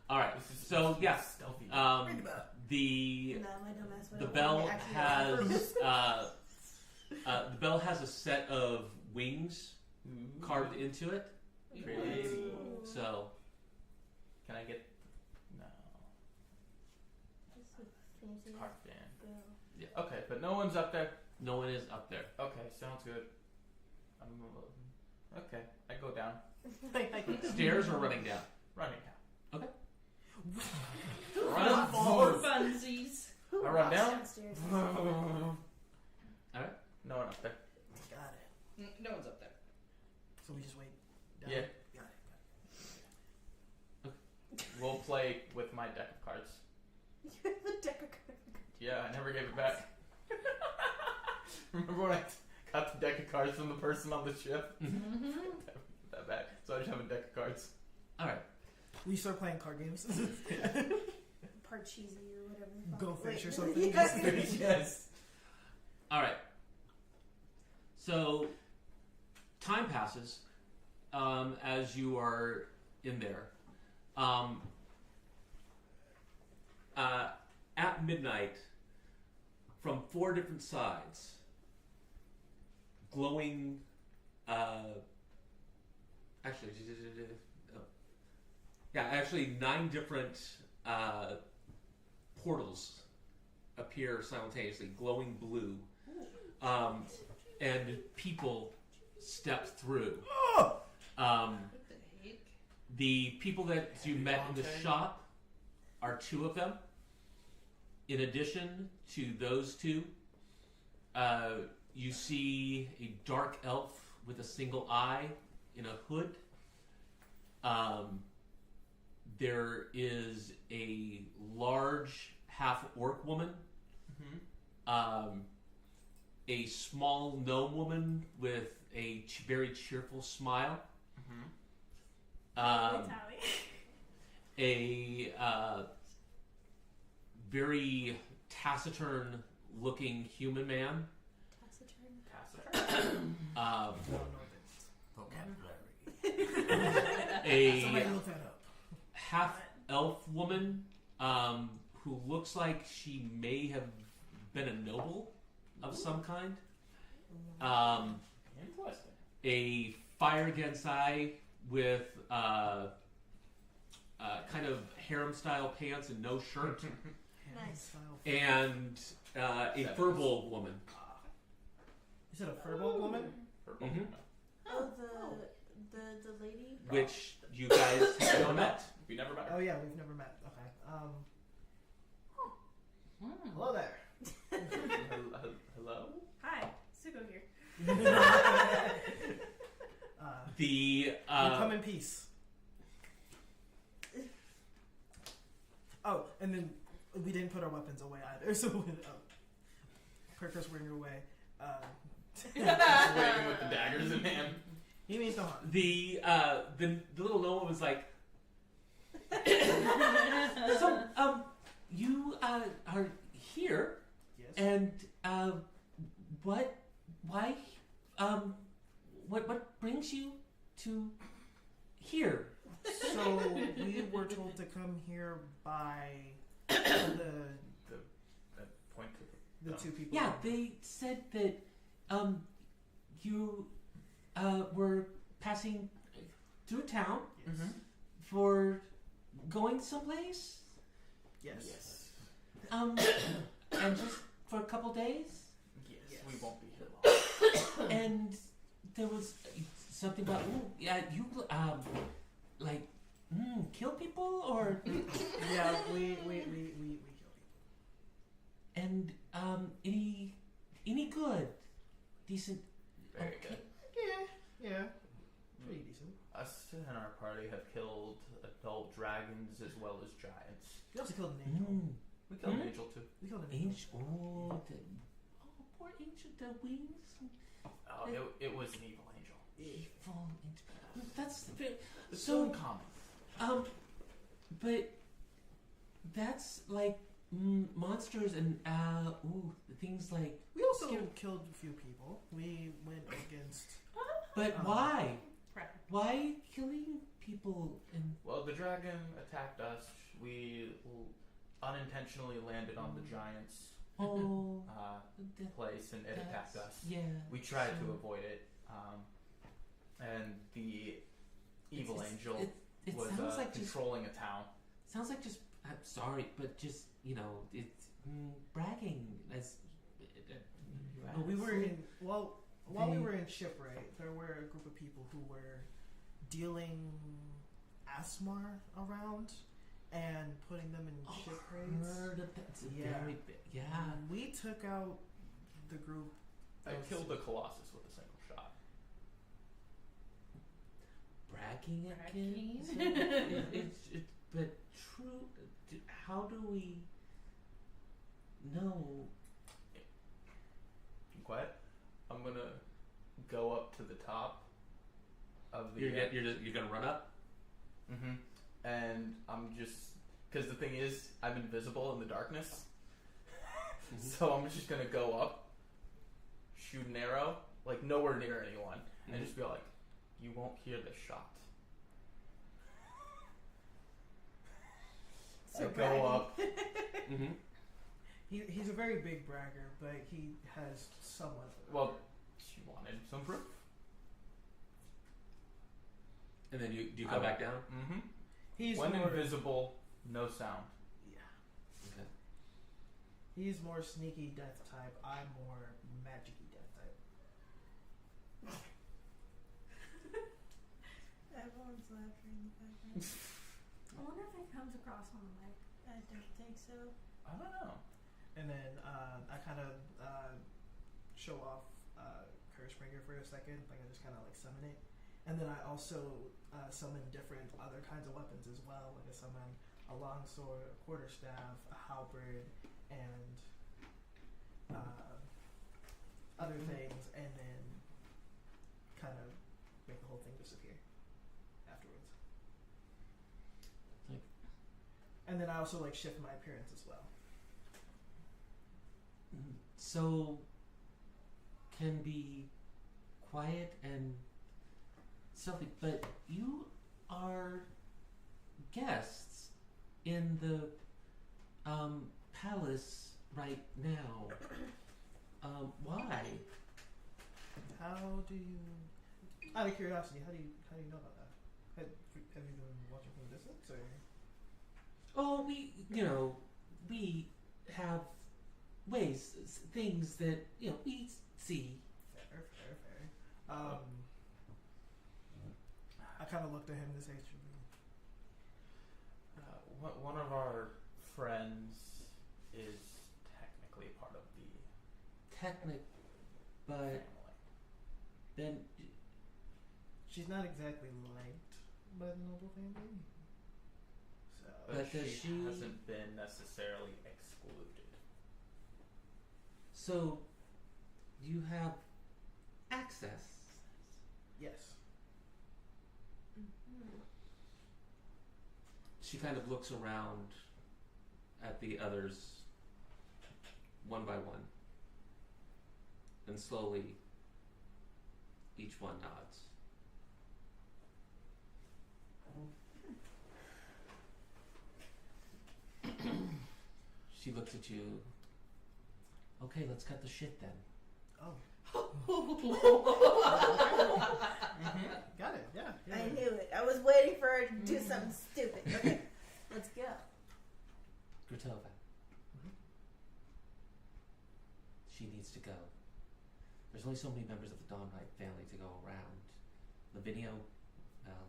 All right. this is So yeah, stealthy. Ring the bell. the No, my dumb ass went the over bell and actually has the bell has a set of wings carved into it. Pretty. So Can I get? No. This is fancy Carved in. bell. Okay, but no one's up there. no one is up there. Okay, sounds good. Okay, I go down. Stairs or running down? Running down. Run for funsies. I run down. Downstairs. Alright. No one up there. Got it. No one's up there. So we just wait. Down. Yeah. Got it. We'll play with my deck of cards. The deck of cards. Yeah, I never gave it back. Remember when I got the deck of cards from the person on the ship? Mm-hmm. Put that back. So I just have a deck of cards. Alright. We start playing card games. Parcheesi or whatever. the fuck. Go fish or Wait. something. Yes. Alright. So, time passes as you are in there. At midnight, from 4 different sides, glowing. Actually, 9 different portals appear simultaneously, glowing blue, and people step through. What the heck? The people that you met in the shop are 2 of them. In addition to those 2, you see a dark elf with a single eye in a hood. There is a large half-orc woman. A small gnome woman with a very cheerful smile. A very taciturn-looking human man. Taciturn. I don't know A Somebody look that up. half-elf woman who looks like she may have been a noble of some kind. Interesting. A fire Gensai with kind of harem-style pants and no shirt. Nice. And a furball woman. You said a furball woman? Mhm. Oh, the lady. Which you guys have never met. We never met Oh her. yeah, we've never met. Okay. Hello there. Hello? Hi, Suko here. The You come in peace. Oh, and then we didn't put our weapons away either. So Perker's wearing away. Just waiting with the daggers in hand. He means no harm. the little Noah was like, so you are here, Yes. and what brings you to here? So we were told to come here by the Point to the 2 people. Yeah, they said that you were passing through town Yes. for going someplace, Yes. and just for a couple days, Yes, we won't be here long. and there was something about you kill people or Yeah, we kill people. and any good, decent. Very Okay. good. Yeah. Pretty decent. Us and our party have killed adult dragons as well as giants. We also killed an angel. We killed Hmm? an angel too. We killed an angel. Angel, poor angel, the wings. Oh, it was an evil angel. Evil angel. That's It's so so uncommon. but that's like monsters and things like. We also killed a few people. We went against. But Oh. why? Right. Why killing people and Well, the dragon attacked us. We unintentionally landed on the giant's oh place, and it attacked us. Yeah. We tried to so avoid it, and the evil angel It was sounds like just controlling a town. sounds like just. I'm sorry, but just it's bragging as. Well, we were in. Well, while we were in shipwreck, there were a group of people who were dealing Asmar around and putting them in ship crates. Heard of that. It's a Yeah. very big, yeah. We took out the group. I killed the Colossus with a single shot. Bragging Bragging. again? But true. How do we know? Be quiet. I'm gonna go up to the top of the. You're gonna run up? Mm-hmm. And I'm just because the thing is, I'm invisible in the darkness, so I'm just gonna go up, shoot an arrow, like nowhere near anyone, and just be like, "You won't hear the shot." So I go up. Mm-hmm. He's a very big bragger, but he has somewhat. Well, she wanted some proof. And then do you come back down? Mm-hmm. He's When more, invisible, no sound. yeah. Okay. He's more sneaky death type. I'm more magic-y death type. Everyone's laughing in the background. I wonder if it comes across on the mic. I don't think so. I don't know. And then I kind of show off Cursebringer for a second. Like I just kind of like summon it. And then I also summon different other kinds of weapons as well. Like I summon a longsword, a quarterstaff, a halberd, and other things, and then kind of make the whole thing disappear afterwards. Like- And then I also like shift my appearance as well. So can be quiet and stealthy, but you are guests in the palace right now. Why? How do you? Out of curiosity, how do you know about that? Have you been watching from a distance, or? Oh, we have ways, things that we see. Fair. I kind of looked at him this age. One of our friends is technically part of the But family. then She's not exactly liked by the noble family. So But does she- hasn't been necessarily excluded. so you have access. yes, She kind of looks around at the others one by one. And slowly each one nods. She looks at you. Okay, let's cut the shit then. oh, got it. Yeah. I knew it. I was waiting for her to do something stupid. Okay, let's go. Grotova. She needs to go. There's only so many members of the Dawnlight family to go around. Lavinia, well,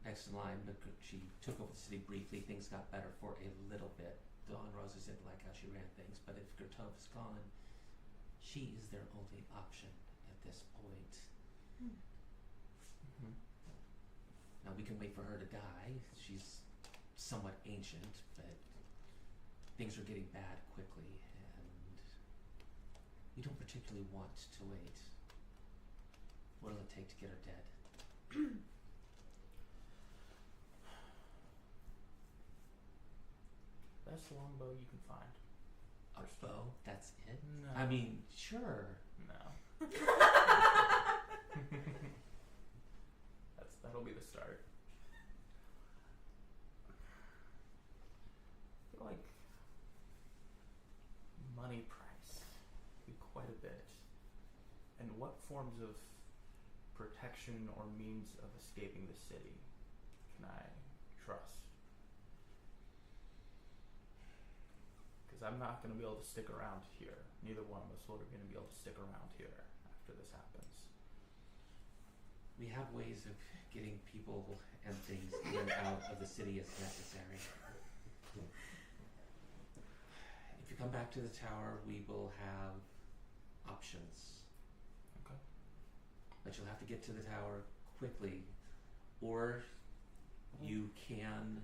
next in line, she took over the city briefly. Things got better for a little bit. Dawn Roses didn't like how she ran things, but if Gratova's gone, she is their only option at this point. Mm-hmm. Now we can wait for her to die. She's somewhat ancient, but things are getting bad quickly, and we don't particularly want to wait. What'll it take to get her dead? Best longbow you can find. A bow? That's it? No. I mean, sure. No. That'll be the start. I feel like money price would be quite a bit. And what forms of protection or means of escaping the city can I trust? Because I'm not going to be able to stick around here. Neither one of us are going to be able to stick around here after this happens. We have ways of getting people and things in and out of the city as necessary. If you come back to the tower, we will have options. Okay. But you'll have to get to the tower quickly, or you can.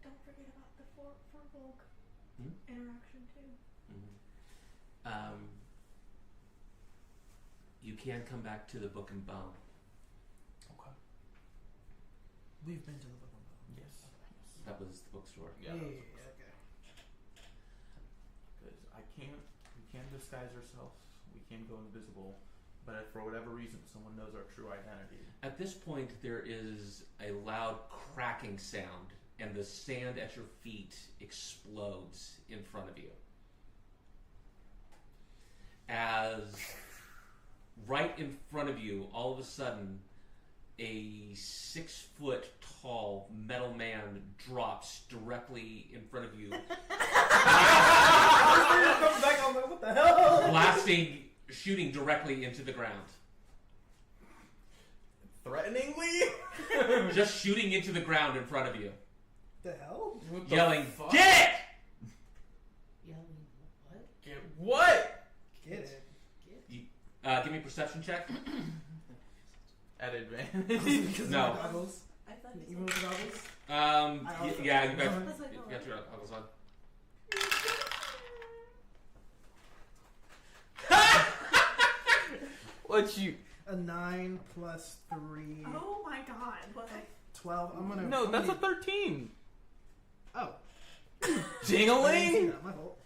Don't forget about the Volk Hmm? interaction too. You can come back to the Book and Bone. Okay. We've been to the book. Yes. That was the bookstore. Yeah. Okay. Because we can't disguise ourselves. We can't go invisible. But if for whatever reason someone knows our true identity. At this point, there is a loud cracking sound, and the sand at your feet explodes in front of you. As right in front of you, all of a sudden, a 6 foot tall metal man drops directly in front of you, What the hell? blasting, shooting directly into the ground. Threateningly? Just shooting into the ground in front of you, The hell? What the yelling, fuck? "Get it!" Yelling what? Get what? Get it. Give me a perception check. At advantage? Because No. of my goggles. I thought you Even with the goggles. Yeah, you got, I you was like, got your goggles on. What you? A 9 plus 3. Oh my god. What? 12. I'm gonna. No, I'm that's a gonna, 13. Oh. Jingling? Not my fault.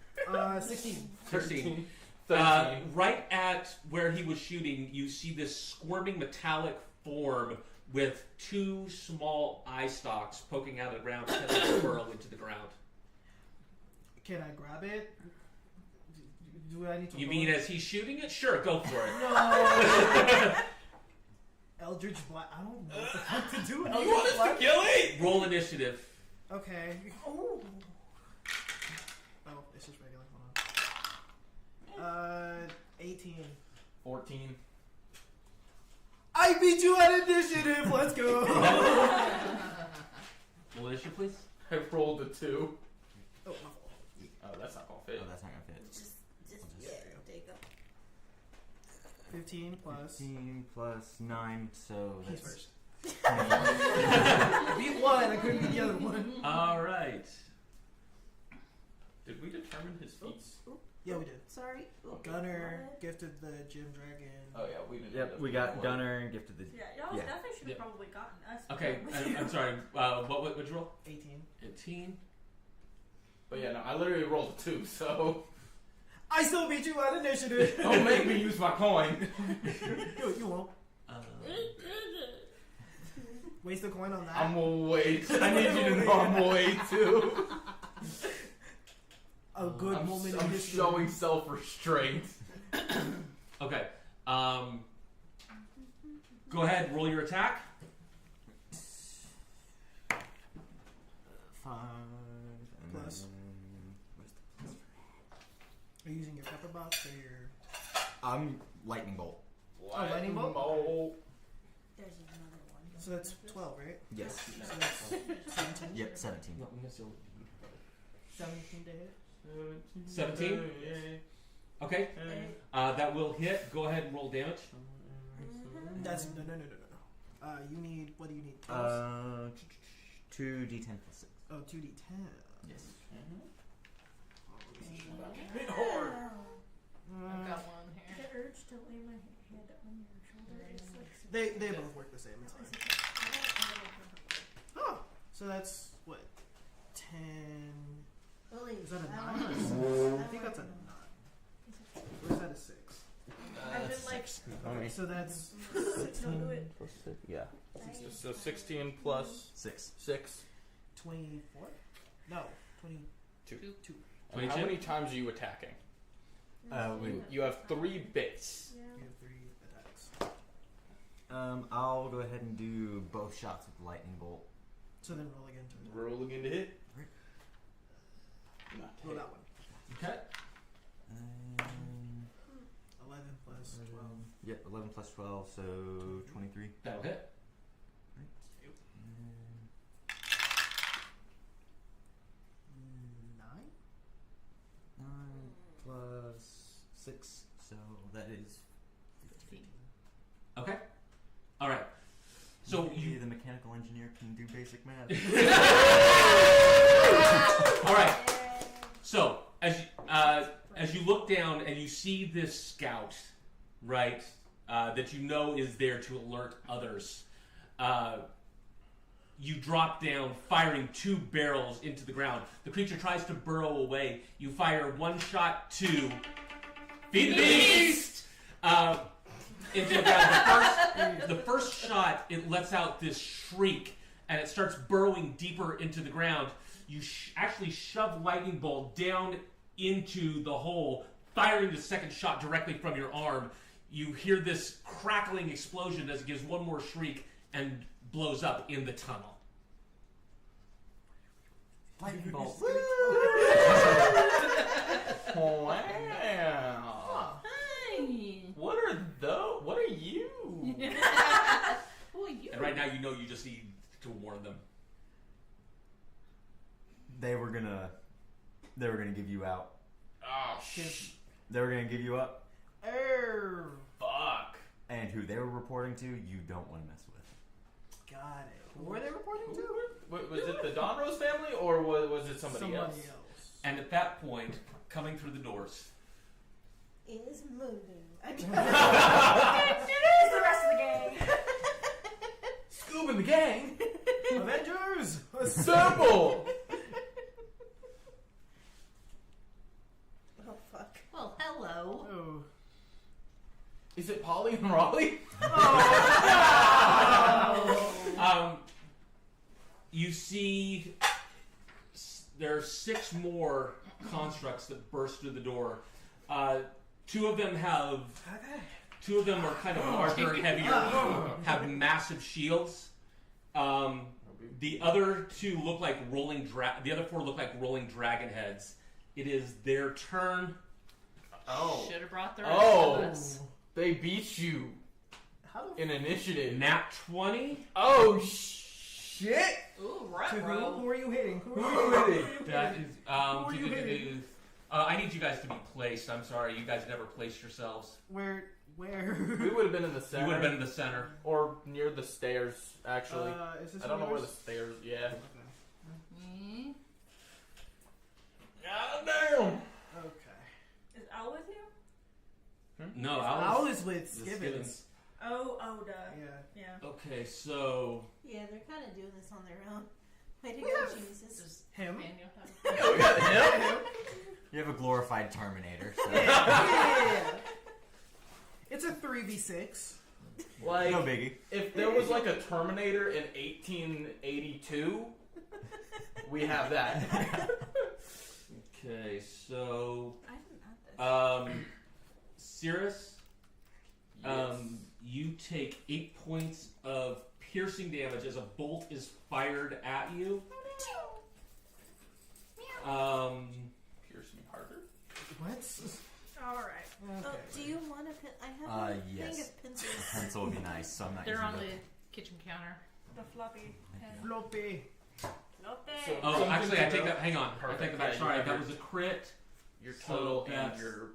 16. 13. 13. Right at where he was shooting, you see this squirming metallic form with 2 small eye stalks poking out of the ground, and then burrow into the ground. Can I grab it? Do I need to? You roll mean it? as he's shooting it? Sure, go for it. No. Eldritch Blast. I don't know what the fuck to do. You want us to kill it? Roll initiative. Okay. Oh. Oh, it's just regular. Hold on. 18. 14. I beat you at initiative. Let's go. Roll initiative, please. I rolled a 2. Oh, my fault. Oh, that's not gonna fit. Oh, that's not gonna fit. Just yeah, there you go. 15 plus. 15 plus 9, so He's that's first. 20. Beat one. I couldn't beat the other one. All right. Did we determine his feats? Yeah, we did. Sorry. Gunner gifted the gym dragon. Oh yeah, we did. Yep, we got Gunner and gifted the. Yeah, y'all Yeah. definitely should have Yeah. probably gotten us. Okay, I'm sorry. What'd you roll? 18. 18. But yeah, no, I literally rolled a 2, so I still beat you at initiative. don't make me use my coin. You won't. Waste the coin on that. I'm way. I need you to know I'm way too. A good I'm, moment in I'm history. showing self-restraint. Okay. Go ahead. Roll your attack. 5. Plus. Are you using your pepper box or your? I'm lightning bolt. lightning bolt? There's another one. So that's 12, right? Yes. So that's 17. Yep, 17. 17 to hit. 17? Okay. That will hit. Go ahead and roll damage. That's no. You need. What do you need? 2d10 plus 6. Oh, 2d10. Yes. Hit hard. I've got one here. The urge to lay my head on your shoulder is like. They both work the same. It's fine. Oh, so that's what? 10. Holy Is that a I 9 or don't 6? know. I think that's a 9. Or is that a 6? I've been like. Okay, so that's Don't do it. Plus 6, yeah. So 16 plus 6. 6. 24? No, 22. And how 22? many times are you attacking? We, You have 3 bits. Yeah. You have 3 attacks. I'll go ahead and do both shots with the lightning bolt. So then roll again to attack. Roll again to hit. Roll that one. Okay. 11 plus plus 12. Yep, 11 plus 12, so 23. That'll hit. Nine? 9 plus 6, so that is 15. Okay. All right. So you, the mechanical engineer, can do basic math. all right. So as you look down and you see this scout, right, that you know is there to alert others, you drop down, firing 2 barrels into the ground. The creature tries to burrow away. You fire 1 shot to feed the beast into the ground. The first shot, it lets out this shriek, and it starts burrowing deeper into the ground. You actually shove lightning bolt down into the hole, firing the second shot directly from your arm. You hear this crackling explosion as it gives 1 more shriek and blows up in the tunnel. Lightning bolt. Wow. Hi. What are those? What are you? Who are you? And right now you know you just need to warn them. They were gonna give you out. Oh shit. They were gonna give you up, Fuck. and who they were reporting to, you don't want to mess with. Got it. Who were they reporting to? Was it the Donrose family or was it somebody else? And at that point, coming through the doors, Is Moon. It's the rest of the gang. Scoob and the gang. Avengers! Assemble. Oh, fuck. Well, hello. Oh. Is it Polly and Raleigh? you see there are 6 more constructs that burst through the door. 2 of them have. 2 of them are kind of larger and heavier, have massive shields. The other 2 look like the other 4 look like rolling dragon heads. It is their turn. Oh. Should have brought the rest Oh. of us. They beat you in initiative. Nat 20. Oh shit! Ooh, right, To bro. who are you hitting? Who are you hitting? That is. Who are you hitting? I need you guys to be placed. I'm sorry, you guys never placed yourselves. Where? We would have been in the center. You would have been in the center. Or near the stairs, actually. Is this I don't know where the yours? stairs. Yeah. Hmm? God damn. Okay. Is Al with you? No, Owl is with the Skibbins. Oh, duh. Yeah. Yeah. Okay, so Yeah, they're kind of doing this on their own. Way to We go, have- Jesus. Him. Manuel have Yeah, we got him. You have a glorified Terminator. So. Yeah. It's a 3v6. Like, No biggie. if there was like a Terminator in 1882, we have that. okay, so I didn't have this. Cirrus, you take 8 points of piercing damage as a bolt is fired at you. Pierce me harder. What? All right. Okay. Oh, do you want a pen? I have a thing Yes. of pencils. A pencil would be nice, so I'm not They're using on the... the kitchen counter. The floppy pen. Floppy. Not So- there. Oh, Something actually, to I take know. that. Hang on, I Perfect. take that back. Yeah, Sorry, you that have was a crit. Your So total and that's- your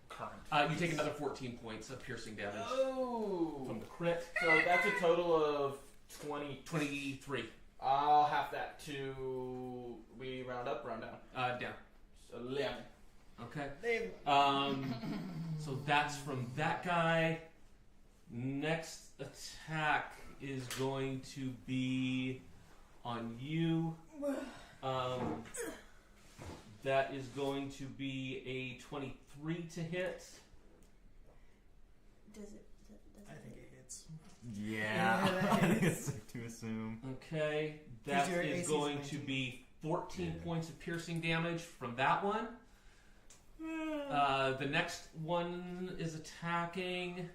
current. You take another 14 points of piercing damage Oh. from the crit. So that's a total of 20. 23 I'll have that to. We round up, round down. down. So 11. Okay. They So that's from that guy. Next attack is going to be on you. That is going to be a 23 to hit. Does it? I think it hits. Yeah. Yeah, I think it's safe to assume. Okay, that your is AC is going to 19. be 14 Yeah. points of piercing damage from that one. The next one is attacking.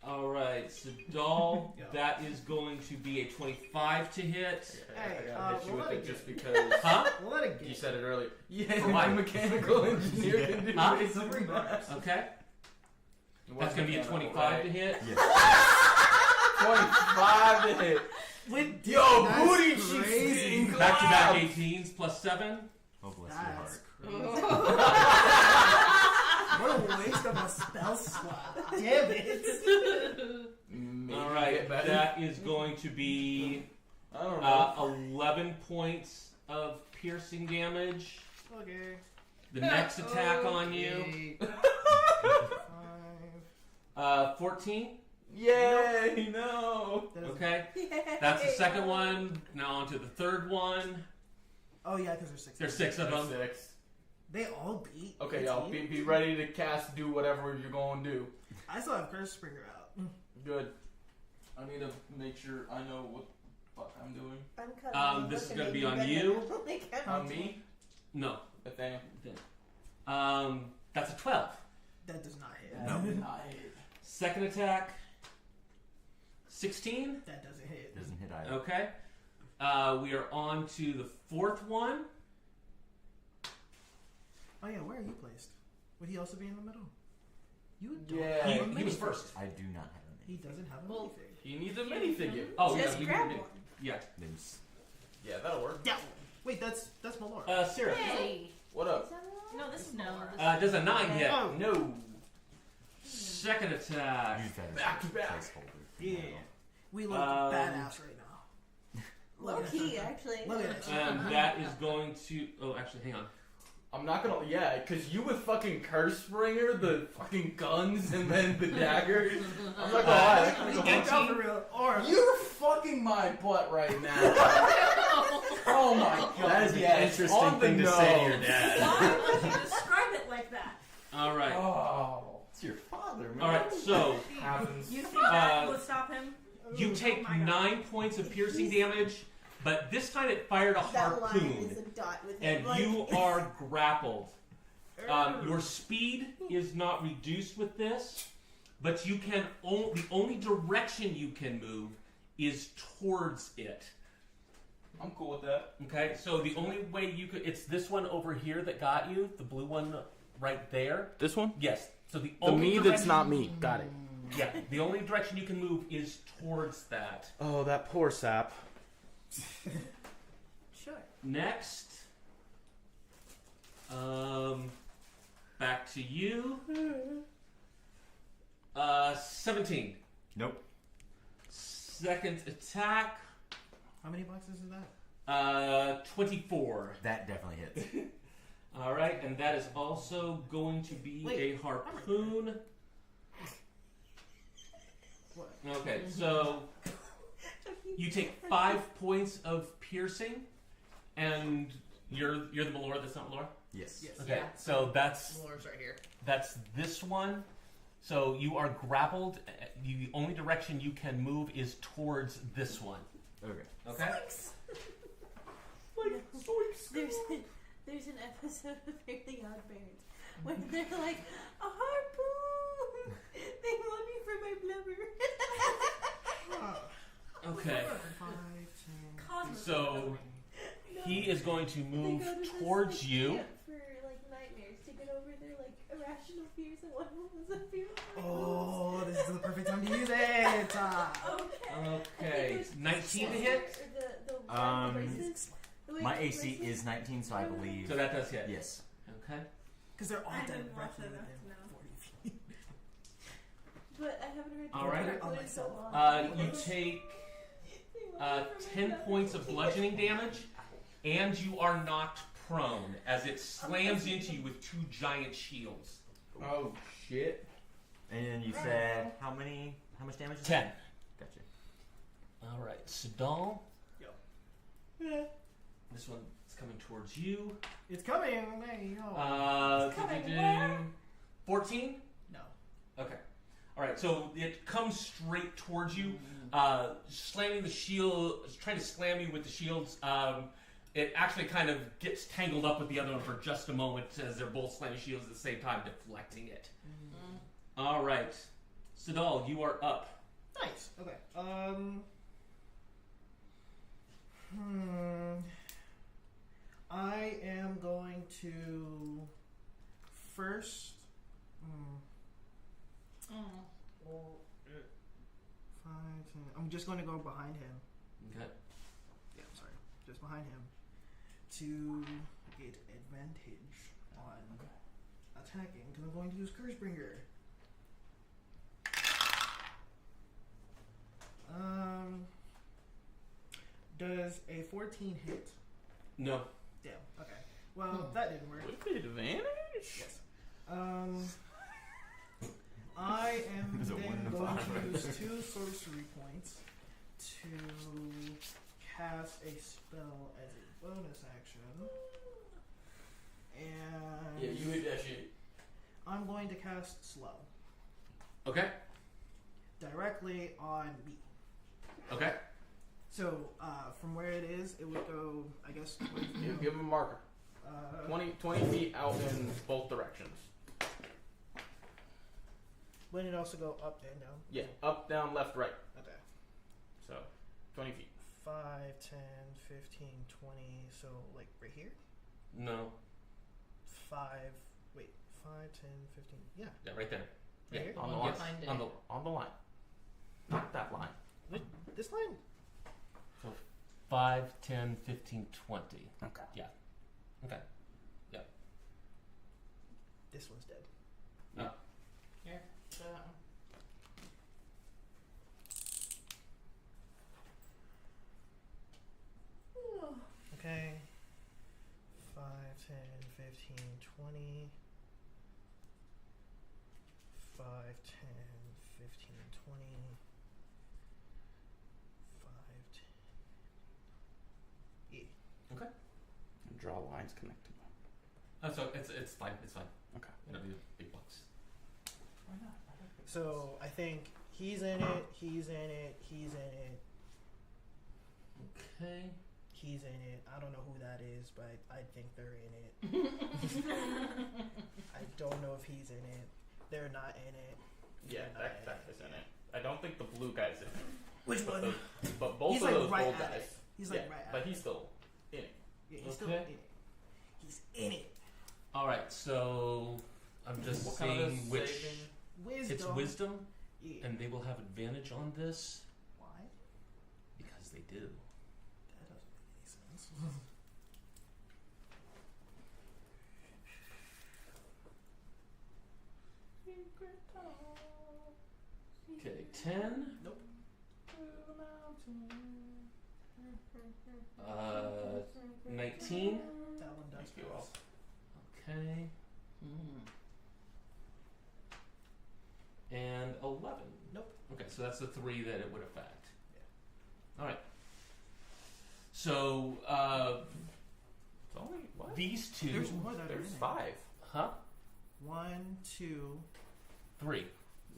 All right, so doll, Yeah. that is going to be a 25 to hit. Hey, I gotta hit you we'll with let it it just get. because Huh? We'll let it get. you said it earlier. Yeah, For my what? mechanical engineer can do Huh? basically that. Okay. What's That's going to be a mechanical, 25 right? to hit. Yes. 25 to hit. With Yo, that's booty cheeks crazy. getting Back-to-back clapped. 18s plus 7. Oh, bless That's your crazy. heart. What a waste of a spell slot. Damn it. Maybe All right, get better. that is going to be I don't know. 11 points of piercing damage. Okay. The next attack on you, 5. 14. Yay! No. That is- Okay, that's the second one. Now on to the third one. Oh yeah, because there's 6. There's 6 of them. 6. They all beat. Okay, y'all, 18? be ready to cast. Do whatever you're gonna do. I still have Curse Springer out. Good. I need to make sure I know what the fuck I'm doing. I'm cuddling, This is looking gonna at be you, on but you. like, On me, No. Nathaniel. That's a 12. That does not hit. No. Not hit. Second attack, 16. That doesn't hit. Doesn't hit either. Okay. We are on to the fourth one. Oh yeah, where are you placed? Would he also be in the middle? You don't Yeah. have a He was minifig. first. I do not have a He doesn't have a Well, minifig. He needs a minifigure. Oh, Just yeah, we grab did. one. Yeah. Name's Yeah, that'll work. That one. Wait, that's Malora. Sarah. Hey. What up? No, this is No. Malora. Does a 9 hit? Oh. No. Second attack. use that as Back a to back. placeholder. Yeah. We look Um, badass right now. Low key, actually. Look at it. And that is going to. Oh, actually, hang on. I'm not gonna. Yeah, cause you with fucking Curse Springer, the fucking guns, and then the daggers. I'm not gonna lie. That kinda We goes get on. out for real. Or You're fucking my butt right now. Oh my god. That is the yes, interesting on the thing to say to your nose. dad. Why would you describe it like that? All right. Oh. It's your father, man. All right. So Happens. You think that Uh, would stop him? you take Oh my God. 9 points of piercing damage, but this time it fired a That line is harpoon, a dot with him. and like, you are grappled. Your speed is not reduced with this, but you can the only direction you can move is towards it. I'm cool with that. Okay, so the only way you could it's this one over here that got you, the blue one right there. This one? Yes. So the The only me direction, that's not me. Got it. Yeah, the only direction you can move is towards that. Oh, that poor sap. Sure. Next, back to you. 17. Nope. Second attack, how many boxes is that? 24. That definitely hits. All right, and that is also going to be Wait, a harpoon. What? Okay, so you take 5 points of piercing, and you're the Malora. That's not Malora. Yes. Yes. Okay, Yeah. so that's Malora's right here. this one. So you are grappled. The only direction you can move is towards this one. Okay. Okay. There's an episode of Fairly Odd Parents where they're like, a harpoon! They want me for my blubber. Okay. 5, 10. Cosmic So he is going to They move go to this, towards like, you. camp for like nightmares to get over their like irrational fears, and one of them was a fear of Oh, this is the perfect time to use it. Okay. 19 to hit. My AC is 19, so I believe. So that does hit. Yes. Okay. Because they're all I dead didn't watch roughly that within enough to know. 40 feet. But I haven't heard. All right. the in so long. You take They want me for my 10 blubber. points of bludgeoning damage, and you are knocked prone as it slams into you with 2 giant shields. Oh shit. And then you said how much damage? is 10. that? Gotcha. All right, Sadal. Yeah. This one's coming towards you. It's coming. Hey, yo. coming where? 14? No. Okay. All right, so it comes straight towards you, slamming the shield, trying to slam you with the shields. It actually kind of gets tangled up with the other one for just a moment as they're both slamming shields at the same time, deflecting it. All right. Sidal, you are up. Nice. Okay. I am going to first. Oh. 5, 10. I'm just going to go behind him. Okay. Yeah, I'm sorry. Just behind him to get advantage on attacking because I'm going to use Cursebringer. Does a 14 hit? No. Damn. Okay. Well, that didn't work. With advantage? Yes. I am Is it then 1 to going 5? to use 2 sorcery points to cast a spell as a bonus action. And Yeah, you hit that shit. I'm going to cast Slow Okay. directly on me. Okay. So, from where it is, it would go, I guess, Give him a marker. 20 feet out in both directions. Wouldn't it also go up and down? Yeah, up, down, left, right. Okay. So, 20 feet. 5, 10, 15, 20, so like right here? No. 5, wait, 5, 10, 15, yeah. Yeah, right there. Right Yeah. here? On the One line. behind it. On the line. Not that line. This line? So 5, 10, 15, 20. Okay. Yeah. Okay. Yeah. This one's dead. Here. Try that one. Okay. 5, 10, 15, 20. 5, 10, 15, 20. 5, 10. Yeah. Okay. And draw lines connecting. Oh, so it's fine. It's fine. Okay. It'll be big blocks. Why not? So I think he's in it, he's in it, he's in it, Okay. he's in it. I don't know who that is, but I think they're in it. I don't know if he's in it. They're not in it. Yeah, They're not that is in it. I don't think the blue guy's in it. Which But one? but both He's of like those right gold at guys. it. He's like Yeah, right at but it. he's still in it. Yeah, he's still Okay. in it. He's in it. All right. So I'm just What seeing kind of which. saving? Wisdom. It's wisdom, Yeah. and they will have advantage on this Why? because they do. That doesn't make any sense. Okay. 10. Nope. 19. That one does Thank you all. pass. Okay. And 11. Nope. Okay, so that's the 3 that it would affect. Yeah. All right. So It's only what? these two. There's more that are in There's it. 5. Huh? 1, 2, 3.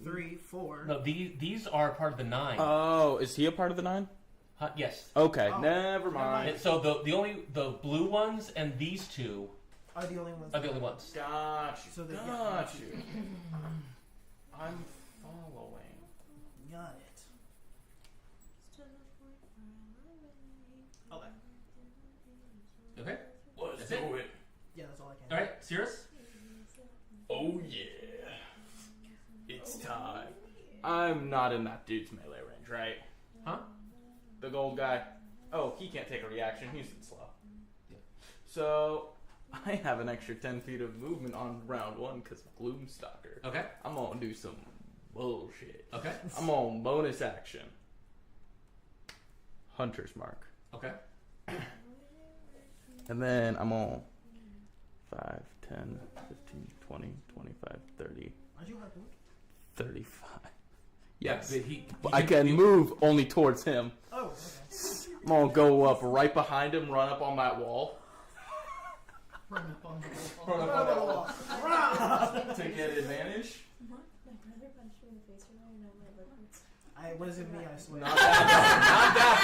3, 4. No, these are part of the 9. Oh, is he a part of the 9? Huh? Yes. Okay, Oh, never mind. mind. And so the blue ones and these two Are the only ones. are the only ones. Got you. So they- got you. I'm following. Got it. Okay. Okay. Let's That's it? do it. Yeah, that's all I can. All right, Cirrus. Oh yeah. It's time. I'm not in that dude's melee range, right? Huh? The gold guy. Oh, he can't take a reaction. He's in slow. Yeah. So I have an extra 10 feet of movement on round 1 because of Gloomstalker. Okay. I'm gonna do some bullshit. Okay. I'm on bonus action. Hunter's Mark. Okay. And then I'm on 5, 10, 15, 20, 25, 30, Aren't you hard wood? 35. Yeah, Yes. but he I can move only towards him. Oh, okay. I'm gonna go up right behind him, run up on that wall. Run up on the Run wall. up on that wall. To get advantage. What? My brother punched me in the face earlier and now my leg hurts. I wasn't me, I swear. Not that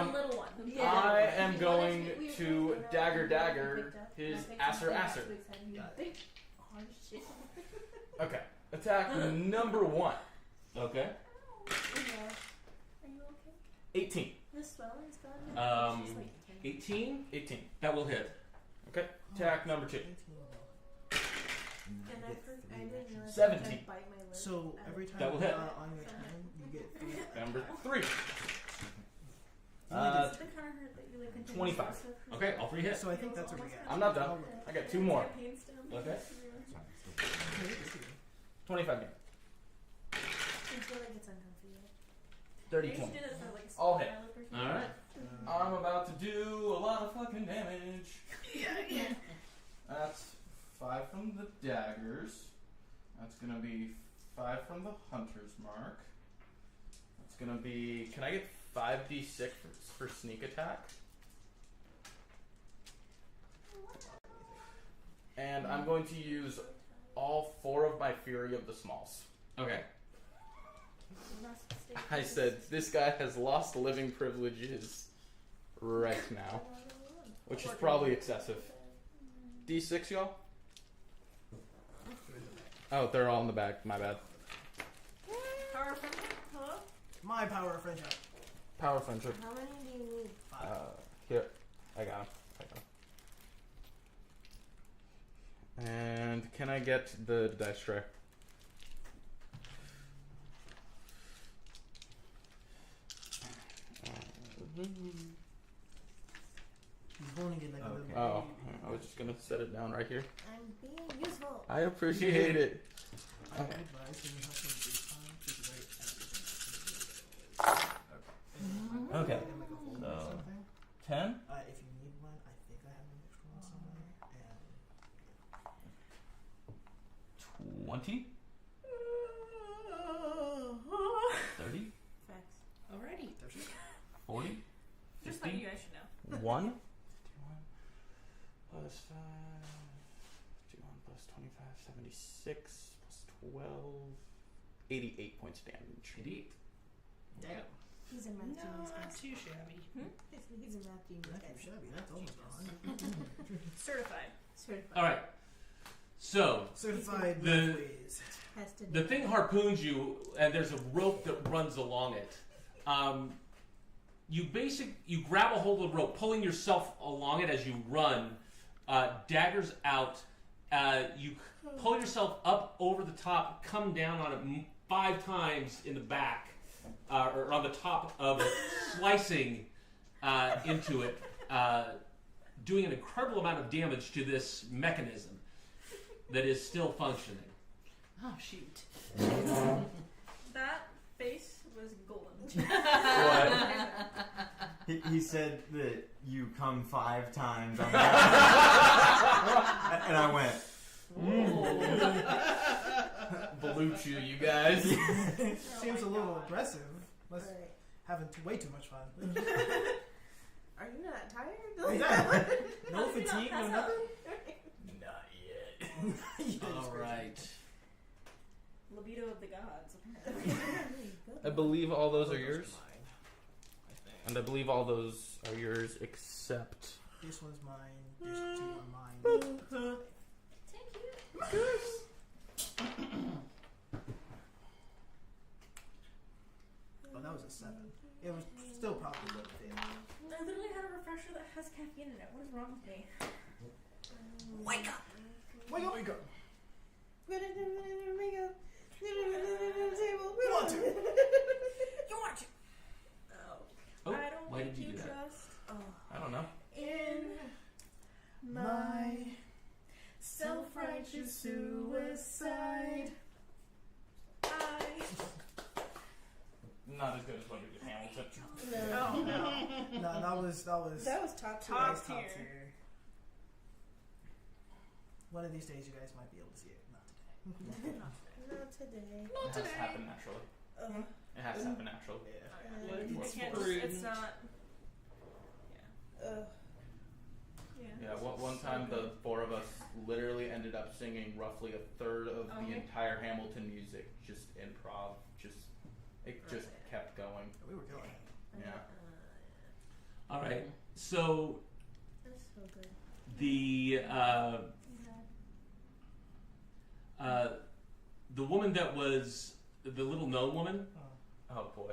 brother. The little one. I am going to dagger his asser. Got it. Okay. Attack number 1. Okay. Yeah. Are you okay? 18. The swelling's gone. She's like 18. 18. That will hit. Okay. Attack number 2. And I didn't realize 17. I could bite my lip. So every time That will you're hit. on your turn, you get 3. Number 3. Does it kind of hurt that you like continue 25. to stuff for Okay, all 3 hit. So I think that's a reaction. I'm not done. I got 2 more. pain still? Okay. 25 damage. Until it gets uncomfy. 30 Maybe she 20. did it for like All hit. smile up or something. All right. I'm about to do a lot of fucking damage. Yeah. That's 5 from the daggers. That's gonna be 5 from the hunter's mark. That's gonna be. Can I get 5d6 for sneak attack? And I'm going to use all 4 of my Fury of the Smalls. Okay. I said, this guy has lost living privileges right now. Which is probably excessive. D6, y'all? Oh, they're all in the back. My bad. Power friendship? Hello? My power of friendship. Power friendship. How many do you need? 5. Here. I got him. And can I get the dice tray? He's holding it like a little Oh, baby. I was just gonna set it down right here. I'm being useful. I appreciate it. I would advise when you have some base time to write everything. Okay. And like a folder So- or something. 10? If you need one, I think I have an extra one somewhere. And 20? 30? Facts. Alrighty. 40? Just thought 50? you guys should know. 1 plus 5 51 plus 25 76 plus 12 88 points of damage. 88. damn, He's a math genius, Not guys. too shabby. He's a math genius, that's too guys. shabby. That's almost 100. Certified. Certified. All right. So Certified The- math ways. Has to the do thing harpoons you, and there's a rope that runs along it. You grab a hold of the rope, pulling yourself along it as you run. Daggers out. You pull yourself up over the top, come down on it 5 times in the back, or on the top of it, slicing into it, doing an incredible amount of damage to this mechanism that is still functioning. Oh shoot. That face was golden. What? He said that you come 5 times on that. And I went, Baluchu, you guys. Seems a little aggressive. Let's Alright. having way too much fun. Are you not tired? No fatigue, no nothing. Not yet. All right. Libido of the gods, apparently. I believe all those are yours. Mine, I think. And I believe all those are yours except. This one's mine. There's 2 on mine. Thank you. Oh, that was a 7. It was still probably a little thin. I literally had a refresher that has caffeine in it. What is wrong with me? Wake up! Wake up! Wake up! We want to. You want to? Oh, I don't why think did you do that? trust I don't know. in my self-righteous suicide. Not as good as what you did Hamilton. Oh no. No, that was That was top tier. Top that was tier. One of these days, you guys might be able to see it. Not today. Not today. It has to happen naturally. It has to happen naturally. Yeah. I can't just, it's not. Yeah. Yeah, one time the 4 of us literally ended up singing roughly a third of the Okay. entire Hamilton music, just improv, it just kept going. We were killing it. Yeah. All right. So That's so good. the woman that was the little gnome woman. Oh boy.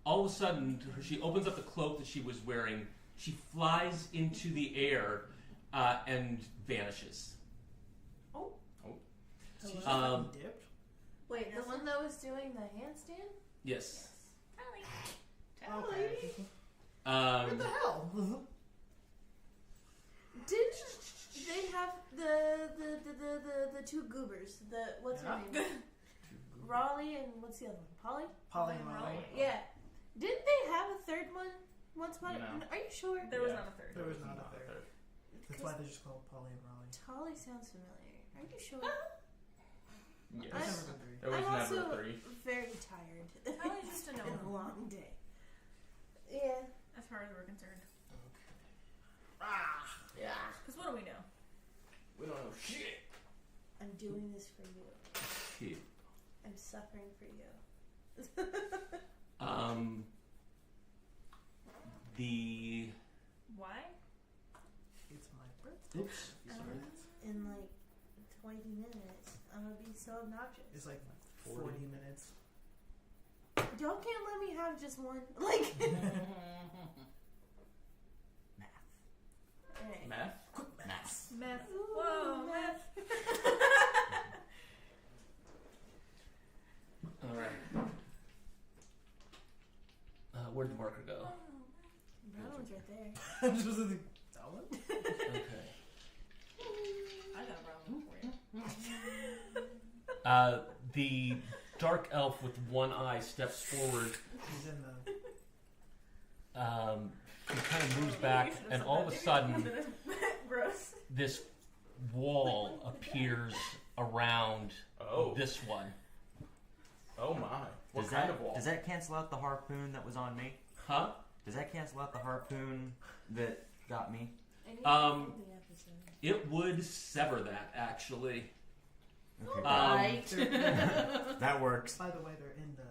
All of a sudden, she opens up the cloak that she was wearing. She flies into the air and vanishes. So she's Um, fucking dipped. Wait, the one that was doing the handstand? Yes. Okay. What the hell? Did they have the two goobers? The what's her name? Raleigh and what's the other one? Polly? Polly and Raleigh. Yeah. Didn't they have a third one once upon a No. Are you sure? There was Yeah. not a third. There was not a third. That's why they're just called Polly and Raleigh. Polly sounds familiar. Are you sure? Yes. There's never been three. There was I'm never also three. very tired. Probably just a It's been a no, long day. Yeah. as far as we're concerned. Yeah. Because what do we know? We don't know shit. I'm doing this for you. Cute. I'm suffering for you. The Why? It's my birthday. oops. Sorry. In like 20 minutes, I'm gonna be so obnoxious. It's like 40 minutes. Y'all can't let me have just one. Like. Alright. Math? Math. Meth. Ooh, Whoa, meth. All right. Where'd the marker go? That one's right there. I'm just like, that one? Okay. I got a problem for you. The dark elf with one eye steps forward. He's in the. He kind of moves back, and all of a sudden, Gross. this wall appears around Oh. this one. Oh my. What Does kind that, of wall? Does that cancel out the harpoon that was on me? Huh? Does that cancel out the harpoon that got me? I need Um, to end the episode. It would sever that, actually. Okay. Right. That works. By the way, they're in the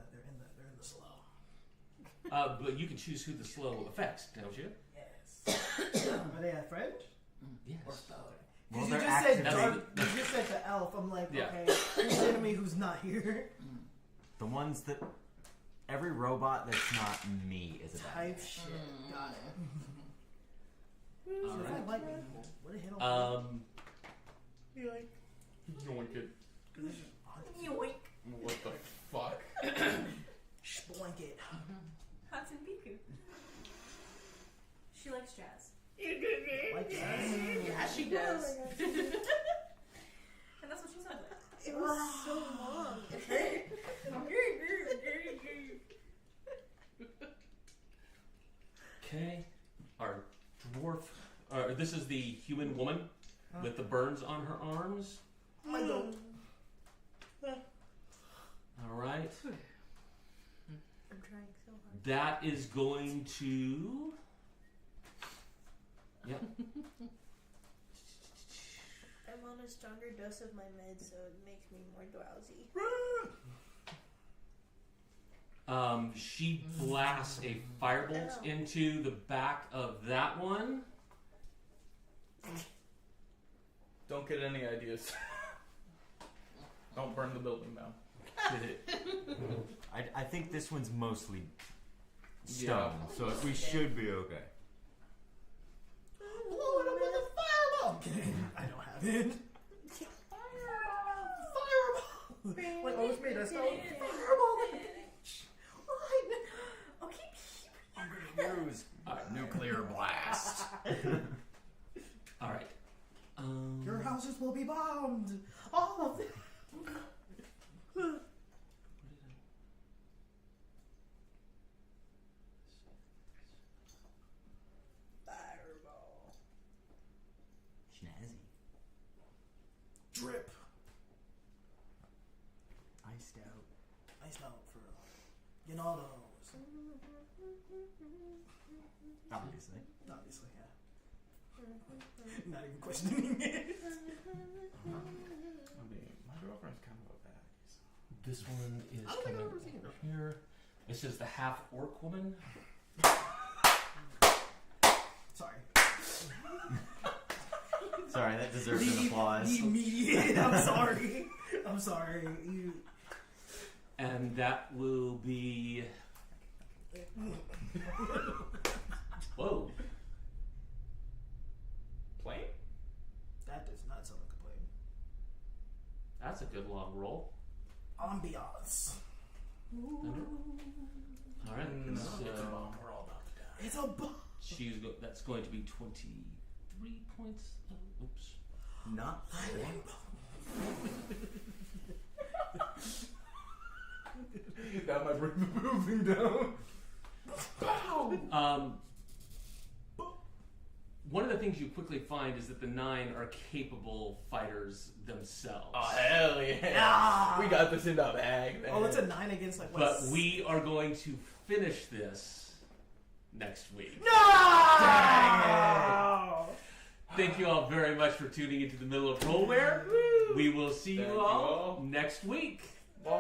slow. But you can choose who the slow affects, don't you? Yes. Are they a friend? Yes. Or Well, Because they're you just said active. dark. You just said the elf. I'm like, Yeah. okay, who's the enemy who's not here? The ones that every robot that's not me is a bad Type guy. shit. Got it. All If I right. like it, would it hit on Yoink it. Yoink. What the fuck? Spoink it. Hatsune Miku. She likes jazz. Like that. Yeah, she does. And that's what she sounds like. It was so long. Okay. Our dwarf. This is the human woman with the burns on her arms. I don't. All right. I'm trying so hard. That is going to. Yep. I'm on a stronger dose of my meds, so it makes me more drowsy. She blasts a firebolt Ow. into the back of that one. Don't get any ideas. Don't burn the building down. Did it? I think this one's mostly stone, Yeah. so we should be okay. Blow it up with a fireball. I don't have it. Fireball. Like always made us go. Fireball. Okay. I'm gonna use a nuclear blast. All right. Your houses will be bombed. All of them. Fireball. Snazzy. Drip. Iced out. Iced out for you know those. Obviously. Obviously, yeah. Not even questioning it. I mean, my girlfriend's kind of a badass. This one is I don't think coming I've ever seen over here. This is the half orc woman. Sorry. So Sorry, that deserves The an applause. immediate. I'm sorry. I'm sorry. You. And that will be. Whoa. Plane? That does not sound like a plane. That's a good long roll. Ambiance. Alright, No. so We're all about to die. It's a bomb. that's going to be 23 points. Oh, oops. Not Now my brain's moving down. One of the things you quickly find is that the 9 are capable fighters themselves. Oh, hell yeah. We got this in the bag, man. Oh, it's a 9 against like what? But we are going to finish this next week. No! Thank you all very much for tuning into the middle of Rollware. We will see Thank you you all all. next week. Bye.